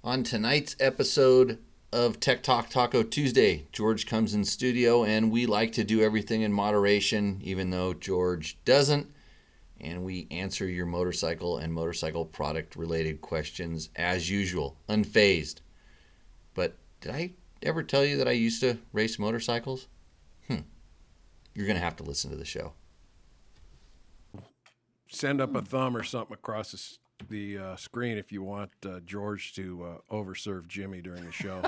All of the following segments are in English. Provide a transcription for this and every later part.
On tonight's episode of Talk Taco Tuesday, George comes in studio, and we like to do everything in moderation, even though George doesn't. And we answer your motorcycle and motorcycle product related questions as usual, unfazed. But did I ever tell you that I used to race motorcycles? You're going to have to listen to the show. Send up a thumb or something across the screen if you want George to overserve Jimmy during the show.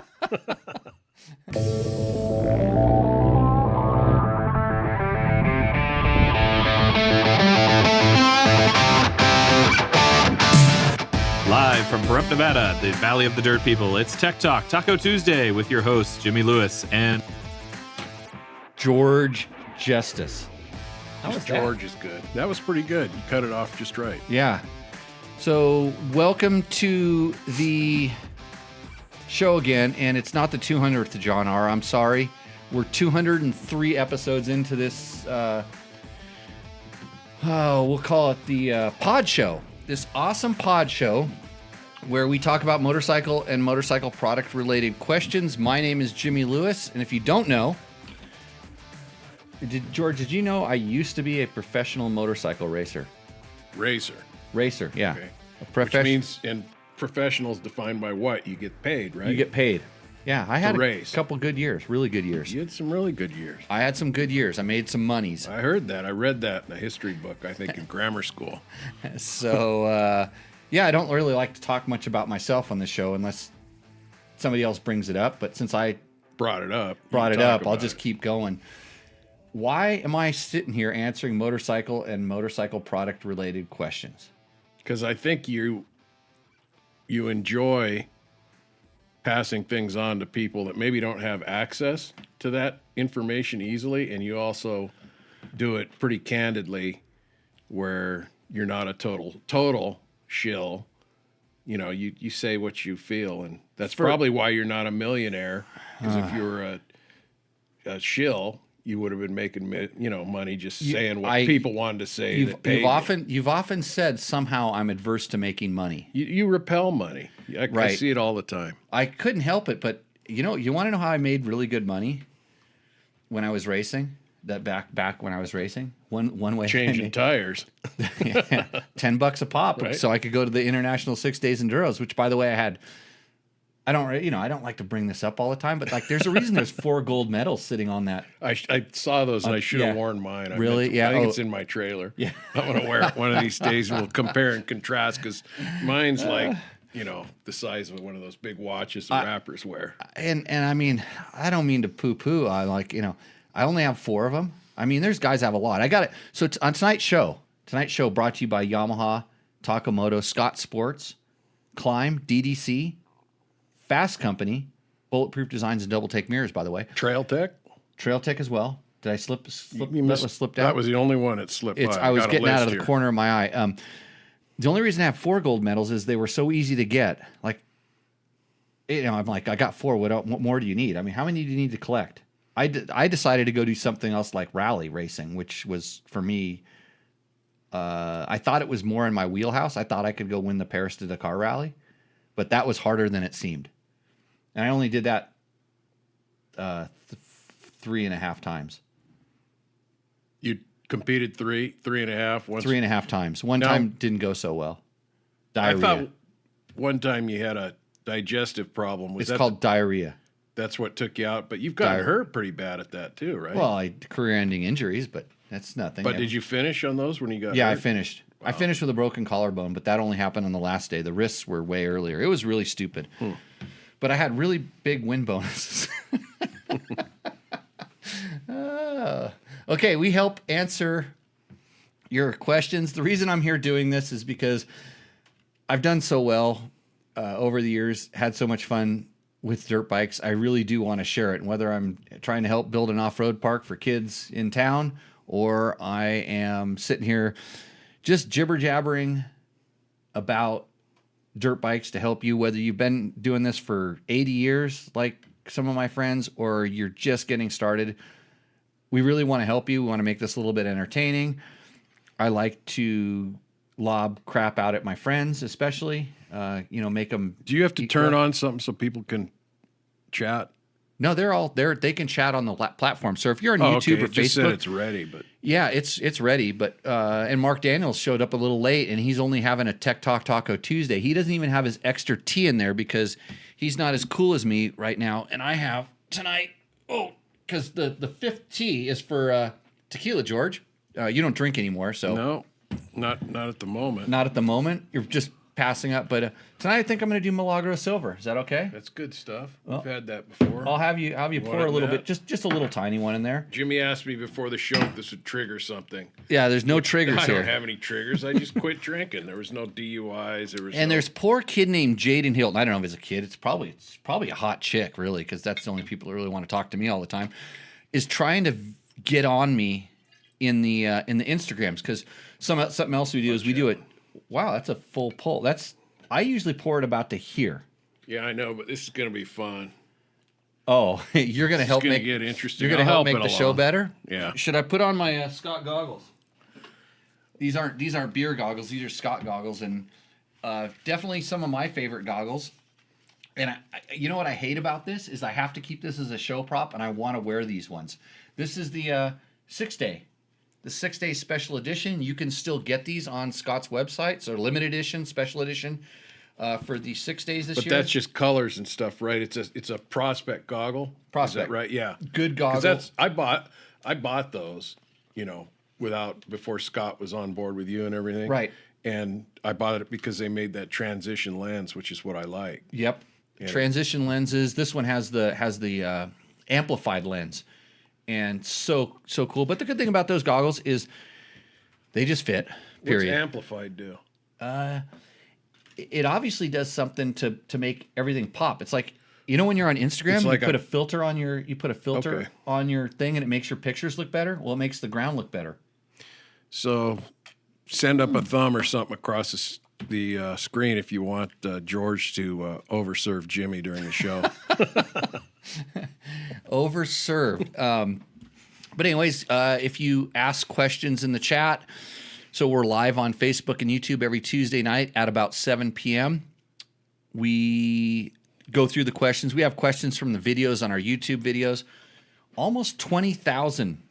Live from Pahrump, Nevada, the Valley of the Dirt People, it's Tech Talk Taco Tuesday with your hosts, Jimmy Lewis and George Justice. George is good. That was pretty good. You cut it off just right. Yeah. So welcome to the show again, and it's not the 200th John R. I'm sorry. We're 203 episodes into this, we'll call it the pod show. This awesome pod show where we talk about motorcycle and motorcycle product related questions. My name is Jimmy Lewis, and if you don't know, George, did you know I used to be a professional motorcycle racer? Racer, yeah. Okay. Which means, and professionals defined by what? You get paid, right? You get paid. Yeah, I had a race. couple good years, really good years. You had some really good years. I had some good years. I made some monies. I heard that. I read that in a history book, I think, in grammar school. So, I don't really like to talk much about myself on the show unless somebody else brings it up. But since I brought it up, I'll just keep going. Why am I sitting here answering motorcycle and motorcycle product related questions? Because I think you enjoy passing things on to people that maybe don't have access to that information easily, and you also do it pretty candidly where you're not a total shill. You know, you say what you feel, and that's probably why you're not a millionaire, because if you were a shill, you would have been making money just saying what people wanted to say. You've often said somehow I'm adverse to making money. You repel money. I see it all the time. I couldn't help it, but you want to know how I made really good money when I was racing? That back when I was racing, one way changing tires, yeah, $10 a pop, right? So I could go to the International 6 Days Enduros, which by the way I had. I don't like to bring this up all the time, but like, there's a reason there's 4 gold medals sitting on that. I saw those, and I should have worn mine. Really? I think it's in my trailer. Yeah, I'm gonna wear it one of these days, and we'll compare and contrast, because mine's like the size of one of those big watches the rappers wear. And I mean, I don't mean to poo-poo. I only have 4 of them. I mean, there's guys that have a lot. I got it. So on tonight's show brought to you by Yamaha, Moto, Scott Sports, Climb, DDC, Fasst Company, Bulletproof Designs and Double Take Mirrors, by the way. Trail Tech as well. Did I slip? Slipped out. That was the only one that slipped by. I was getting out of the corner of my eye. The only reason I have 4 gold medals is they were so easy to get. Like, I'm like, I got 4. What more do you need? I mean, how many do you need to collect? I decided to go do something else like rally racing, which was for me. I thought it was more in my wheelhouse. I thought I could go win the Paris to Dakar rally, but that was harder than it seemed. And I only did that 3.5 times. You competed 3.5 once. 3.5 times. One time didn't go so well. Diarrhea. I thought one time you had a digestive problem. It's called diarrhea. That's what took you out, but you've gotten hurt pretty bad at that too, right? Well, career-ending injuries, but that's nothing. But did you finish on those when you got hurt? Yeah, I finished. Wow. I finished with a broken collarbone, but that only happened on the last day. The wrists were way earlier. It was really stupid. But I had really big win bonuses. Okay, we help answer your questions. The reason I'm here doing this is because I've done so well over the years, had so much fun with dirt bikes. I really do want to share it. And whether I'm trying to help build an off-road park for kids in town, or I am sitting here just jibber-jabbering about dirt bikes to help you, whether you've been doing this for 80 years like some of my friends, or you're just getting started, we really want to help you. We want to make this a little bit entertaining. I like to lob crap out at my friends, especially. make them. Do you have to turn on something so people can chat? No, they're all there. They can chat on the platform. So if you're on YouTube or It just said Facebook, it's ready, but yeah, it's ready. But and Mark Daniels showed up a little late, and he's only having a Tech Talk Taco Tuesday. He doesn't even have his extra tea in there because he's not as cool as me right now. And I have tonight. Oh, because the fifth tea is for tequila, George. You don't drink anymore, so no, not at the moment. not at the moment. You're just passing up. But tonight I think I'm going to do Milagro Silver. Is that okay? That's good stuff. Well, We've had that before. I'll have you pour a little bit, just a little tiny one in there. Jimmy asked me before the show if this would trigger something. Yeah, there's no triggers I here. don't have any triggers. I just quit drinking. There was no DUIs. There's poor kid named Jaden Hilton. I don't know if it's a kid. It's probably a hot chick, really, because that's the only people who really want to talk to me all the time. Is trying to get on me in the Instagrams, because something else we do is we do it. Wow, that's a full pull. I usually pour it about to here. Yeah, I know, but this is going to be fun. Oh, you're going to help make it interesting. You're going to help make the show better. Yeah. Should I put on my Scott goggles? These aren't beer goggles. These are Scott goggles, and definitely some of my favorite goggles. And you know what I hate about this is I have to keep this as a show prop, and I want to wear these ones. This is the 6-day. The 6-day special edition. You can still get these on Scott's website. So limited edition, special edition for the 6 days this year. But that's just colors and stuff, right? It's a Prospect goggle. Prospect, is that right? Yeah, good goggle. I bought those, before Scott was on board with you and everything. Right. And I bought it because they made that transition lens, which is what I like. Yep. Yeah. Transition lenses. This one has the amplified lens. And so cool. But the good thing about those goggles is they just fit. Period. What's amplified do? It obviously does something to make everything pop. It's like, when you're on Instagram, you put a filter on your on your thing, and it makes your pictures look better. Well, it makes the ground look better. So send up a thumb or something across the screen if you want George to overserve Jimmy during the show. Overserved. But anyways, if you ask questions in the chat, so we're live on Facebook and YouTube every Tuesday night at about 7 p.m. We go through the questions. We have questions from the videos on our YouTube videos. Almost 20,000.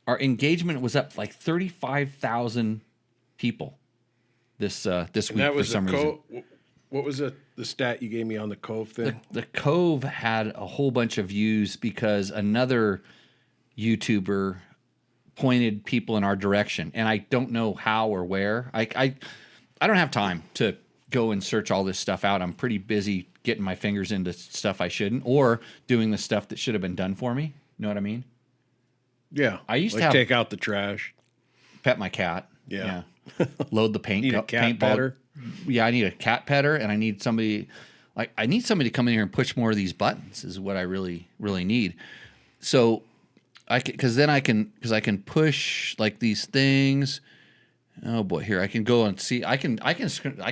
Our engagement was up like 35,000 people this week for some reason. What was the stat you gave me on the Cove thing? The Cove had a whole bunch of views because another YouTuber pointed people in our direction, and I don't know how or where. I don't have time to go and search all this stuff out. I'm pretty busy getting my fingers into stuff I shouldn't, or doing the stuff that should have been done for me. You know what I mean? Yeah. I used to take out the trash, pet my cat. Yeah. Load the paint. Need a cat petter. Yeah, I need a cat petter, and I need somebody to come in here and push more of these buttons. Is what I really need. So I can push like these things. Oh boy, here I can go and see. I can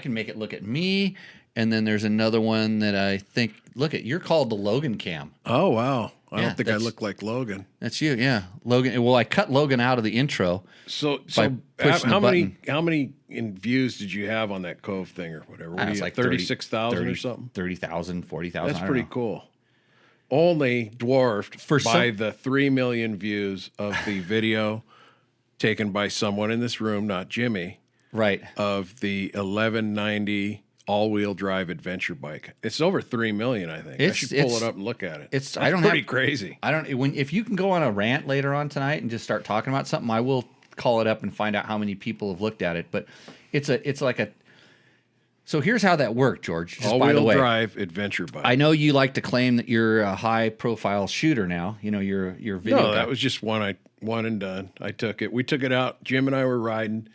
make it look at me, and then there's another one that I think. Look at, you're called the Logan Cam. Oh wow, I don't think I look like Logan. That's you, yeah, Logan. Well, I cut Logan out of the intro. So how many in views did you have on that Cove thing or whatever? What it's like 36,000 or something. 30,000, 40,000. That's pretty cool. Only dwarfed by the 3 million views of the video taken by someone in this room, not Jimmy, right? Of the 1190 all-wheel drive adventure bike. It's over 3 million, I think. I should pull it up and look at it. It's pretty crazy. If you can go on a rant later on tonight and just start talking about something, I will call it up and find out how many people have looked at it. But it's like a. So here's how that worked, George. Just by the way, all-wheel drive adventure bike. I know you like to claim that you're a high-profile shooter now. You're video. No, that was just one and done. I took it. We took it out. Jim and I were riding.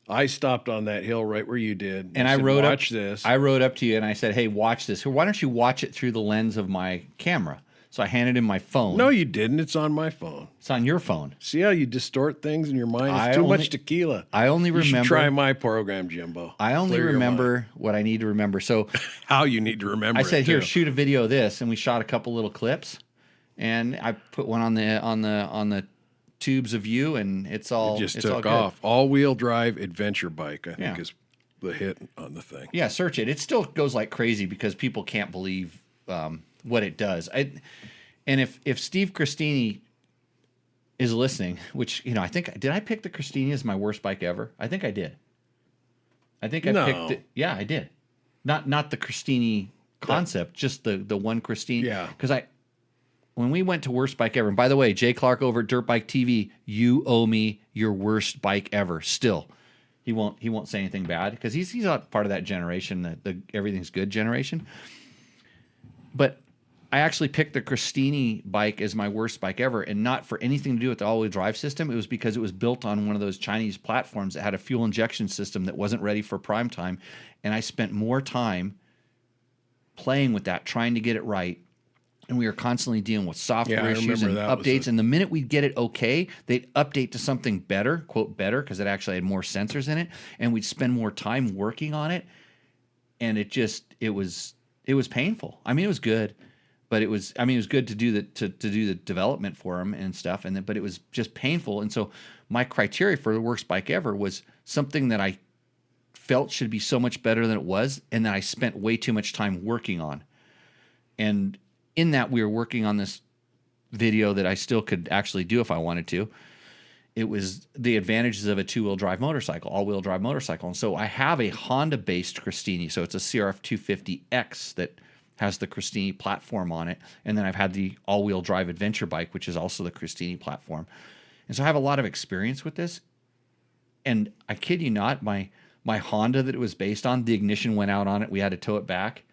I stopped on that hill right where you did. And I said, rode watch this. I rode up to you and I said, hey, watch this. Why don't you watch it through the lens of my camera? So I handed him my phone. No, you didn't. It's on my phone. It's on your phone. See how you distort things in your mind? It's too much tequila. I only remember. You should try my program, Jimbo. I only remember what I need to remember. So how you need to remember. I said, here, shoot a video of this, and we shot a couple little clips, and I put one on the tubes of you, and it just took off. All-wheel drive adventure bike, I think is the hit on the thing. Yeah, search it. It still goes like crazy because people can't believe what it does. And if Steve Christini is listening, which, I think, did I pick the Christini as my worst bike ever? I think I did. I think I picked it. Yeah, I did. Not the Christini concept, just the one Christini. Yeah. Because when we went to worst bike ever, and by the way, Jay Clark over at Dirt Bike TV, you owe me your worst bike ever. Still, he won't say anything bad because he's not part of that generation, the everything's good generation. But I actually picked the Christini bike as my worst bike ever, and not for anything to do with the all-wheel drive system. It was because it was built on one of those Chinese platforms that had a fuel injection system that wasn't ready for prime time, and I spent more time playing with that, trying to get it right. And we were constantly dealing with software issues and updates. And the minute we'd get it okay, they'd update to something better, quote better, because it actually had more sensors in it, and we'd spend more time working on it. And it was painful. I mean, it was good. But it was good to do the development for them and stuff, but it was just painful. And so my criteria for the worst bike ever was something that I felt should be so much better than it was, and that I spent way too much time working on. And in that, we were working on this video that I still could actually do if I wanted to. It was the advantages of a two-wheel drive motorcycle, all-wheel drive motorcycle. And so I have a Honda-based Christini, so it's a CRF 250X that has the Christini platform on it. And then I've had the all-wheel drive adventure bike, which is also the Christini platform. And so I have a lot of experience with this. And I kid you not, my Honda that it was based on, the ignition went out on it. We had to tow it back.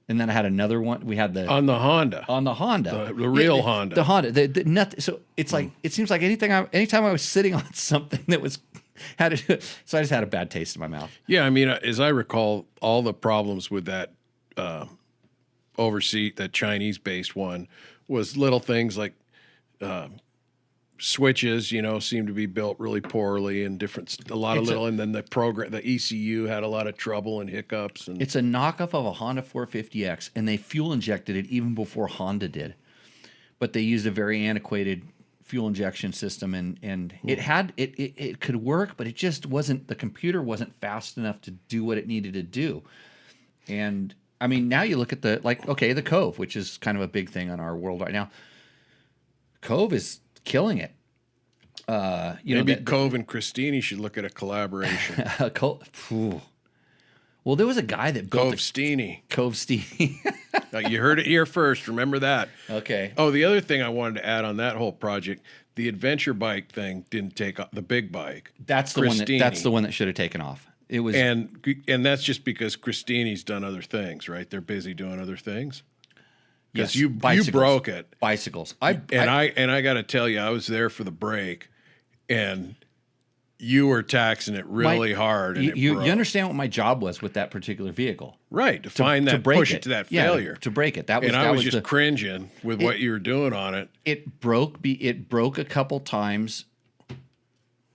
And then I had another one. We had on the Honda. The real Honda. The Honda. The nothing. So it's like, it seems like anytime I was sitting on something that was so I just had a bad taste in my mouth. Yeah, I mean, as I recall, all the problems with that overseat, that Chinese-based one, was little things like switches, seemed to be built really poorly, and and then the ECU had a lot of trouble and hiccups. And it's a knockoff of a Honda 450X, and they fuel injected it even before Honda did. But they used a very antiquated fuel injection system, and it could work, but it just wasn't, the computer wasn't fast enough to do what it needed to do. And I mean, now you look at the Cove, which is kind of a big thing on our world right now. Cove is killing it. Maybe Cove and Christini should look at a collaboration. Well, there was a guy that built Cove Steeny. You heard it here first. Remember that. Okay. Oh, the other thing I wanted to add on that whole project, the adventure bike thing didn't take off. The big bike. That's the one. That's the one that should have taken off. It was, and that's just because Christini's done other things, right? They're busy doing other things. Because you broke it. Bicycles. I got to tell you, I was there for the break, and you were taxing it really hard. And you understand what my job was with that particular vehicle, right? To find that, push it to that failure, to break it. I was just cringing with what you were doing on it. It broke a couple times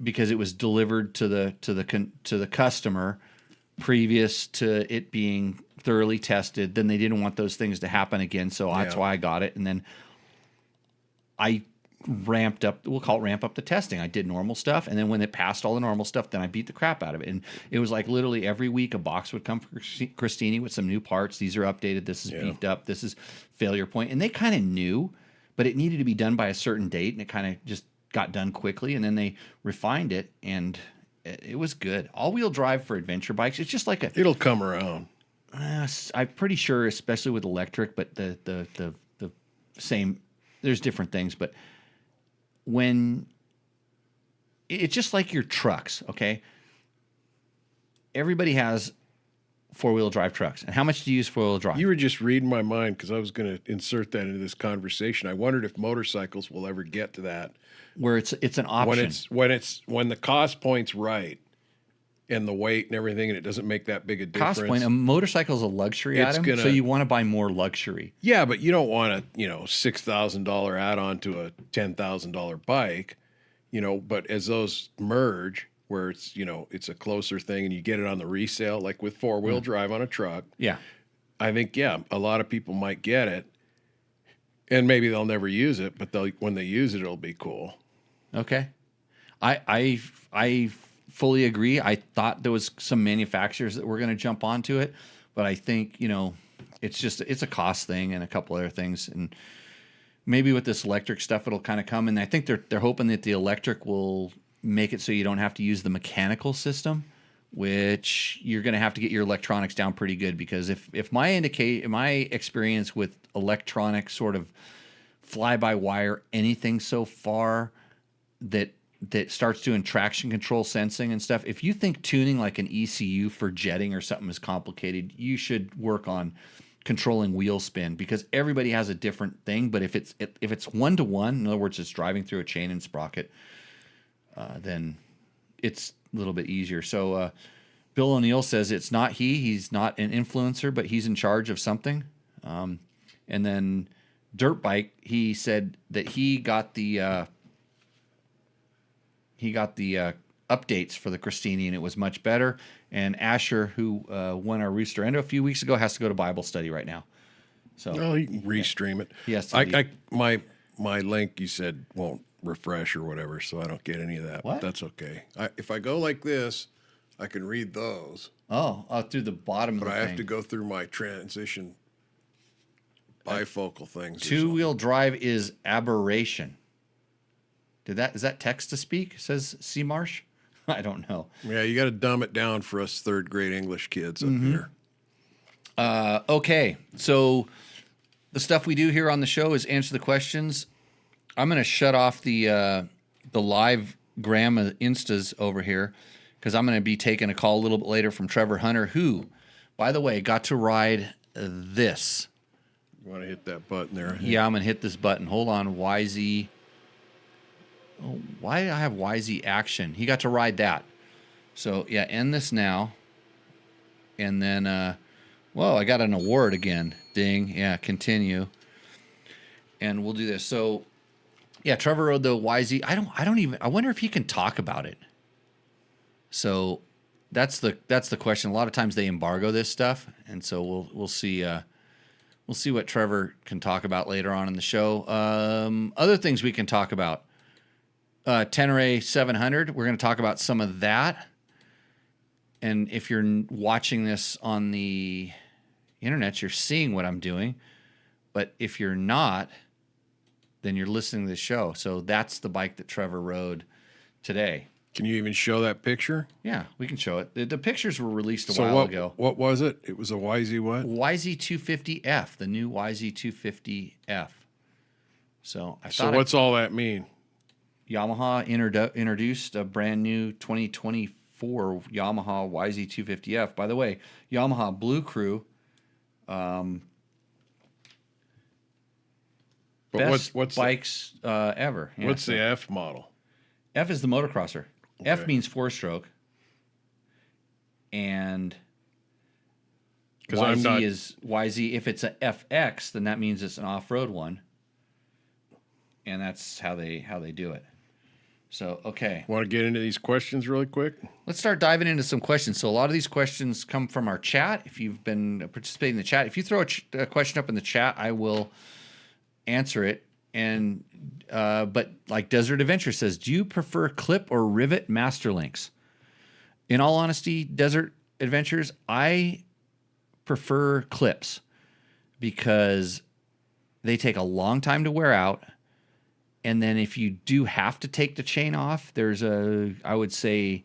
because it was delivered to the customer previous to it being thoroughly tested. Then they didn't want those things to happen again, so that's why I got it. And then I ramp up the testing. I did normal stuff, and then when it passed all the normal stuff, then I beat the crap out of it. And it was like literally every week a box would come from Christini with some new parts. These are updated. This is beefed up. This is failure point. And they kind of knew, but it needed to be done by a certain date, and it kind of just got done quickly. And then they refined it, and it was good. All-wheel drive for adventure bikes. It's just like it'll come around. I'm pretty sure, especially with electric, but the same. There's different things, but when it's just like your trucks, okay? Everybody has four-wheel drive trucks. And how much do you use four-wheel drive? You were just reading my mind because I was going to insert that into this conversation. I wondered if motorcycles will ever get to that, where it's an option. When the cost point's right and the weight and everything, and it doesn't make that big a difference. Cost point, a motorcycle is a luxury item, so you want to buy more luxury. Yeah, but you don't want a $6,000 add-on to a $10,000 bike, But as those merge, where it's it's a closer thing, and you get it on the resale, like with four-wheel drive on a truck. Yeah, I think a lot of people might get it, and maybe they'll never use it, but when they use it, it'll be cool. Okay, I fully agree. I thought there was some manufacturers that were going to jump onto it, but I think, it's a cost thing and a couple other things. And maybe with this electric stuff, it'll kind of come. And I think they're hoping that the electric will make it so you don't have to use the mechanical system, which you're going to have to get your electronics down pretty good, because if my experience with electronic sort of fly-by-wire anything so far that starts doing traction control sensing and stuff, if you think tuning like an ECU for jetting or something is complicated, you should work on controlling wheel spin, because everybody has a different thing. But if it's one-to-one, in other words, it's driving through a chain and sprocket, then it's a little bit easier. So Bill O'Neill says it's not he's not an influencer, but he's in charge of something. And then Dirt Bike, he said that he got the updates for the Christini, and it was much better. And Asher, who won our Rooster Endo a few weeks ago, has to go to Bible study right now. So you can restream it. Yes, my link you said won't refresh or whatever, so I don't get any of that. What? But that's okay. If I go like this, I can read those. Through the bottom of the But I thing. have to go through my transition bifocal things. Two-wheel drive is aberration. Is that text to speak? Says C. Marsh. I don't know. Yeah, you got to dumb it down for us third grade English kids up here. Okay, so the stuff we do here on the show is answer the questions. I'm going to shut off the live gram instas over here, because I'm going to be taking a call a little bit later from Trevor Hunter, who, by the way, got to ride this. You want to hit that button there? Yeah, I'm going to hit this button. Hold on, YZ. Oh, why did I have YZ Action? He got to ride that. So, yeah, end this now. And then, I got an award again. Ding. Yeah, continue. And we'll do this. So, yeah, Trevor rode the YZ. I wonder if he can talk about it. So, that's the question. A lot of times they embargo this stuff, and so we'll see what Trevor can talk about later on in the show. Other things we can talk about. Tenere 700, we're going to talk about some of that. And if you're watching this on the internet, you're seeing what I'm doing. But if you're not, then you're listening to the show. So that's the bike that Trevor rode today. Can you even show that picture? Yeah, we can show it. The pictures were released a while ago. What was it? It was a YZ what? YZ250F, the new YZ250F. So what's all that mean? Yamaha introduced a brand new 2024 Yamaha YZ250F. By the way, Yamaha Blue Crew, best bikes ever. Yeah, what's the F model? F is the motocrosser. Okay. F means 4-stroke. And YZ is YZ. If it's a FX, then that means it's an off-road one. And that's how they do it. So, okay. Want to get into these questions really quick? Let's start diving into some questions. So a lot of these questions come from our chat. If you've been participating in the chat, if you throw a question up in the chat, I will answer it. And but like Desert Adventure says, do you prefer clip or rivet master links? In all honesty, Desert Adventures, I prefer clips because they take a long time to wear out. And then if you do have to take the chain off, there's I would say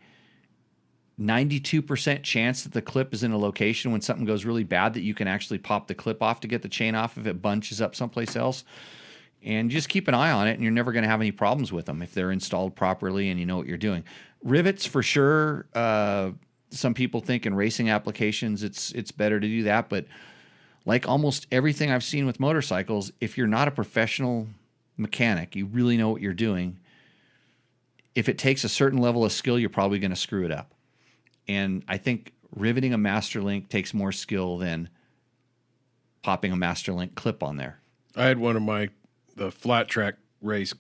92% chance that the clip is in a location when something goes really bad that you can actually pop the clip off to get the chain off if it bunches up someplace else. And just keep an eye on it, and you're never going to have any problems with them if they're installed properly and you know what you're doing. Rivets, for sure. Some people think in racing applications it's better to do that, but like almost everything I've seen with motorcycles, if you're not a professional mechanic, you really know what you're doing, if it takes a certain level of skill, you're probably going to screw it up. And I think riveting a master link takes more skill than popping a master link clip on there. I had one of the flat track race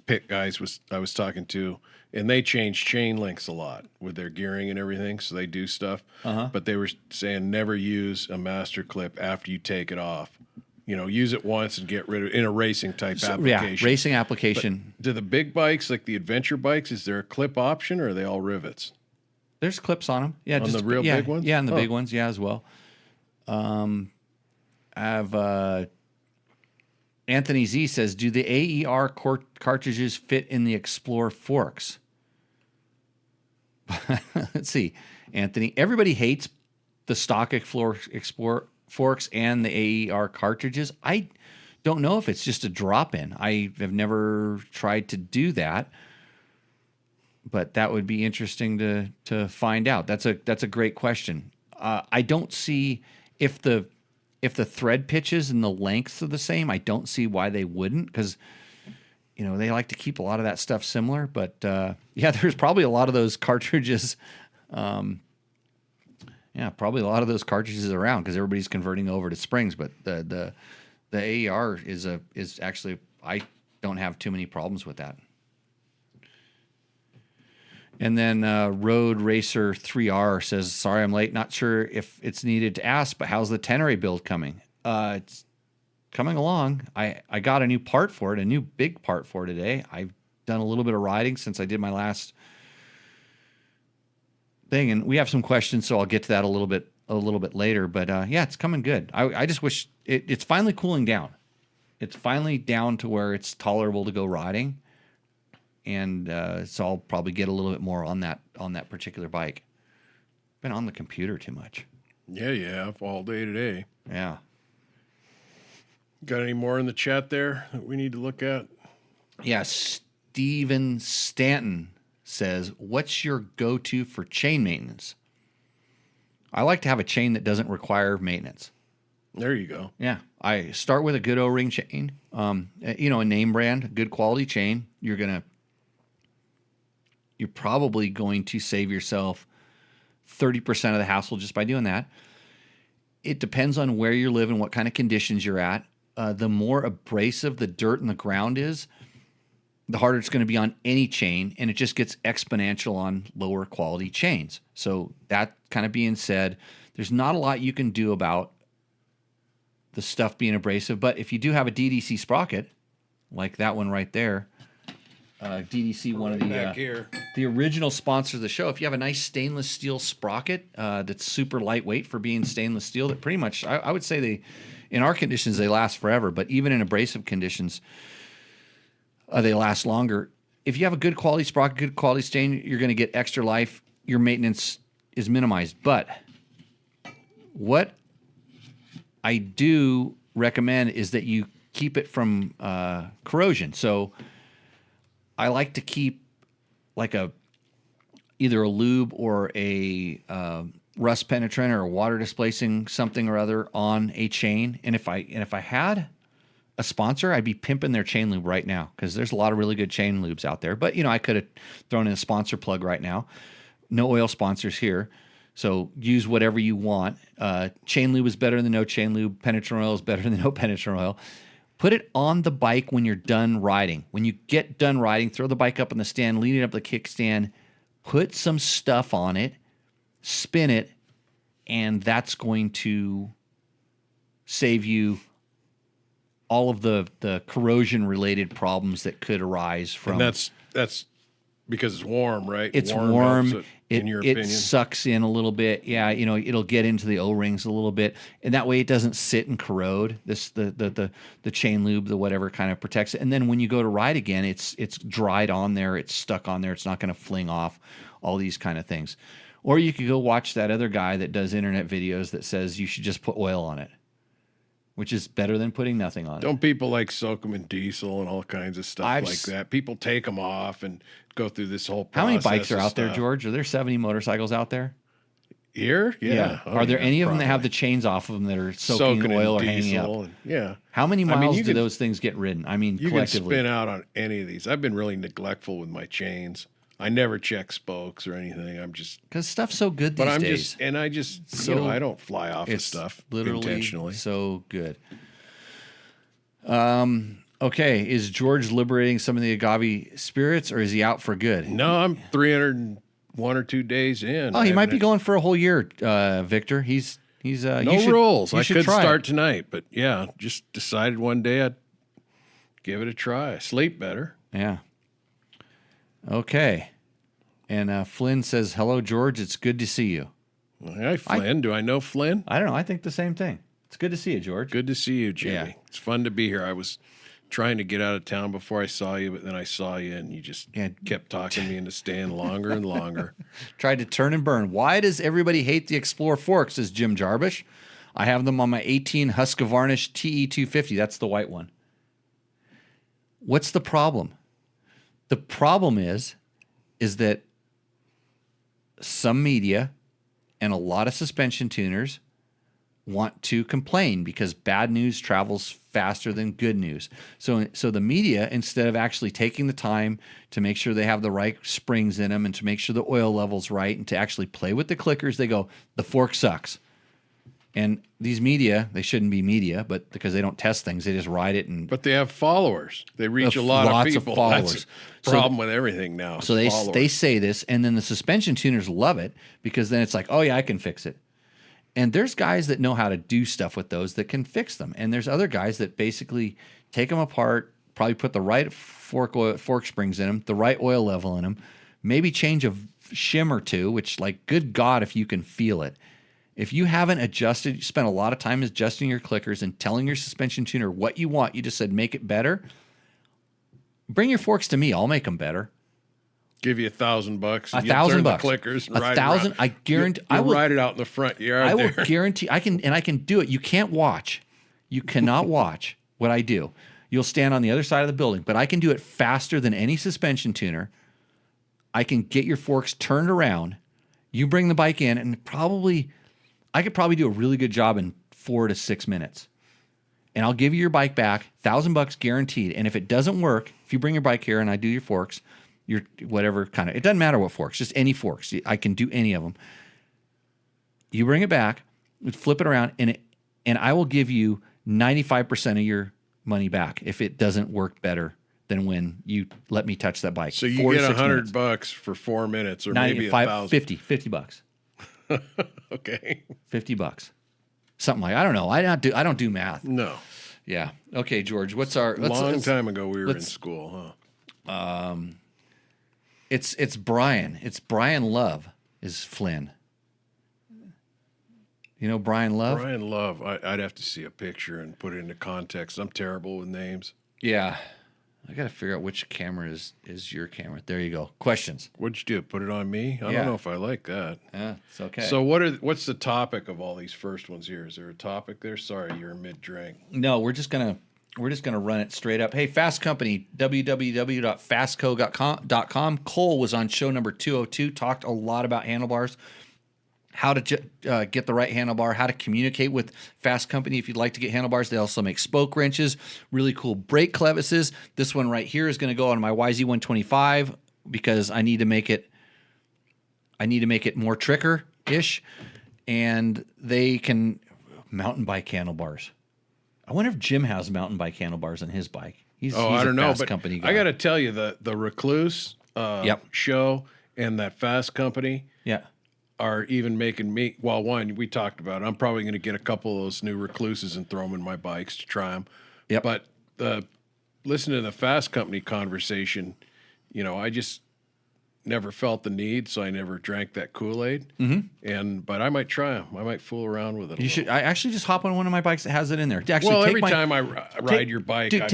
pit guys I was talking to, and they change chain links a lot with their gearing and everything, so they do stuff. But they were saying never use a master clip after you take it off use it once and get rid of it in a racing type application. Yeah, racing application. But do the big bikes, like the adventure bikes, is there a clip option or are they all rivets? There's clips on them. Yeah, On the real big ones? Yeah, and the big ones, yeah, as well. I have Anthony Z says, do the AER cartridges fit in the Explore forks? Let's see, Anthony. Everybody hates the stock Explore forks and the AER cartridges. I don't know if it's just a drop-in. I have never tried to do that, but that would be interesting to find out. That's a great question. I don't see if the thread pitches and the lengths are the same. I don't see why they wouldn't, because they like to keep a lot of that stuff similar. But yeah, there's probably a lot of those cartridges. Probably a lot of those cartridges around because everybody's converting over to springs. But the AER is actually, I don't have too many problems with that. And then Road Racer 3R says, sorry I'm late. Not sure if it's needed to ask, but how's the Tenere build coming? It's coming along. I got a new part for it, a new big part for it today. I've done a little bit of riding since I did my last thing, and we have some questions, so I'll get to that a little bit later. But yeah, it's coming good. I just wish it's finally cooling down. It's finally down to where it's tolerable to go riding. And so I'll probably get a little bit more on that particular bike. Been on the computer too much. Yeah, you have all day today. Yeah. Got any more in the chat there that we need to look at? Yeah, Steven Stanton says, what's your go-to for chain maintenance? I like to have a chain that doesn't require maintenance. There you go. Yeah. I start with a good O-ring chain, a name brand, good quality chain. You're probably going to save yourself 30% of the hassle just by doing that. It depends on where you live and what kind of conditions you're at. The more abrasive the dirt and the ground is, the harder it's going to be on any chain, and it just gets exponential on lower quality chains. So that kind of being said, there's not a lot you can do about the stuff being abrasive, but if you do have a DDC sprocket, like that one right there, DDC, one of the original sponsors of the show. If you have a nice stainless steel sprocket that's super lightweight for being stainless steel, that pretty much, I would say in our conditions, they last forever, but even in abrasive conditions, they last longer. If you have a good quality sprocket, good quality stain, you're going to get extra life. Your maintenance is minimized. But what I do recommend is that you keep it from corrosion. So I like to keep like either a lube or a rust penetrant or a water displacing something or other on a chain. And if I had a sponsor, I'd be pimping their chain lube right now, because there's a lot of really good chain lubes out there. But I could have thrown in a sponsor plug right now. No oil sponsors here, so use whatever you want. Chain lube is better than no chain lube. Penetrant oil is better than no penetrant oil. Put it on the bike when you're done riding. When you get done riding, throw the bike up in the stand, lean it up the kickstand, put some stuff on it, spin it, and that's going to save you all of the corrosion-related problems that could arise from. And that's because it's warm, right? It's warm. Helps it, in your opinion. Sucks in a little bit. Yeah, it'll get into the O-rings a little bit, and that way it doesn't sit and corrode. The chain lube, the whatever, kind of protects it. And then when you go to ride again, it's dried on there, it's stuck on there, it's not going to fling off. All these kind of things. Or you could go watch that other guy that does internet videos that says you should just put oil on it, which is better than putting nothing on it. Don't people soak them in diesel and all kinds of stuff like that? People take them off and go through this whole process. How many bikes are out there, George? Are there 70 motorcycles out there? Here? Yeah. Oh, are there any of them that have the chains off of them that are soaking oil or hanging up? Yeah. How many miles do those things get ridden? I mean, you collectively. You can spin out on any of these. I've been really neglectful with my chains. I never check spokes or anything. I'm just, because stuff's so good these days. I don't fly off of stuff intentionally. So good. Okay, is George liberating some of the agave spirits, or is he out for good? No, I'm 301 or 2 days in. Oh, he might be going for a whole year, Victor. He's He's No you should, rules. You I should could try start it. tonight, but yeah, just decided one day I'd give it a try. Sleep better. Yeah. Okay. And Flynn says, "Hello, George. It's good to see you." Hi, Flynn. Do I know Flynn? I don't know. I think the same thing. It's good to see you, George. Good to see you, Jimmy. Yeah. It's fun to be here. I was trying to get out of town before I saw you, but then I saw you and you just kept talking me into staying longer and longer. Tried to turn and burn. Why does everybody hate the Explorer forks? Says Jim Jarbush. I have them on my 18 Husqvarna TE250. That's the white one. What's the problem? The problem is that some media and a lot of suspension tuners want to complain because bad news travels faster than good news. So the media, instead of actually taking the time to make sure they have the right springs in them and to make sure the oil level's right and to actually play with the clickers, they go, the fork sucks. And these media, they shouldn't be media, but because they don't test things, they just ride it. And But they have followers. They reach a lot of lots of people. followers. That's the problem with everything now. so they say this, and then the suspension tuners love it because then it's like, oh yeah, I can fix it. And there's guys that know how to do stuff with those that can fix them. And there's other guys that basically take them apart, probably put the right fork springs in them, the right oil level in them, maybe change a shim or two, which, like, good God, if you can feel it. If you haven't adjusted, you spent a lot of time adjusting your clickers and telling your suspension tuner what you want, you just said make it better, bring your forks to me. I'll make them better. Give you $1,000. $1,000 bucks. Clickers. And ride $1,000. around. I guarantee. You'll I will ride it out in the front yard. I will there. guarantee. I can do it. You can't watch. You cannot watch what I do. You'll stand on the other side of the building, but I can do it faster than any suspension tuner. I can get your forks turned around. You bring the bike in, and I could probably do a really good job in 4 to 6 minutes. And I'll give you your bike back, $1,000 guaranteed. And if it doesn't work, if you bring your bike here and I do your forks, your whatever kind of, it doesn't matter what forks, just any forks. I can do any of them. You bring it back, flip it around, and I will give you 95% of your money back if it doesn't work better than when you let me touch that bike. So you 4 to get 6 minutes. $100 for 4 minutes, or maybe 95, $1,000. $50. Okay. $50. Something like, I don't know. I don't do math. No. Yeah. Okay, George. What's our Long time ago we were in school, huh? It's Brian. It's Brian Love is Flynn. You know Brian Love? Brian Love. I'd have to see a picture and put it into context. I'm terrible with names. Yeah. I got to figure out which camera is your camera. There you go. Questions. What'd you do? Put it on me? I Yeah. don't know if I like that. Yeah, it's okay. So what's the topic of all these first ones here? Is there a topic there? Sorry, you're mid-drink. No, we're just gonna run it straight up. Hey, Fasst Company, www.fastco.com. Cole was on show number 202, talked a lot about handlebars, how to get the right handlebar, how to communicate with Fasst Company if you'd like to get handlebars. They also make spoke wrenches, really cool brake clevises. This one right here is going to go on my YZ125 because I need to make it more tricker-ish, and they can mountain bike handlebars. I wonder if Jim has mountain bike handlebars on his bike. He's I don't know, Fasst but Company guy. I got to tell you, the Recluse show and that Fasst Company Yeah. are even making me, well, one, we talked about it. I'm probably going to get a couple of those new Recluses and throw them in my bikes to try them. Yep. But listen to the Fasst Company conversation, I just never felt the need, so I never drank that Kool-Aid. Mm-hmm. But I might try them. I might fool around with it. You should. I actually just hop on one of my bikes that has it in there. Actually, Well, every time I ride your bike, dude,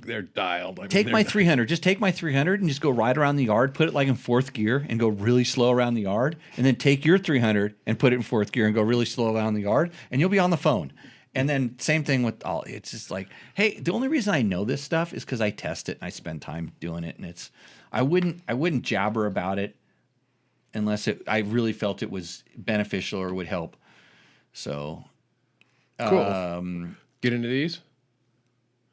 they're dialed. Take my 300. Just take my 300 and just go ride around the yard. Put it like in fourth gear and go really slow around the yard. And then take your 300 and put it in fourth gear and go really slow around the yard. And you'll be on the phone. And then same thing with all. It's just like, hey, the only reason I know this stuff is because I test it and I spend time doing it. And I wouldn't jabber about it unless I really felt it was beneficial or would help. So, Cool. Get into these.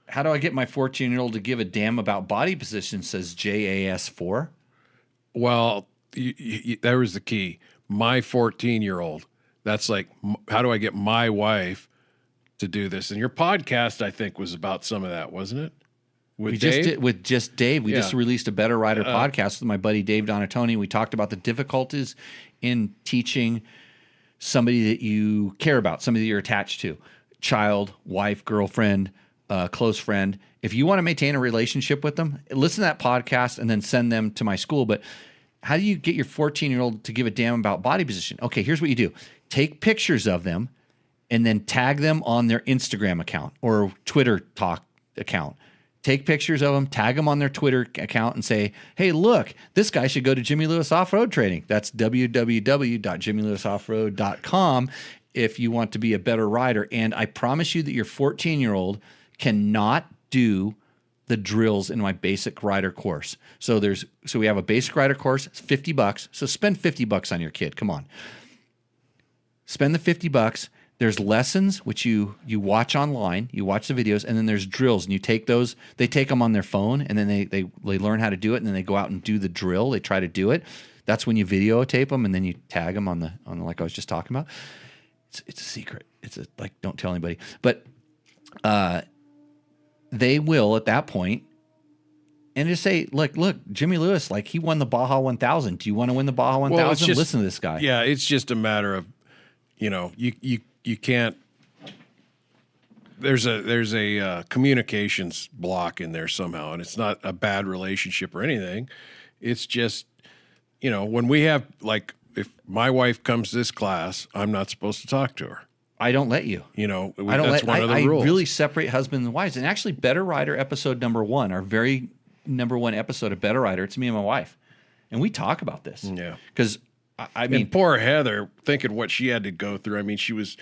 How do I get my 14-year-old to give a damn about body position, says JAS4? Well, that was the key. My 14-year-old. That's like, how do I get my wife to do this? And your podcast, I think, was about some of that, wasn't it? With Dave? With Dave. We just Yeah. released a Better Rider podcast with my buddy Dave Donatoni. We talked about the difficulties in teaching somebody that you care about, somebody that you're attached to, child, wife, girlfriend, close friend. If you want to maintain a relationship with them, listen to that podcast and then send them to my school. But how do you get your 14-year-old to give a damn about body position? Okay, here's what you do. Take pictures of them and then tag them on their Instagram account or Twitter Talk account. Take pictures of them, tag them on their Twitter account and say, hey, look, this guy should go to Jimmy Lewis Off-Road Training. That's www.jimmylewisoffroad.com if you want to be a better rider. And I promise you that your 14-year-old cannot do the drills in my basic rider course. So we have a basic rider course, it's $50. So spend $50 on your kid. Come on. Spend the $50. There's lessons, which you watch online, you watch the videos, and then there's drills, and you take those, they take them on their phone, and then they learn how to do it, and then they go out and do the drill, they try to do it. That's when you videotape them, and then you tag them on the like I was just talking about. It's a secret. Don't tell anybody. But they will, at that point, and just say, look, Jimmy Lewis, like he won the Baja 1000. Do you want to win the Baja 1000? Listen to this guy. Yeah, it's just a matter of, you can't. There's a communications block in there somehow, and it's not a bad relationship or anything. It's just, when we have, like, if my wife comes to this class, I'm not supposed to talk to her. I don't let you. That's one of the rules. I really separate husband and wives. And actually, Better Rider episode number 1, our very number 1 episode of Better Rider, it's me and my wife, and we talk about this. Yeah, because. I mean, and poor Heather, thinking what she had to go through. I mean, she's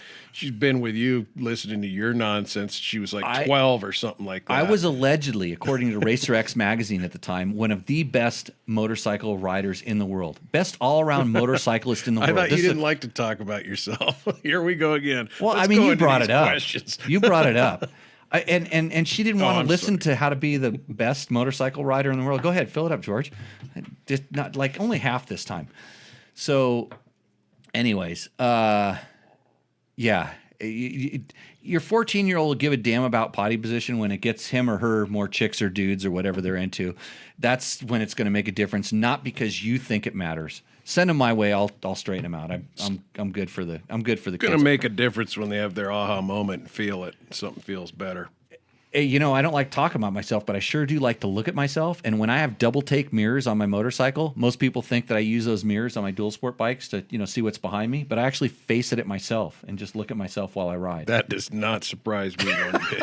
been with you listening to your nonsense. She was like 12 or something like that. I was allegedly, according to Racer X magazine at the time, one of the best motorcycle riders in the world. Best all-around motorcyclist in the world. I thought you didn't like to talk about yourself. Here we go again. Well, Let's you brought it up. Questions. You brought it up. And she didn't want to listen to how to be the best motorcycle rider in the world. Go ahead, fill it up, George. Just not like only half this time. So, anyways, yeah, your 14-year-old will give a damn about potty position when it gets him or her more chicks or dudes or whatever they're into. That's when it's going to make a difference, not because you think it matters. Send them my way. I'll straighten them out. I'm good for the kids. Going to make a difference when they have their aha moment and feel it. Something feels better. I don't like talking about myself, but I sure do like to look at myself. And when I have double take mirrors on my motorcycle, most people think that I use those mirrors on my dual sport bikes to, see what's behind me. But I actually face it at myself and just look at myself while I ride. That does not surprise me one bit.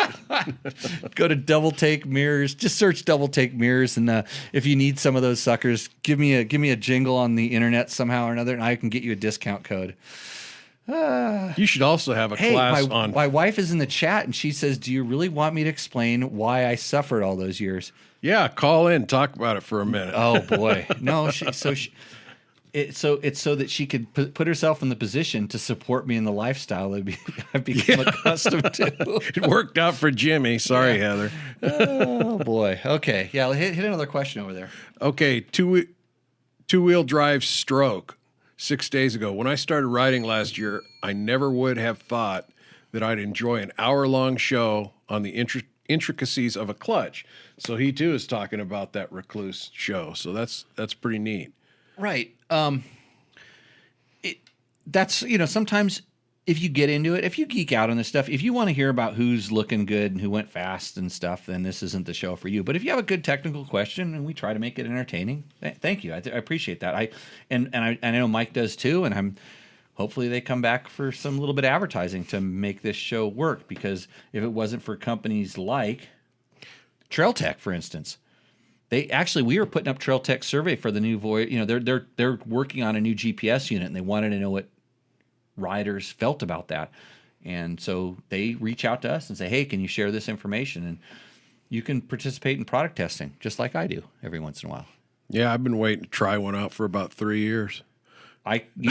Go to double take mirrors. Just search double take mirrors, and if you need some of those suckers, give me a jingle on the internet somehow or another, and I can get you a discount code. You should also have a class on. My wife is in the chat, and she says, "Do you really want me to explain why I suffered all those years?" Yeah, call in, talk about it for a minute. Oh boy, no. It's so that she could put herself in the position to support me in the lifestyle that I've become accustomed to. It worked out for Jimmy. Sorry, Heather. Oh boy. Okay. Yeah. Hit another question over there. Okay. Two-wheel drive stroke. 6 days ago. When I started riding last year, I never would have thought that I'd enjoy an hour-long show on the intricacies of a clutch. So he too is talking about that Recluse show. So that's pretty neat. Right. That's sometimes if you get into it, if you geek out on this stuff, if you want to hear about who's looking good and who went fast and stuff, then this isn't the show for you. But if you have a good technical question and we try to make it entertaining, thank you. I appreciate that. I know Mike does too, and hopefully they come back for some little bit of advertising to make this show work, because if it wasn't for companies like Trail Tech, for instance, we were putting up Trail Tech survey for the new Voyage. They're working on a new GPS unit, and they wanted to know what riders felt about that. And so they reach out to us and say, hey, can you share this information? And you can participate in product testing just like I do every once in a while. Yeah, I've been waiting to try one out for about 3 years.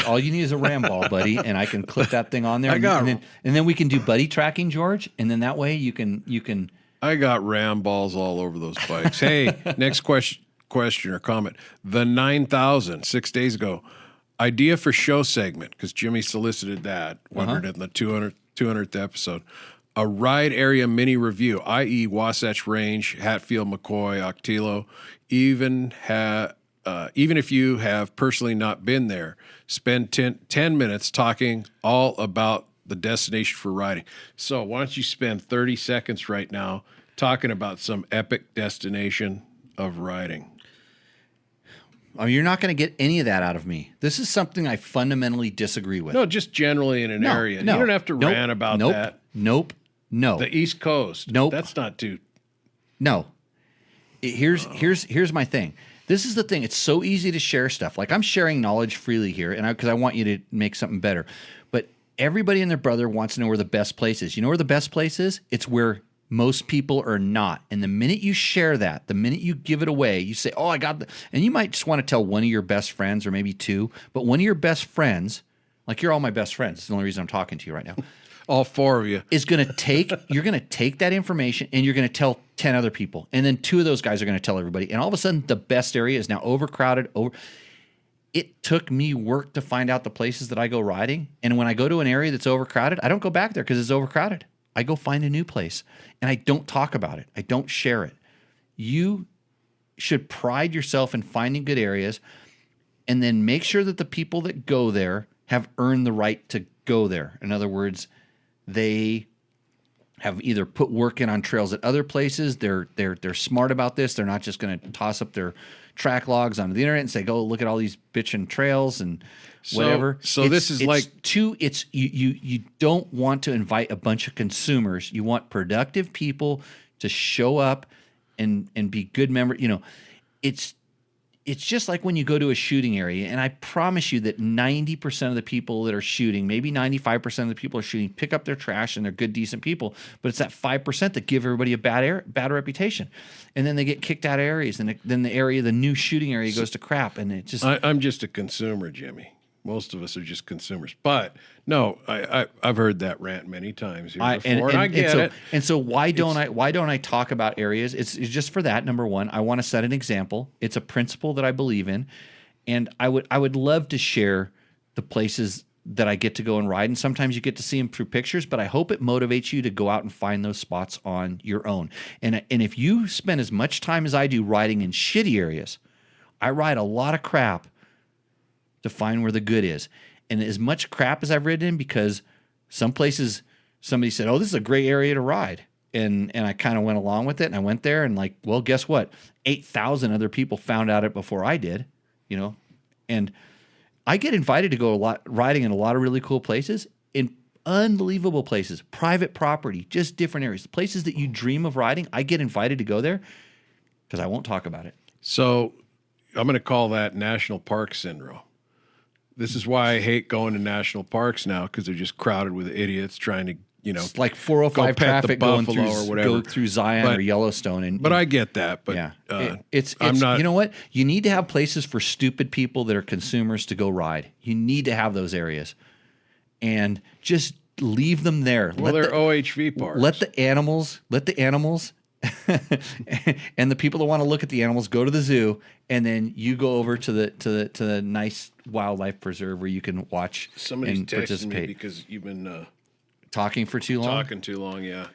All you need is a ram ball, buddy, and I can clip that thing on there. And then we can do buddy tracking, George, and then that way you can I got ram balls all over those bikes. Hey, next question or comment. The 9000, 6 days ago. Idea for show segment, because Jimmy solicited that, wondered in the 200th episode. A ride area mini review, i.e. Wasatch Range, Hatfield, McCoy, Octillo, even even if you have personally not been there, spend 10 minutes talking all about the destination for riding. So why don't you spend 30 seconds right now talking about some epic destination of riding? Oh, you're not going to get any of that out of me. This is something I fundamentally disagree with. No, just generally in an area. No, you don't have to rant about that. Nope. No. The East Coast. Nope. That's not too. No. Here's my thing. This is the thing. It's so easy to share stuff. Like I'm sharing knowledge freely here, and because I want you to make something better. But everybody and their brother wants to know where the best place is. You know where the best place is? It's where most people are not. And the minute you share that, the minute you give it away, you say, "Oh, I got the," and you might just want to tell one of your best friends or maybe two, but one of your best friends, like you're all my best friends. It's the only reason I'm talking to you right now. All four of you. You're going to take that information and you're going to tell 10 other people. And then two of those guys are going to tell everybody. And all of a sudden, the best area is now overcrowded. It took me work to find out the places that I go riding. And when I go to an area that's overcrowded, I don't go back there because it's overcrowded. I go find a new place and I don't talk about it. I don't share it. You should pride yourself in finding good areas and then make sure that the people that go there have earned the right to go there. In other words, they have either put work in on trails at other places. They're smart about this. They're not just going to toss up their track logs onto the internet and say, "Go look at all these bitchin' trails and whatever." So this is like you don't want to invite a bunch of consumers. You want productive people to show up and be good members. You know, it's just like when you go to a shooting area, and I promise you that 90% of the people that are shooting, maybe 95% of the people are shooting, pick up their trash and they're good, decent people. But it's that 5% that give everybody a bad reputation, and then they get kicked out of areas, and then the new shooting area goes to crap, and it just. I'm just a consumer, Jimmy. Most of us are just consumers. But no, I've heard that rant many times here before, and I get it. And so why don't I talk about areas? It's just for that. Number one, I want to set an example. It's a principle that I believe in, and I would love to share the places that I get to go and ride. And sometimes you get to see them through pictures, but I hope it motivates you to go out and find those spots on your own. And if you spend as much time as I do riding in shitty areas, I ride a lot of crap to find where the good is. And as much crap as I've ridden in, because some places somebody said, "Oh, this is a great area to ride." And I kind of went along with it, and I went there, and like, well, guess what? 8,000 other people found out it before I did, you know? And I get invited to go riding in a lot of really cool places, in unbelievable places, private property, just different areas, places that you dream of riding. I get invited to go there because I won't talk about it. So I'm going to call that national park syndrome. This is why I hate going to national parks now, because they're just crowded with idiots trying to, it's like 405 traffic going through Zion or Yellowstone. But I get that. But yeah, I'm not. You know what? You need to have places for stupid people that are consumers to go ride. You need to have those areas, and just leave them there. Well, they're OHV parks. Let the animals. And the people that want to look at the animals go to the zoo, and then you go over to the nice wildlife preserve where you can watch and participate. Me because you've been talking for too long. Talking too long, yeah.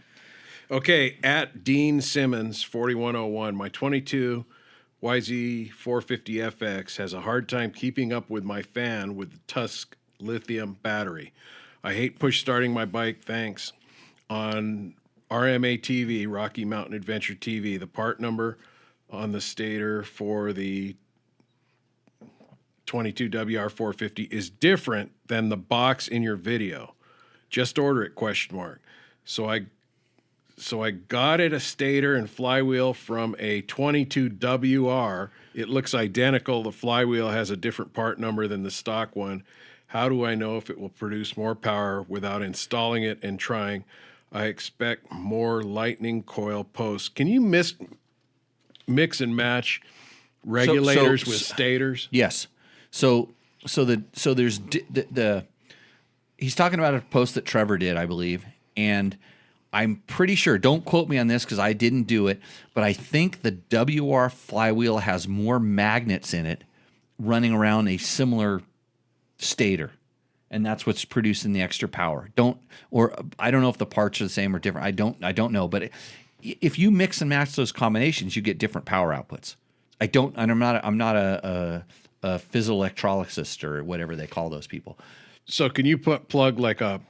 Okay, at Dean Simmons 4101, my 22 YZ450FX has a hard time keeping up with my fan with the Tusk lithium battery. I hate push starting my bike. Thanks. On RMA TV, Rocky Mountain Adventure TV, the part number on the stator for the 22 WR450 is different than the box in your video. Just order it, ? So I got it a stator and flywheel from a 22 WR. It looks identical. The flywheel has a different part number than the stock one. How do I know if it will produce more power without installing it and trying? I expect more lightning coil posts. Can you mix and match regulators with stators? Yes. So there's he's talking about a post that Trevor did, I believe, and I'm pretty sure. Don't quote me on this because I didn't do it, but I think the WR flywheel has more magnets in it running around a similar stator. And that's what's producing the extra power. I don't know if the parts are the same or different. I don't know. But if you mix and match those combinations, you get different power outputs. I don't, and I'm not a physioelectrolyst or whatever they call those people. So can you plug like a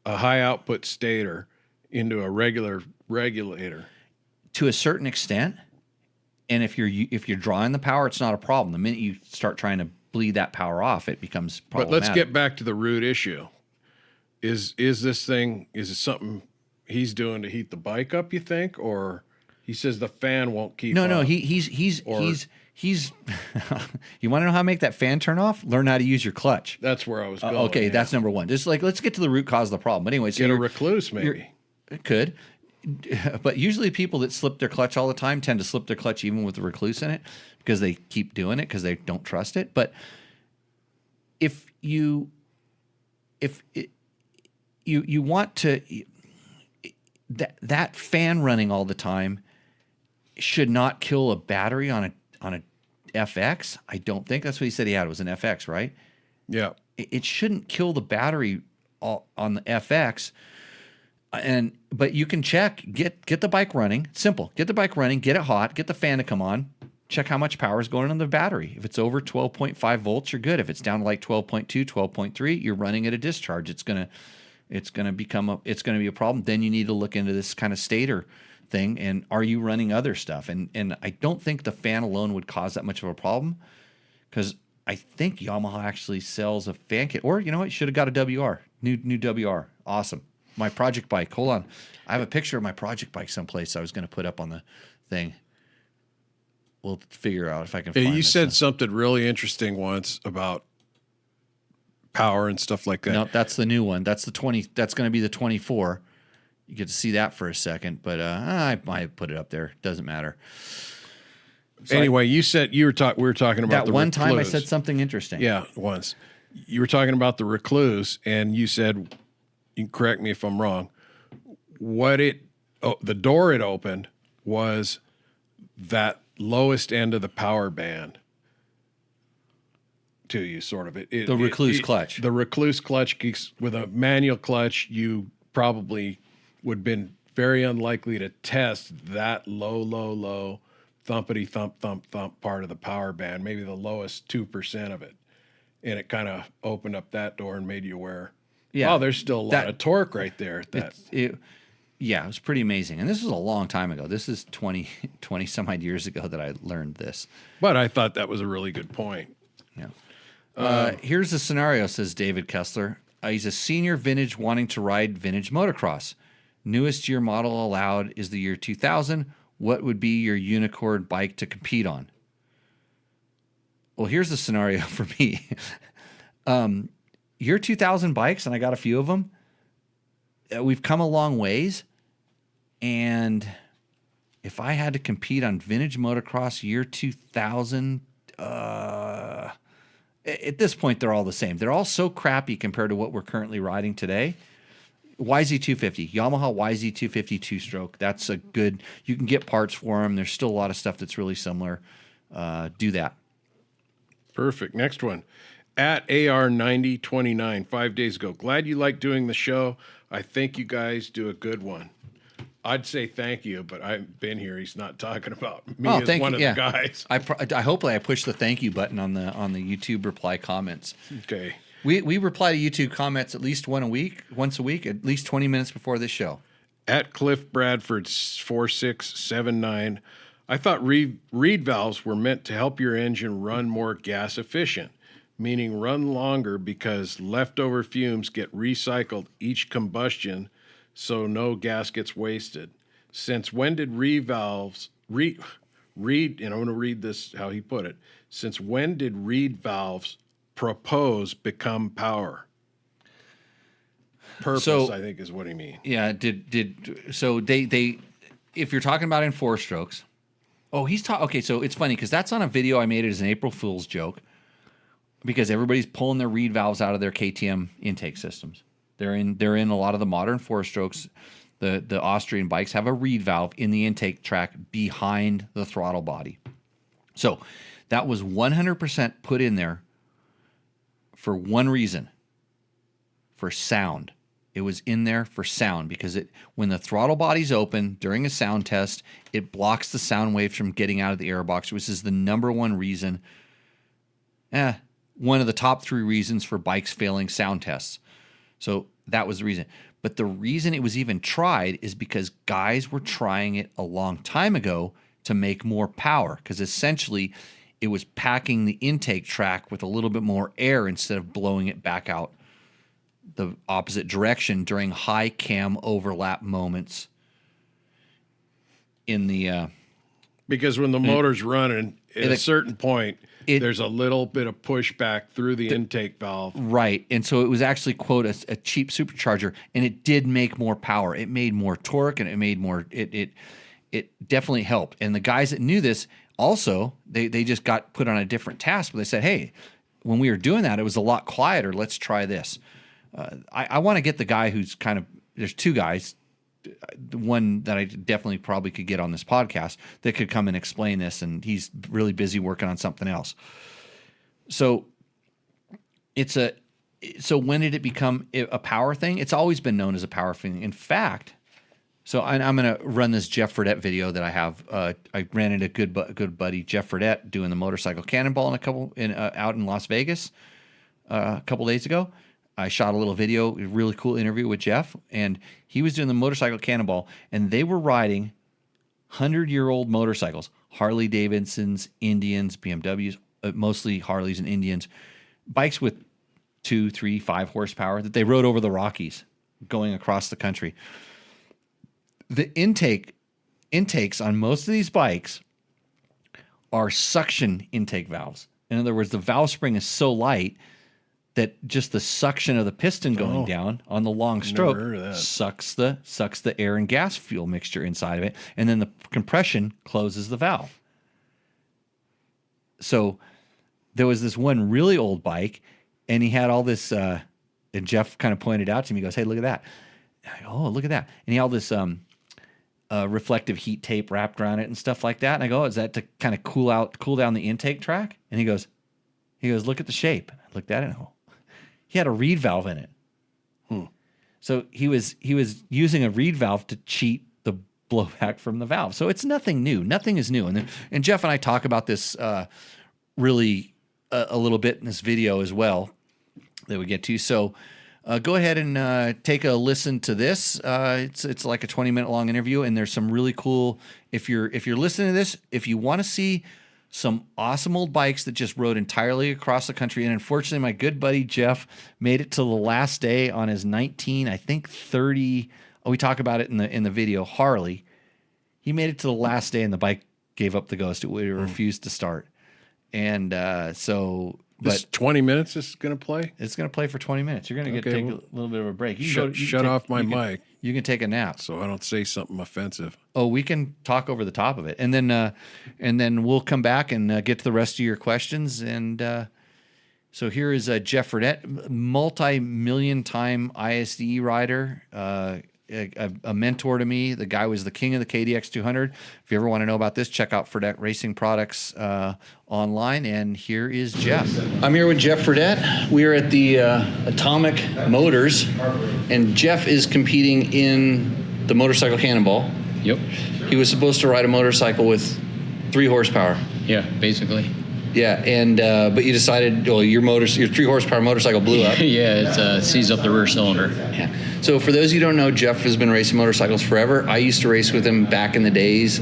high output stator into a regular regulator? To a certain extent. And if you're drawing the power, it's not a problem. The minute you start trying to bleed that power off, it becomes problematic. But let's get back to the root issue. Is this thing, is it something he's doing to heat the bike up, you think? Or he says the fan won't keep up? No, he's you want to know how to make that fan turn off? Learn how to use your clutch. That's where I was going. Okay, yeah. That's number one. Just like, let's get to the root cause of the problem. But anyway, so Get a recluse maybe. It could. But usually people that slip their clutch all the time tend to slip their clutch even with the recluse in it because they keep doing it because they don't trust it. But if you want to, that fan running all the time should not kill a battery on a FX. I don't think that's what he said he had. It was an FX, right? Yeah. It shouldn't kill the battery on the FX. But you can check, get the bike running. Simple. Get the bike running, get it hot, get the fan to come on, check how much power is going on the battery. If it's over 12.5 volts, you're good. If it's down to like 12.2, 12.3, you're running at a discharge. It's gonna be a problem. Then you need to look into this kind of stator thing, and are you running other stuff? And I don't think the fan alone would cause that much of a problem, because I think Yamaha actually sells a fan kit. Or you know what? You should have got a WR. New WR. Awesome. My project bike. Hold on. I have a picture of my project bike someplace I was going to put up on the thing. We'll figure out if I can find You this said stuff. something really interesting once about power and stuff like that. No, that's the new one. That's the 20. That's going to be the 24. You get to see that for a second, but I might put it up there. Doesn't matter. So anyway, you said we were talking about that the one recluse. time I said something interesting. Yeah, once. You were talking about the recluse, and you said, you can correct me if I'm wrong, the door it opened was that lowest end of the power band to you, sort of. The recluse clutch. The recluse clutch, with a manual clutch, you probably would have been very unlikely to test that low, thumpity thump part of the power band, maybe the lowest 2% of it. And it kind of opened up that door and made you aware. Yeah, there's still a lot of torque right there. Yeah, it was pretty amazing. And this was a long time ago. This is 20 some odd years ago that I learned this. But I thought that was a really good point. Yeah. Here's the scenario, says David Kessler. He's a senior vintage wanting to ride vintage motocross. Newest year model allowed is the year 2000. What would be your unicorn bike to compete on? Well, here's the scenario for me. Year 2000 bikes, and I got a few of them. We've come a long ways. And if I had to compete on vintage motocross year 2000, at this point, they're all the same. They're all so crappy compared to what we're currently riding today. YZ250, Yamaha YZ250 two-stroke. That's a good, you can get parts for them. There's still a lot of stuff that's really similar. Do that. Perfect. Next one. At AR9029, 5 days ago. Glad you like doing the show. I think you guys do a good one. I'd say thank you, but I've been here. He's not talking about me as one of the guys. I hopefully I push the thank you button on the YouTube reply comments. Okay. We reply to YouTube comments at least once a week, at least 20 minutes before this show. At Cliff Bradford 4679, I thought reed valves were meant to help your engine run more gas efficient, meaning run longer because leftover fumes get recycled each combustion, so no gas gets wasted. Since when did reed valves and I'm going to read this how he put it. Since when did reed valves propose become power? Purpose, I think, is what he means. Yeah, so they if you're talking about in four strokes. Oh, okay, so it's funny because that's on a video I made as an April Fool's joke because everybody's pulling their reed valves out of their KTM intake systems. They're in a lot of the modern four strokes. The Austrian bikes have a reed valve in the intake track behind the throttle body. So that was 100% put in there for one reason, for sound. It was in there for sound because when the throttle body's open during a sound test, it blocks the sound waves from getting out of the airbox, which is the number one reason, one of the top 3 reasons for bikes failing sound tests. So that was the reason. But the reason it was even tried is because guys were trying it a long time ago to make more power, because essentially it was packing the intake track with a little bit more air instead of blowing it back out the opposite direction during high cam overlap moments in the because when the motor's running at a certain point, there's a little bit of pushback through the intake valve. Right. And so it was actually, quote, a cheap supercharger, and it did make more power. It made more torque, and it made more it definitely helped. And the guys that knew this also, they just got put on a different task, but they said, hey, when we were doing that, it was a lot quieter. Let's try this. I want to get the guy who's kind of, there's 2 guys, one that I definitely probably could get on this podcast that could come and explain this, and he's really busy working on something else. So when did it become a power thing? It's always been known as a power thing. In fact, so I'm going to run this Jeff Fredette video that I have. I ran into good buddy Jeff Fredette doing the motorcycle cannonball out in Las Vegas a couple days ago. I shot a little video, a really cool interview with Jeff, and he was doing the motorcycle cannonball, and they were riding 100-year-old motorcycles, Harley Davidsons, Indians, BMWs, mostly Harleys and Indians, bikes with 2, 3, 5 horsepower that they rode over the Rockies going across the country. The intakes on most of these bikes are suction intake valves. In other words, the valve spring is so light that just the suction of the piston going down on the long stroke sucks the air and gas fuel mixture inside of it, and then the compression closes the valve. So there was this one really old bike, and he had all this, and Jeff kind of pointed out to me, he goes, hey, look at that. And I go, oh, look at that. And he had all this reflective heat tape wrapped around it and stuff like that. And I go, oh, is that to kind of cool down the intake track? And he goes, look at the shape. I looked at it and I go, he had a reed valve in it. So he was using a reed valve to cheat the blowback from the valve. So it's nothing new. Nothing is new. And Jeff and I talk about this really a little bit in this video as well that we get to. So go ahead and take a listen to this. It's like a 20-minute long interview, and there's some really cool. If you're listening to this, if you want to see some awesome old bikes that just rode entirely across the country. And unfortunately, my good buddy Jeff made it to the last day on his 30. We talk about it in the video, Harley. He made it to the last day, and the bike gave up the ghost. It refused to start. And This 20 minutes is going to play? It's going to play for 20 minutes. You're going to take a little bit of a break. Shut off my mic. You can take a nap. So I don't say something offensive. Oh, we can talk over the top of it. And then we'll come back and get to the rest of your questions. And so here is Jeff Fredette, multi-million-time ISDE rider, a mentor to me. The guy was the king of the KDX 200. If you ever want to know about this, check out Fredette Racing Products online. And here is Jeff. I'm here with Jeff Fredette. We are at the Atomic Motors, and Jeff is competing in the motorcycle cannonball. Yep. He was supposed to ride a motorcycle with 3 horsepower. Yeah, basically. Yeah, and but you decided, well, your 3 horsepower motorcycle blew up. Yeah, it seized up the rear cylinder. Yeah. So for those of you who don't know, Jeff has been racing motorcycles forever. I used to race with him back in the days.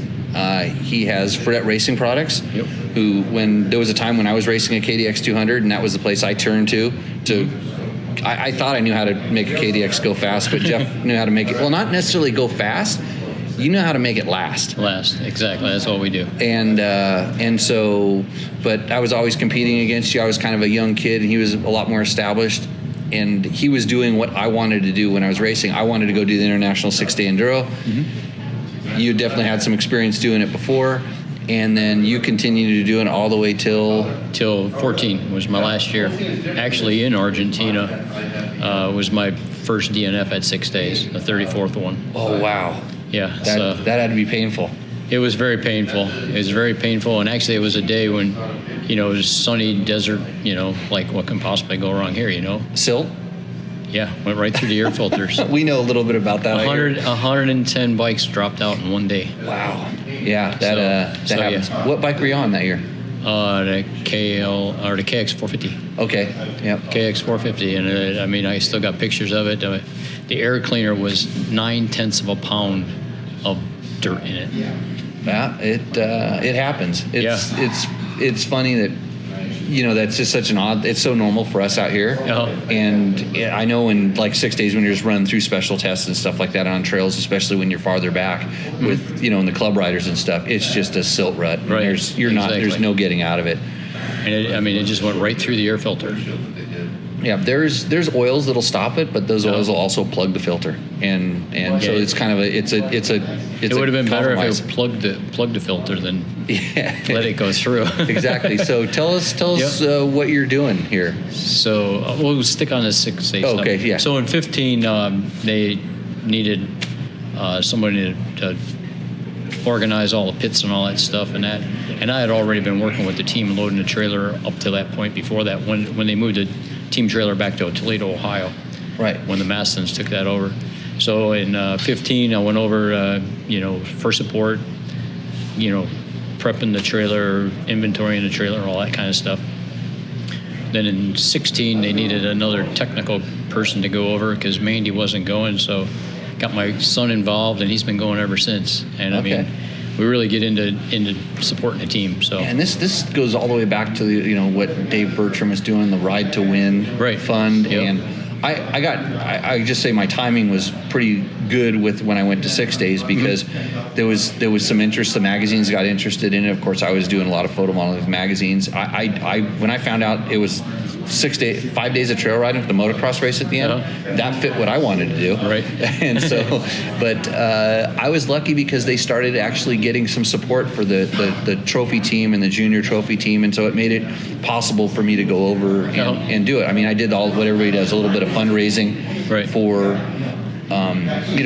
He has Fredette Racing Products. Yep. When there was a time when I was racing a KDX 200, and that was the place I turned to. I thought I knew how to make a KDX go fast, but Jeff knew how to make it. Well, not necessarily go fast. You know how to make it last. Last, exactly. That's what we do. And so, but I was always competing against you. I was kind of a young kid, and he was a lot more established. And he was doing what I wanted to do when I was racing. I wanted to go do the International 6-Day Enduro. Mm-hmm. You definitely had some experience doing it before. And then you continued to do it all the way till 14 was my last year. Actually, in Argentina was my first DNF at 6 days, the 34th one. Oh, wow. Yeah. That had to be painful. It was very painful. It was very painful. And actually, it was a day when, it was sunny desert, like what can possibly go wrong here, Silt? Yeah, went right through the air filters. We know a little bit about that. 110 bikes dropped out in one day. Wow. Yeah, that happens. Yeah. What bike were you on that year? The KX 450. Okay. Yep. KX 450, and I still got pictures of it. The air cleaner was 0.9 of a pound of dirt in it. Yeah, it happens. It's funny that, that's just such it's so normal for us out here. And I know in like 6 days when you're just running through special tests and stuff like that on trails, especially when you're farther back with, in the club riders and stuff, it's just a silt rut. Right. There's no getting out of it. And it just went right through the air filter. Yeah, there's oils that'll stop it, but those oils will also plug the filter, and so it's kind of it would have been better if it plugged the filter than let it go through. Exactly. So tell us what you're doing here. So we'll stick on the 6-day stuff. Okay. Yeah. So in 15, they needed somebody to organize all the pits and all that stuff and that. And I had already been working with the team loading the trailer up to that point before that when they moved the team trailer back to Toledo, Ohio. Right. When the Mastons took that over. So in 15, I went over, for support, prepping the trailer, inventorying the trailer, all that kind of stuff. Then in 16, they needed another technical person to go over because Mandy wasn't going. So got my son involved, and he's been going ever since. And okay. We really get into supporting the team. So and this goes all the way back to what Dave Bertram is doing, the Ride to Win fund. Yep. And I just say my timing was pretty good with when I went to 6 days because there was some interest. The magazines got interested in it. Of course, I was doing a lot of photo modeling with magazines. When I found out it was 5 days of trail riding with the motocross race at the end, that fit what I wanted to do. Right. And so, but I was lucky because they started actually getting some support for the trophy team and the junior trophy team, and so it made it possible for me to go over and do it. I mean, I did what everybody does, a little bit of fundraising for,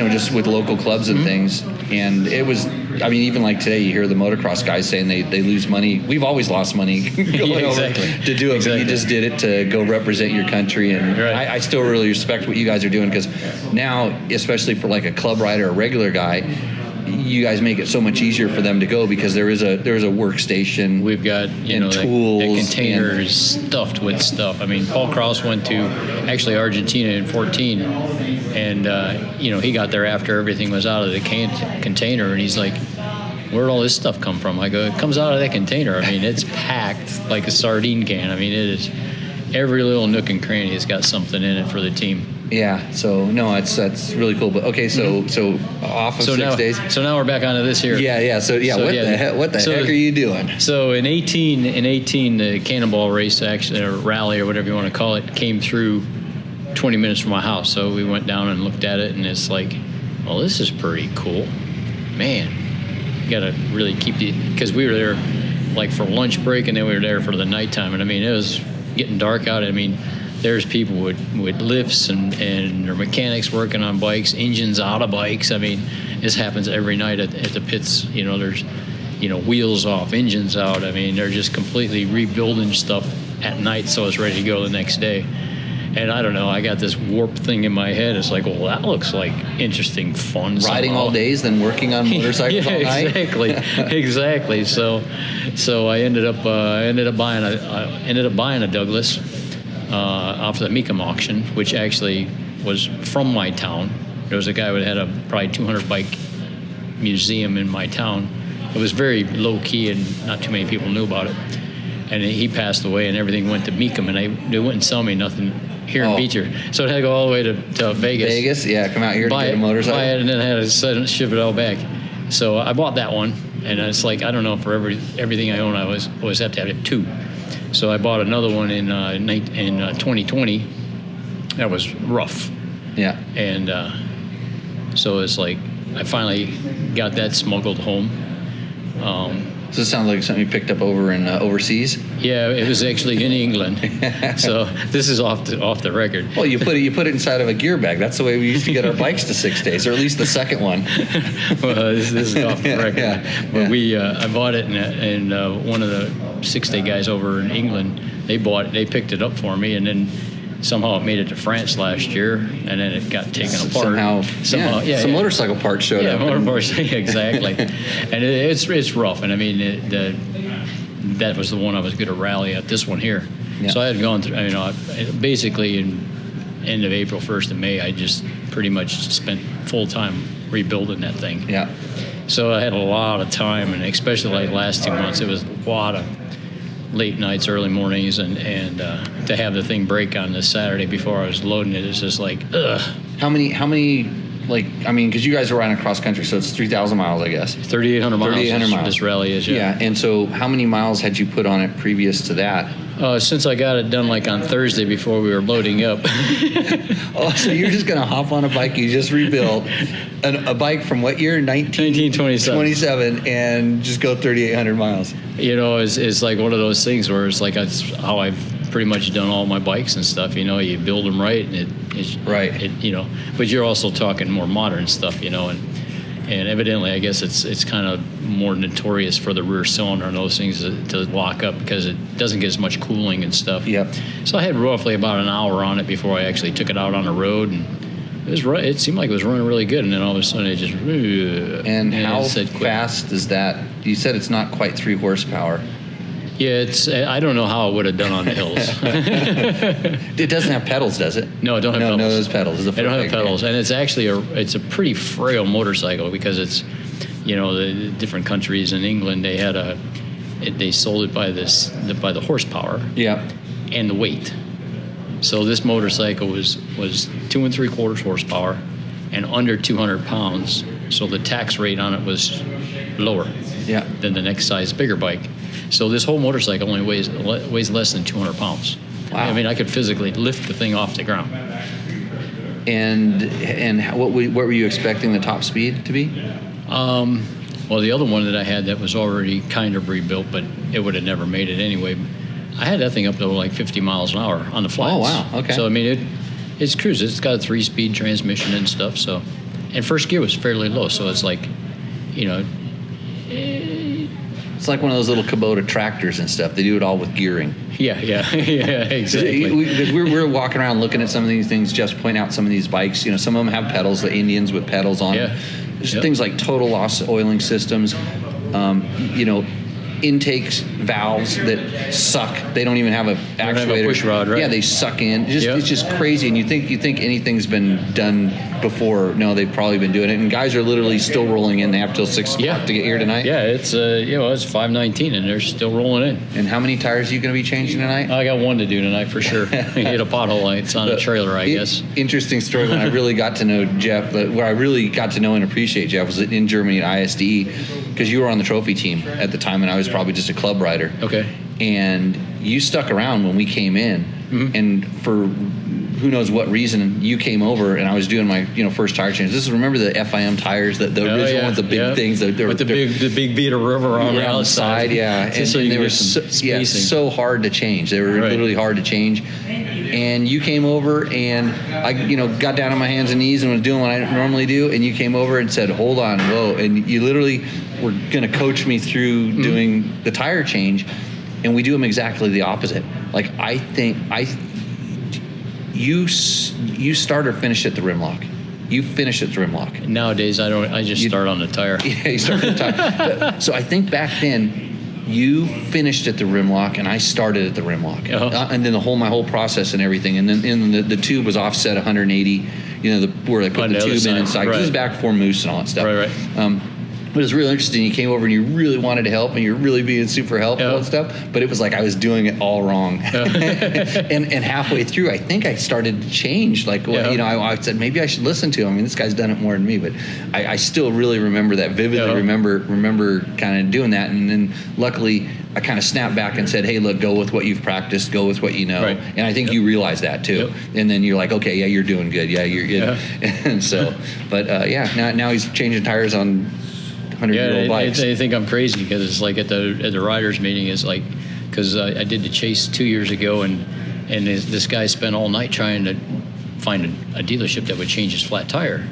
just with local clubs and things. And it was, even like today, you hear the motocross guys saying they lose money. We've always lost money going over to do it, but you just did it to go represent your country. And I still really respect what you guys are doing because now, especially for like a club rider, a regular guy, you guys make it so much easier for them to go because there is a workstation. We've got tools and containers stuffed with stuff. Paul Krause went to actually Argentina in 14, and he got there after everything was out of the container, and he's like, "Where'd all this stuff come from?" I go, "It comes out of that container. It's packed like a sardine can. It is every little nook and cranny has got something in it for the team." Yeah, so no, that's really cool. But okay, so off of 6 days. So now we're back onto this here. Yeah. So what the heck are you doing? So in 18, the Cannonball race, actually, or rally or whatever you want to call it, came through 20 minutes from my house. So we went down and looked at it, and it's like, well, this is pretty cool, man. You got to really keep because we were there like for lunch break, and then we were there for the nighttime, and it was getting dark out. There's people with lifts and their mechanics working on bikes, engines out of bikes. This happens every night at the pits. There's, wheels off, engines out. They're just completely rebuilding stuff at night so it's ready to go the next day. And I don't know, I got this warped thing in my head. It's like, well, that looks like interesting fun. Riding somehow. All days, then working on motorcycles all night. Exactly. So I ended up buying a Douglas. Off the Mecum auction, which actually was from my town. There was a guy who had a probably 200 bike museum in my town. It was very low key and not too many people knew about it. And he passed away and everything went to Mecum, and they wouldn't sell me nothing here in Beecher. So I had to go all the way to Vegas. Vegas? Yeah, come out here to get a motorcycle. Buy it, and then I had to ship it all back. So I bought that one, and it's like, I don't know, for everything I own, I always have to have it two. So I bought another one in 2020. That was rough. Yeah. And so it's like I finally got that smuggled home. So it sounds like something you picked up over in overseas. Yeah, it was actually in England. So this is off the record. Well, you put it inside of a gear bag. That's the way we used to get our bikes to 6 days, or at least the second one. Well, this is off the record. But I bought it, and one of the 6 day guys over in England, they picked it up for me, and then somehow it made it to France last year, and then it got taken apart. Somehow, some motorcycle parts showed up. Yeah, motor parts, exactly. And it's rough. And I mean, that was the one I was going to rally at. This one here. Yeah. So I had gone through. Basically in end of April, 1st of May, I just pretty much spent full time rebuilding that thing. Yeah. So I had a lot of time, and especially like last 2 months, it was a lot of late nights, early mornings, and to have the thing break on this Saturday before I was loading it, it's just like, ugh. How many, like, I mean, because you guys are riding across country, so it's 3,000 miles, I guess. 3,800 miles. 3,800 miles. This rally is, yeah. And so how many miles had you put on it previous to that? Since I got it done like on Thursday before we were loading up. Oh, so you're just going to hop on a bike you just rebuilt, a bike from what year? 1927. 27, and just go 3,800 miles. It's like one of those things where it's like that's how I've pretty much done all my bikes and stuff. You build them right, and it's right. But you're also talking more modern stuff, and evidently, I guess it's kind of more notorious for the rear cylinder and those things to lock up because it doesn't get as much cooling and stuff. Yep. So I had roughly about an hour on it before I actually took it out on the road, and it seemed like it was running really good, and then all of a sudden it just. And how fast is that? You said it's not quite 3 horsepower. Yeah, I don't know how it would have done on the hills. It doesn't have pedals, does it? No, it don't have pedals. No, those pedals. It don't have pedals, and it's actually a pretty frail motorcycle because it's, the different countries in England they sold it by the horsepower. Yeah. And the weight. So this motorcycle was 2 3/4 horsepower, and under 200 pounds. So the tax rate on it was lower. Yeah. Than the next size bigger bike. So this whole motorcycle only weighs less than 200 pounds. Wow. I mean, I could physically lift the thing off the ground. And what were you expecting the top speed to be? Well, the other one that I had that was already kind of rebuilt, but it would have never made it anyway. I had that thing up to like 50 miles an hour on the flats. Oh, wow. Okay. So, I mean, it's cruising. It's got a 3-speed transmission and stuff. So, and first gear was fairly low. So it's like, it's like one of those little Kubota tractors and stuff. They do it all with gearing. Yeah, exactly. Because we're walking around looking at some of these things, just point out some of these bikes. Some of them have pedals, the Indians with pedals on. Yeah. There's things like total loss oiling systems, intakes, valves that suck. They don't even have an actuator. Don't have a push rod, right? Yeah, they suck in. It's just crazy. And you think anything's been done before. No, they've probably been doing it. And guys are literally still rolling in. They have till 6 o'clock to get here tonight. Yeah, it's it's 5:19 and they're still rolling in. And how many tires are you going to be changing tonight? I got one to do tonight for sure. Hit a pothole. It's on a trailer, I guess. Interesting story. When I really got to know Jeff, where I really got to know and appreciate Jeff was in Germany at ISDE, because you were on the trophy team at the time, and I was probably just a club rider. Okay. And you stuck around when we came in, and for who knows what reason, you came over, and I was doing my first tire change. Remember the FIM tires, the original with the big things, with the big bead of rubber on the outside, and they were so hard to change. They were literally hard to change. And you came over, and I got down on my hands and knees and was doing what I normally do, and you came over and said, "Hold on, whoa!" And you literally were going to coach me through doing the tire change, and we do them exactly the opposite. Like you start or finish at the rim lock. You finish at the rim lock. Nowadays, I don't. I just start on the tire. Yeah, you start on the tire. So I think back then, you finished at the rim lock, and I started at the rim lock, and then my whole process and everything, and then the tube was offset 180. Where they put the tube in inside. This is back before Moose and all that stuff. Right. But it was really interesting. You came over and you really wanted to help, and you're really being super helpful and stuff. But it was like I was doing it all wrong. and halfway through, I think I started to change. Like, I said maybe I should listen to him. I mean, this guy's done it more than me, but I still really remember that vividly. Remember kind of doing that, and then luckily I kind of snapped back and said, "Hey, look, go with what you've practiced. Go with what you know." Right. And I think you realize that too. And then you're like, "Okay, yeah, you're doing good. Yeah, you're good." And so, but now he's changing tires on 100-year-old bikes. They think I'm crazy because it's like at the riders meeting, it's like, because I did the chase 2 years ago, and this guy spent all night trying to find a dealership that would change his flat tire.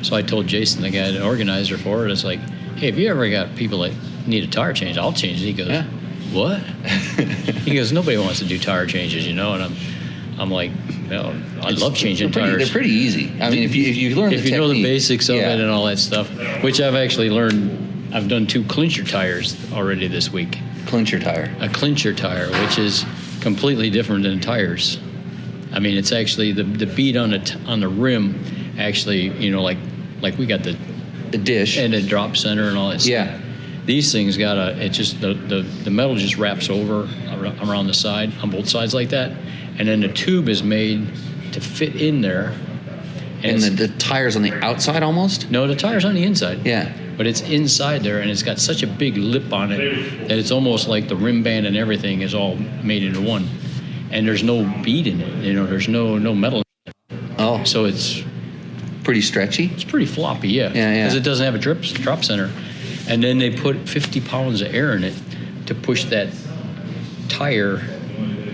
So I told Jason, the guy, the organizer for it, it's like, "Hey, if you ever got people that need a tire change, I'll change it." He goes, "What?" He goes, "Nobody wants to do tire changes, And I'm like, Well, I love changing tires. They're pretty easy. I mean, if you learn if the you know the technique, basics of yeah. it and all that stuff, which I've actually learned. I've done 2 clincher tires already this week. Clincher tire. A clincher tire, which is completely different than tires. I mean, it's actually the bead on the rim. Actually, like we got the dish and the drop center and all that stuff. Yeah. These things the metal just wraps over around the side on both sides like that, and then the tube is made to fit in there. And the tire's on the outside almost? No, the tire's on the inside. Yeah. But it's inside there, and it's got such a big lip on it that it's almost like the rim band and everything is all made into one. And there's no bead in it. There's no metal in it. Oh. So it's pretty stretchy? It's pretty floppy, yeah. Yeah. Because it doesn't have a drop center. And then they put 50 pounds of air in it to push that tire.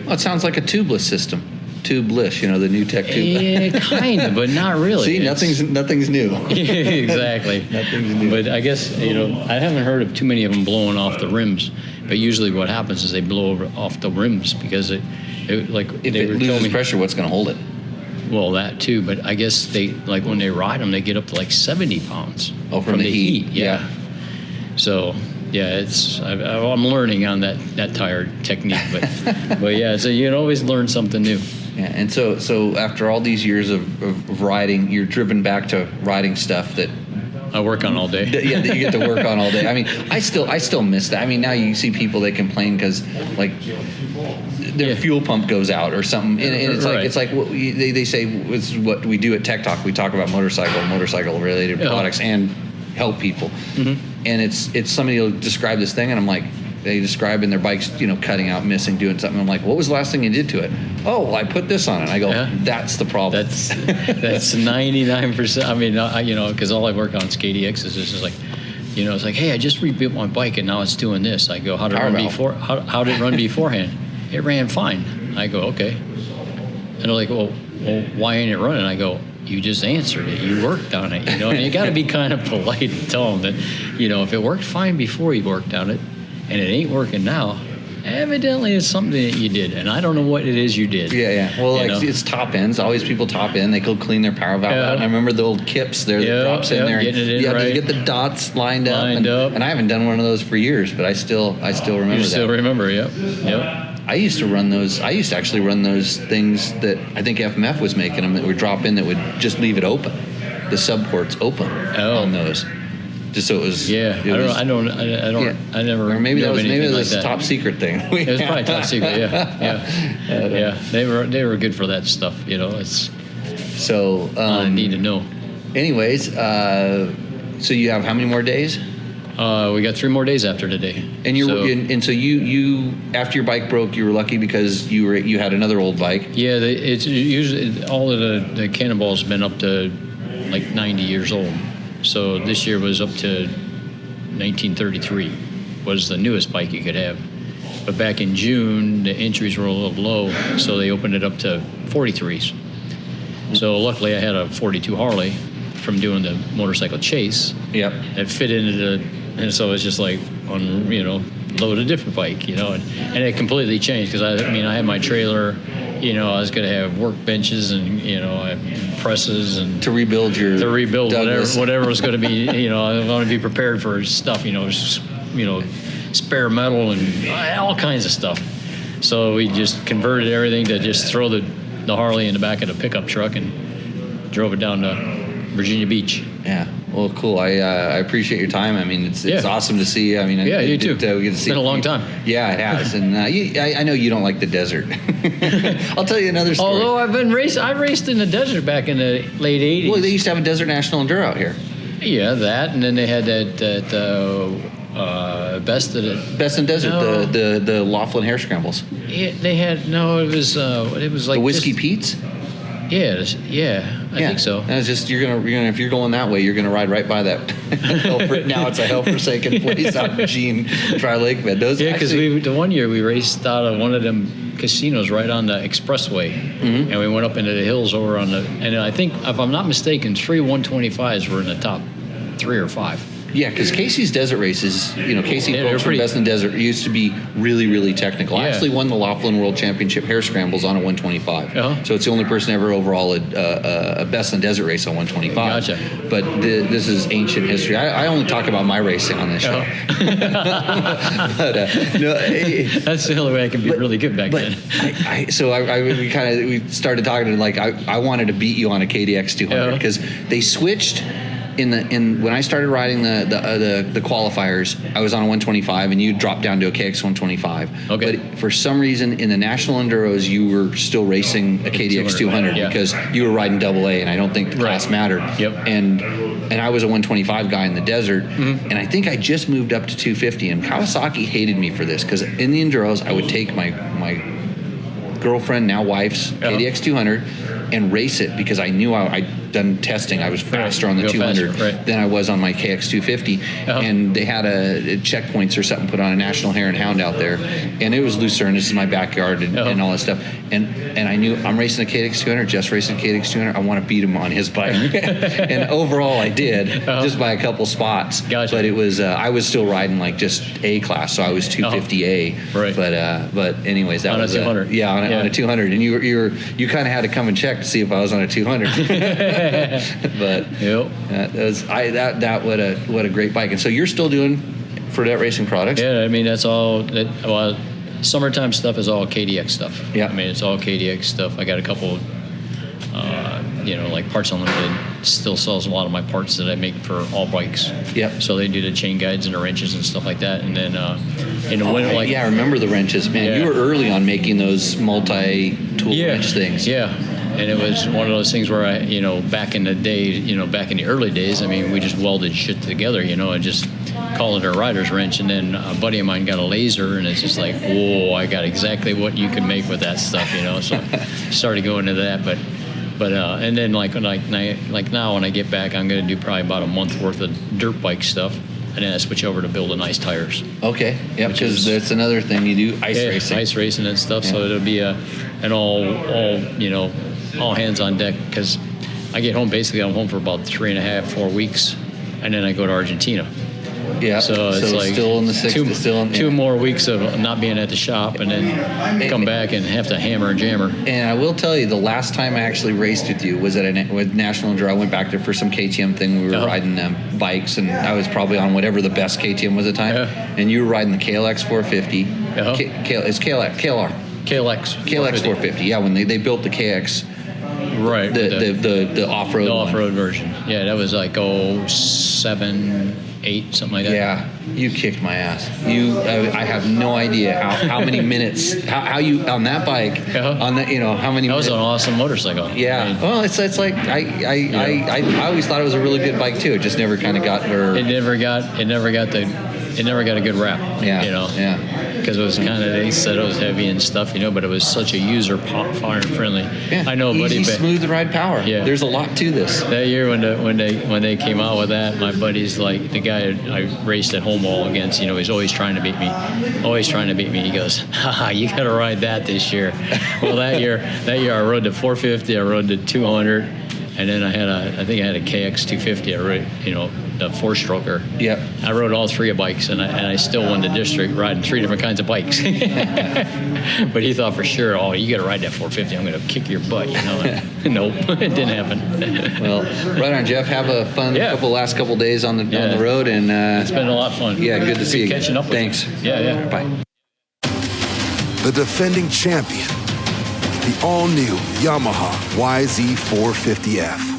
Well, it sounds like a tubeless system. Tubeless, the new tech tube. Yeah, kind of, but not really. See, nothing's new. Exactly. Nothing's new. But I guess, I haven't heard of too many of them blowing off the rims. But usually what happens is they blow off the rims because if it loses pressure, what's going to hold it? Well, that too. But I guess when they ride them, they get up to like 70 pounds. Oh, from the heat. Yeah. So, yeah, I'm learning on that tire technique. But yeah, so you can always learn something new. Yeah, and so after all these years of riding, you're driven back to riding stuff that I work on all day. that you get to work on all day. I mean, I still miss that. I mean, now you see people that complain because their fuel pump goes out or something, and it's like they say it's what we do at Tech Talk. We talk about motorcycle related products and help people. Mm-hmm. And it's somebody will describe this thing, and I'm like, they describe in their bikes, cutting out, missing, doing something. I'm like, what was the last thing you did to it? Oh, well, I put this on it. I go, that's the problem. That's 99%. I mean, because all I work on is KDX is just like, it's like, hey, I just rebuilt my bike and now it's doing this. I go, how did it run before? How did it run beforehand? It ran fine. I go, okay. And they're like, well, why ain't it running? I go, you just answered it. You worked on it. And you got to be kind of polite and tell them that, if it worked fine before you worked on it, and it ain't working now, evidently it's something that you did, and I don't know what it is you did. Yeah. Well, it's top ends. Always people top end. They go clean their power valve out. And I remember the old kips there that drops in there. Getting it in right. You get the dots lined up. And I haven't done one of those for years, but I still remember that. You still remember, yep. I used to run those. I used to actually run those things that I think FMF was making them that would drop in that would just leave it open, the subports open on those. Just so it was. Yeah, I don't. I never. Or maybe that was like a top secret thing. It was probably top secret. Yeah. They were good for that stuff. It's. So I need to know. Anyways, so you have how many more days? We got 3 more days after today. And so you after your bike broke, you were lucky because you had another old bike. Yeah, it's usually all of the Cannonball's been up to like 90 years old. So this year was up to 1933 was the newest bike you could have. But back in June, the entries were a little low, so they opened it up to 43s. So luckily I had a 42 Harley from doing the motorcycle chase. Yep. It fit into and so it's just like load a different bike, and it completely changed because I had my trailer. I was going to have workbenches and, I had presses and to rebuild whatever was going to be, I want to be prepared for stuff, spare metal and all kinds of stuff. So we just converted everything to just throw the Harley in the back of the pickup truck and drove it down to Virginia Beach. Yeah. Well, cool. I appreciate your time. I mean, it's awesome to see. I mean, you too. We get to see. It's been a long time. Yeah, it has. And I know you don't like the desert. I'll tell you another story. Although I raced in the desert back in the late 80s. Well, they used to have a Desert National Enduro out here. Yeah, that, and then they had that Best in Desert, the Laughlin Hair Scrambles. Yeah, they had it was like the Whiskey Pete's. Yeah, I think so. And it's just you're gonna if you're going that way, you're gonna ride right by that. Now it's a hell-forsaken place out in Jean Tri-Lake Bed. Because the one year we raced out of one of them casinos right on the expressway, and we went up into the hills over on and I think if I'm not mistaken, 3 125s were in the top 3 or 5. Yeah, because Casey's desert races, Casey Yeah, they're folks from pretty- Best in Desert used to be really, really technical. I Yeah. actually won the Laughlin World Championship hare scrambles on a 125. Uh-huh. So it's the only person ever overall a Best in Desert race on 125. Gotcha. But this is ancient history. I only talk about my racing on this show. But, That's the only way I can be really good back But then. we started talking, and like I wanted to beat you on a KDX 200 because they switched when I started riding the qualifiers. I was on a 125 and you dropped down to a KX 125. Okay. But for some reason in the national enduros you were still racing a KDX 200 yeah. because you were riding AA, and I don't think the class mattered. Yep. And I was a 125 guy in the desert, and I think I just moved up to 250. And Kawasaki hated me for this because in the enduros I would take my girlfriend, now wife's KDX 200 and race it because I knew I'd done testing. I was faster on the Go 200 faster, right. than I was on my KX 250. And they had a checkpoints or something put on a National Hare and Hound out there, and it was Lucerne. This is my backyard and all that stuff. And I knew I'm racing a KX 200, just racing a KX 200. I want to beat him on his bike. And overall, I did just by a couple spots. Gotcha. But it was I was still riding like just A class, so I was 250A. Right. But anyways, that On a was 200. on a 200, and you kind of had to come and check to see if I was on a 200. But what a great bike. And so you're still doing Fredette Racing products? Yeah, I mean, that's all. Summertime stuff is all KDX stuff. Yeah. I mean, it's all KDX stuff. I got a couple, like Parts Unlimited still sells a lot of my parts that I make for all bikes. Yep. So they do the chain guides and the wrenches and stuff like that. And then in the winter, like I remember the wrenches, man. Yeah. You were early on making those multi-tool wrench things. Yeah. And it was one of those things where back in the day, back in the early days, I mean, we just welded shit together, and just call it a rider's wrench. And then a buddy of mine got a laser, and it's just like, whoa, I got exactly what you can make with that stuff, So started going to that, but and then like now when I get back, I'm going to do probably about a month worth of dirt bike stuff. And then I switch over to building nice tires. Okay, yeah, because that's another thing you do, ice racing and stuff. Yeah. So it'll be an all hands on deck because I get home. Basically, I'm home for about 3.5-4 weeks, and then I go to Argentina. Yeah. So it's like still in the sixth. Two more weeks of not being at the shop, and then come back and have to hammer and jammer. And I will tell you, the last time I actually raced with you was with National Enduro. I went back there for some KTM thing. We were riding bikes, and I was probably on whatever the best KTM was at the time. And you were riding the KLX 450. It's KLR. KLX 450. Yeah, when they built the KX. Right. The off-road The one. off-road version. Yeah, that was like 07, 8, something like that. Yeah, you kicked my ass. I have no idea how many minutes, how you, on that bike, on that, how many That was minutes. an awesome motorcycle. Yeah. I mean, Well, it's like, I always thought it was a really good bike too. It just never kind of got where. It never got a good rap. Yeah. Yeah. Because it was kind of, they said it was heavy and stuff, but it was such a user friendly. Yeah. I know, buddy. Easy, smooth to ride power. Yeah. There's a lot to this. That year when they came out with that, my buddy's like, the guy I raced at home all against, he's always trying to beat me. He goes, haha, you got to ride that this year. Well, that year I rode the 450, I rode the 200, and then I think I had a KX 250. I rode, the 4-stroker. Yep. I rode all 3 bikes, and I still won the district riding 3 different kinds of bikes. But he thought for sure, you got to ride that 450. I'm going to kick your butt, Nope, it didn't happen. Well, right on, Jeff. Have a fun last couple days on the road, and it's been a lot of fun. Yeah, good to see you. Catching up with Thanks. you. Yeah. Bye. The defending champion, the all-new Yamaha YZ450F.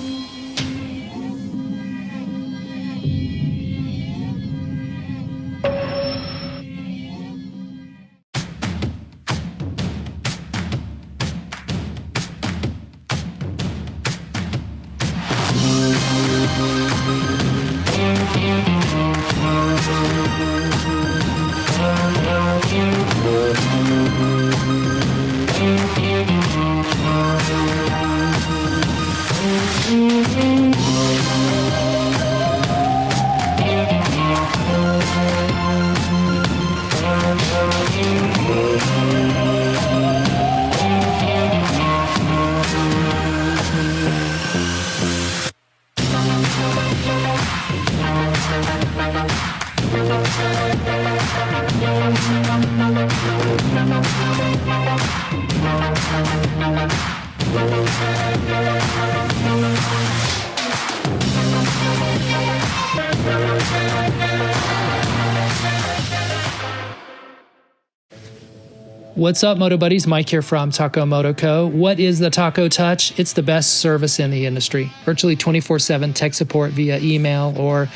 What's up, Moto Buddies? Mike here from Taco Moto Co. What is the Taco Touch? It's the best service in the industry. Virtually 24/7 tech support via email or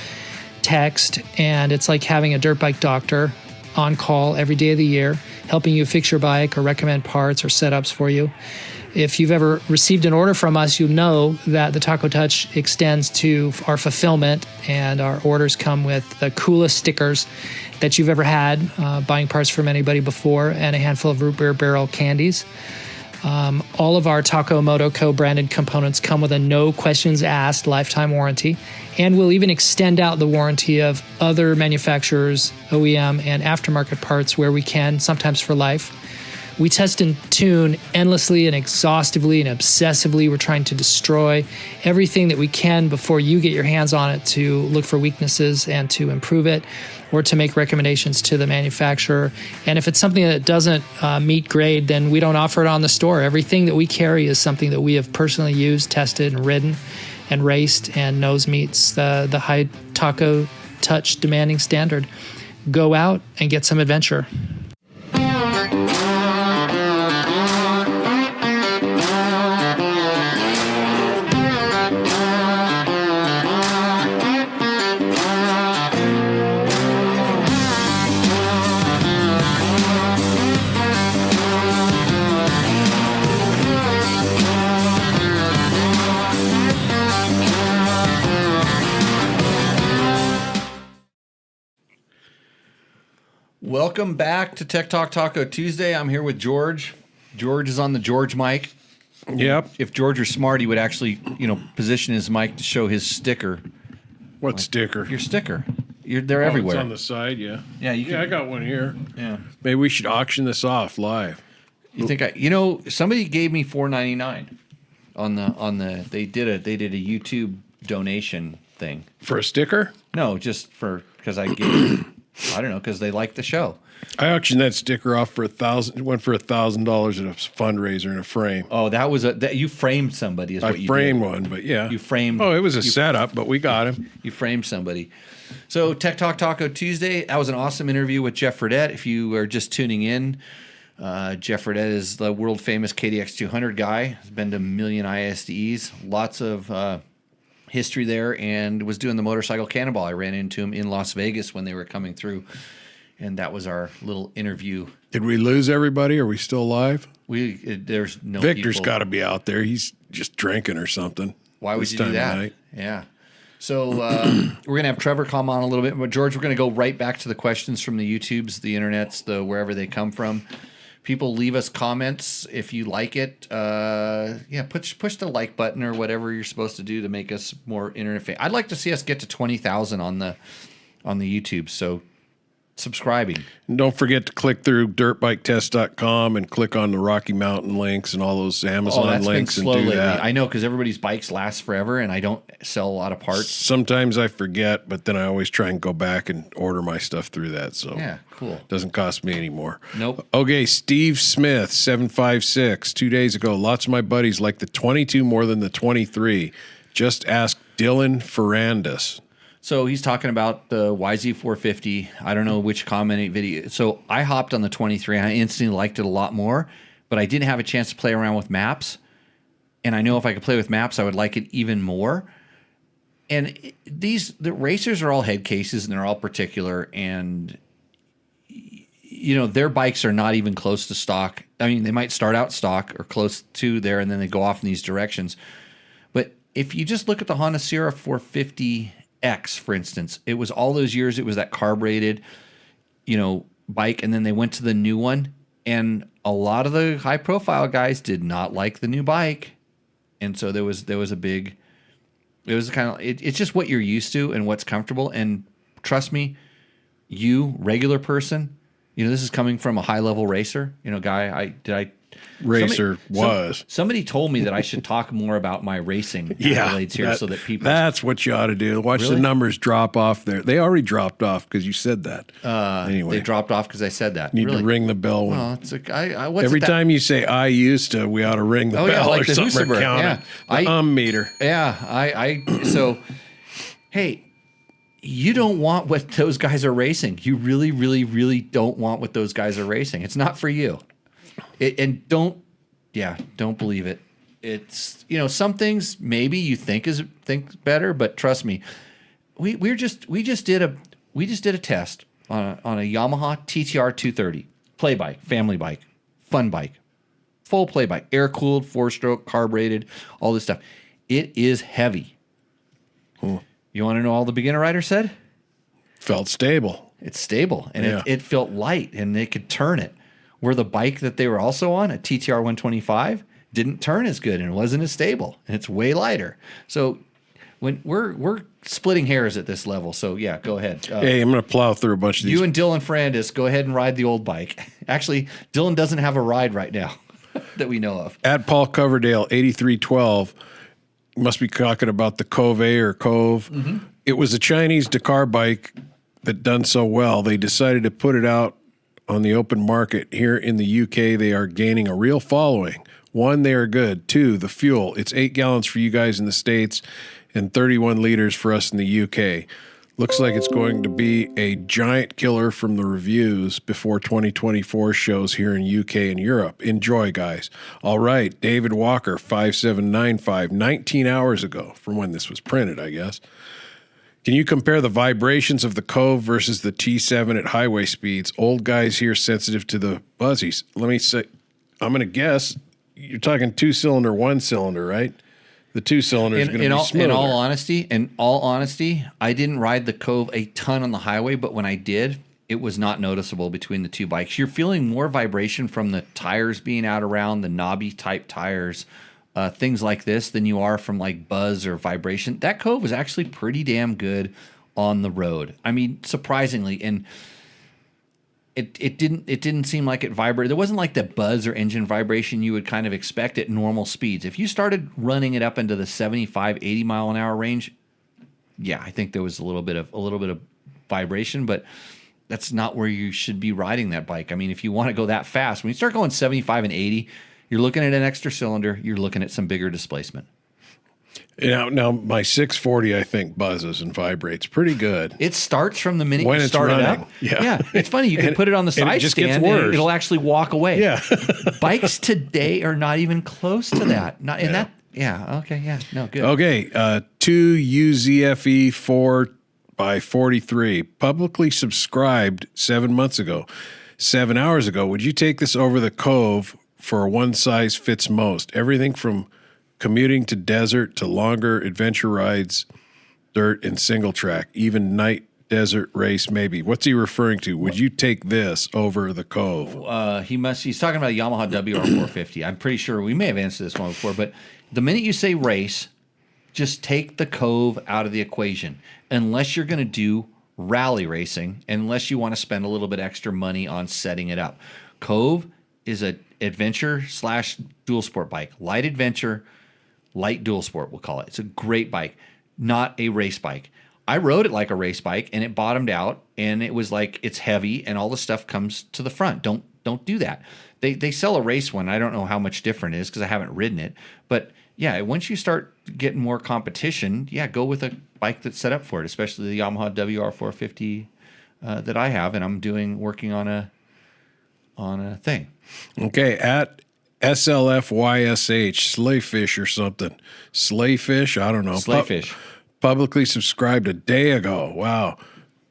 text, and it's like having a dirt bike doctor on call every day of the year, helping you fix your bike or recommend parts or setups for you. If you've ever received an order from us, you know that the Taco Touch extends to our fulfillment, and our orders come with the coolest stickers that you've ever had, buying parts from anybody before, and a handful of root beer barrel candies. All of our Taco Moto Co. branded components come with a no questions asked lifetime warranty, and we'll even extend out the warranty of other manufacturers, OEM, and aftermarket parts where we can, sometimes for life. We test and tune endlessly and exhaustively and obsessively. We're trying to destroy everything that we can before you get your hands on it, to look for weaknesses and to improve it, or to make recommendations to the manufacturer. And if it's something that doesn't meet grade, then we don't offer it on the store. Everything that we carry is something that we have personally used, tested, and ridden and raced, and knows meets the high Taco Touch demanding standard. Go out and get some adventure. Welcome back to Tech Talk Taco Tuesday. I'm here with George. George is on the George mic. Yep. If George were smart, he would actually, position his mic to show his sticker. What sticker? Your sticker. They're everywhere. It's on the side, yeah. Yeah, you can, I got one here. Yeah. Maybe we should auction this off live. You think somebody gave me $4.99 on the they did a YouTube donation thing. For a sticker? No, just because I gave I don't know, because they like the show. I auctioned that sticker off for $1,000. It went for $1,000 at a fundraiser in a frame. Oh, that was you framed somebody. Is what you framed did. one, but yeah, You framed. Oh, it was a setup, but we got him. You framed somebody. So Tech Talk Taco Tuesday. That was an awesome interview with Jeff Fredette. If you are just tuning in, Jeff Fredette is the world famous KDX 200 guy. Has been to a million ISDEs. Lots of history there, and was doing the motorcycle cannonball. I ran into him in Las Vegas when they were coming through, and that was our little interview. Did we lose everybody? Are we still alive? There's no Victor's people. got to be out there. He's just drinking or something. Why would this you do time of that? night. Yeah. So we're going to have Trevor come on a little bit, but George, we're going to go right back to the questions from the YouTubes, the internets, wherever they come from. People leave us comments if you like it. Push the like button or whatever you're supposed to do to make us more internet famous. I'd like to see us get to 20,000 on the YouTube. So subscribing. And don't forget to click through dirtbiketest.com and click on the Rocky Mountain links and all those Amazon links and do that. I know, because everybody's bikes last forever, and I don't sell a lot of parts. Sometimes I forget, but then I always try and go back and order my stuff through that. So yeah, cool. Doesn't cost me anymore. Nope. Okay, Steve Smith, 756. 2 days ago, lots of my buddies like the 22 more than the 23. Just ask Dylan Ferrandis. So he's talking about the YZ450. I don't know which comment video. So I hopped on the 23 and I instantly liked it a lot more, but I didn't have a chance to play around with maps. And I know if I could play with maps, I would like it even more. And the racers are all head cases and they're all particular, and their bikes are not even close to stock. I mean, they might start out stock or close to there, and then they go off in these directions. But if you just look at the Honda Sierra 450X, for instance, it was all those years, it was that carbureted, bike, and then they went to the new one, and a lot of the high profile guys did not like the new bike. And so there was a big, it was kind of, it's just what you're used to and what's comfortable. And trust me, you regular person, this is coming from a high level racer, Somebody told me that I should talk more about my racing accolades here, so that people. That's what you ought to do. Watch the numbers drop off there. They already dropped off because you said that. Anyway, they dropped off because I said that. Need to ring the bell. Well, it's every time you say "I used to," we ought to ring the bell like or the something. Or count the meter. Yeah, so hey. You don't want what those guys are racing. You really, really, really don't want what those guys are racing. It's not for you. And don't believe it. It's, some things maybe you think better, but trust me, we just did a test on a Yamaha TTR 230 play bike, family bike, fun bike, full play bike, air cooled, 4-stroke, carb rated, all this stuff. It is heavy. You want to know all the beginner rider said? Felt stable. It's stable, and it felt light, and they could turn it. Where the bike that they were also on, a TTR 125, didn't turn as good and wasn't as stable, and it's way lighter. So when we're splitting hairs at this level, so yeah, go ahead. Hey, I'm going to plow through a bunch of these. You and Dylan Ferrandis, go ahead and ride the old bike. Actually, Dylan doesn't have a ride right now that we know of. At Paul Coverdale, 8312, must be talking about the Cove or Cove. Mm-hmm. It was a Chinese Dakar bike that done so well. They decided to put it out on the open market. Here in the UK, they are gaining a real following. 1, they are good. 2, the fuel. It's 8 gallons for you guys in the States and 31 liters for us in the UK. Looks like it's going to be a giant killer from the reviews before 2024 shows here in UK and Europe. Enjoy, guys. All right, David Walker, 5795, 19 hours ago from when this was printed, I guess. Can you compare the vibrations of the Cove versus the T7 at highway speeds? Old guys here sensitive to the buzzies. Let me say, I'm going to guess you're talking 2-cylinder, 1-cylinder, right? The 2-cylinder is going to be smoother. In all honesty, I didn't ride the Cove a ton on the highway, but when I did, it was not noticeable between the two bikes. You're feeling more vibration from the tires being out around, the knobby type tires, things like this, than you are from like buzz or vibration. That Cove was actually pretty damn good on the road. I mean, surprisingly, and it didn't seem like it vibrated. There wasn't like the buzz or engine vibration you would kind of expect at normal speeds. If you started running it up into the 75, 80 mile an hour range, yeah, I think there was a little bit of vibration, but that's not where you should be riding that bike. I mean, if you want to go that fast, when you start going 75 and 80, you're looking at an extra cylinder, you're looking at some bigger displacement. Now my 640, I think, buzzes and vibrates pretty good. It starts from the minute when you start it up. Yeah. It's funny. You can put it on the side stand and it'll actually walk away. Yeah. Bikes today are not even close to that. Not in that. Yeah. Okay. Yeah. No, good. Okay. 2 UZFE 4x43, publicly subscribed 7 months ago. 7 hours ago, would you take this over the Cove for a one size fits most? Everything from commuting to desert to longer adventure rides, dirt and single track, even night desert race maybe. What's he referring to? Would you take this over the Cove? He's talking about a Yamaha WR450. I'm pretty sure we may have answered this one before, but the minute you say race, just take the Cove out of the equation. Unless you're going to do rally racing, unless you want to spend a little bit extra money on setting it up. Cove is a adventure / dual sport bike. Light adventure, light dual sport, we'll call it. It's a great bike, not a race bike. I rode it like a race bike, and it bottomed out, and it was like it's heavy, and all the stuff comes to the front. Don't do that. They sell a race one. I don't know how much different it is because I haven't ridden it. But yeah, once you start getting more competition, yeah, go with a bike that's set up for it, especially the Yamaha WR450 that I have, and I'm working on a thing. Okay, at SLFYSH, Slayfish or something. Slayfish, I don't know. Slayfish. Publicly subscribed a day ago. Wow.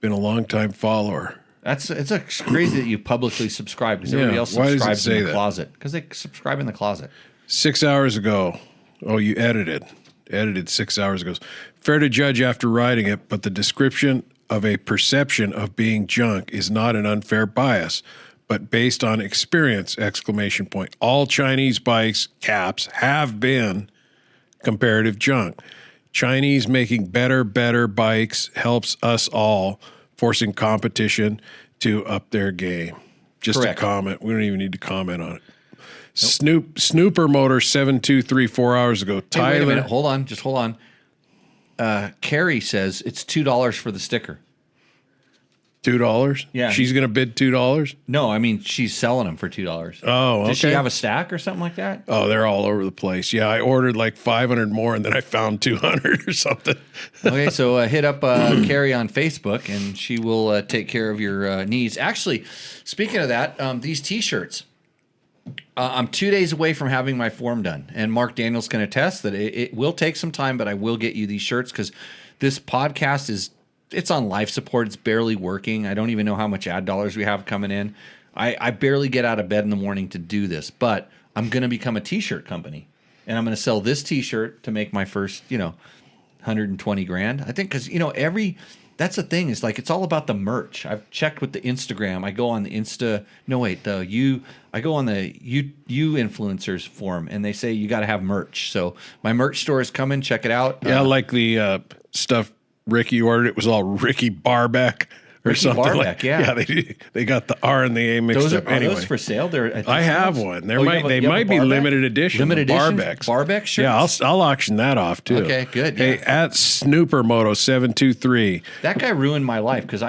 Been a long time follower. It's crazy that you publicly subscribe because everybody else subscribes in the closet. Because they subscribe in the closet. 6 hours ago. Oh, you edited 6 hours ago. Fair to judge after riding it, but the description of a perception of being junk is not an unfair bias, but based on experience, ! All Chinese bikes, caps, have been comparative junk. Chinese making better bikes helps us all, forcing competition to up their game. Just Correct. A comment. We don't even need to comment on it. Nope. Snooper Motor 7234 4 hours ago. Tyler, hey, wait a minute. Hold on. Carrie says it's $2 for the sticker. $2? Yeah. She's going to bid $2? No, I mean, she's selling them for $2. Oh, okay. Does she have a stack or something like that? Oh, they're all over the place. Yeah, I ordered like 500 more, and then I found 200 or something. Okay, so hit up Carrie on Facebook, and she will take care of your needs. Actually, speaking of that, these T-shirts, I'm 2 days away from having my form done, and Mark Daniels can attest that it will take some time, but I will get you these shirts because this podcast it's on life support. It's barely working. I don't even know how much ad dollars we have coming in. I barely get out of bed in the morning to do this, but I'm going to become a T-shirt company, and I'm going to sell this T-shirt to make my first, 120 grand. I think because that's the thing is like it's all about the merch. I've checked with the Instagram. I go on the I go on the you influencers forum, and they say you got to have merch. So my merch store is coming. Check it out. Yeah, like the stuff Ricky ordered. It was all Ricky Barback or Ricky something. Barback, yeah. They got the R and the A mixed up. Are Anyway, those for sale? I have one. They might be limited edition. Limited edition Barbecks. Barback shirts. Yeah, I'll auction that off too. Okay, good. Hey, Yeah. at Snooper Moto 723. That guy ruined my life because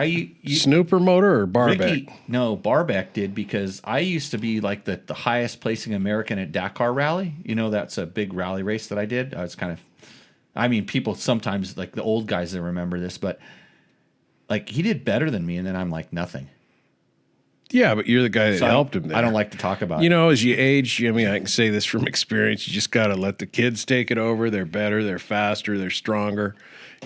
Snooper Motor or Barback? No, Barback did because I used to be like the highest placing American at Dakar Rally. That's a big rally race that I did. People sometimes, like the old guys that remember this, but like he did better than me, and then I'm like nothing. Yeah, but you're the guy that So helped him there. I don't like to talk about it. As you age, I can say this from experience, you just got to let the kids take it over. They're better, they're faster, they're stronger.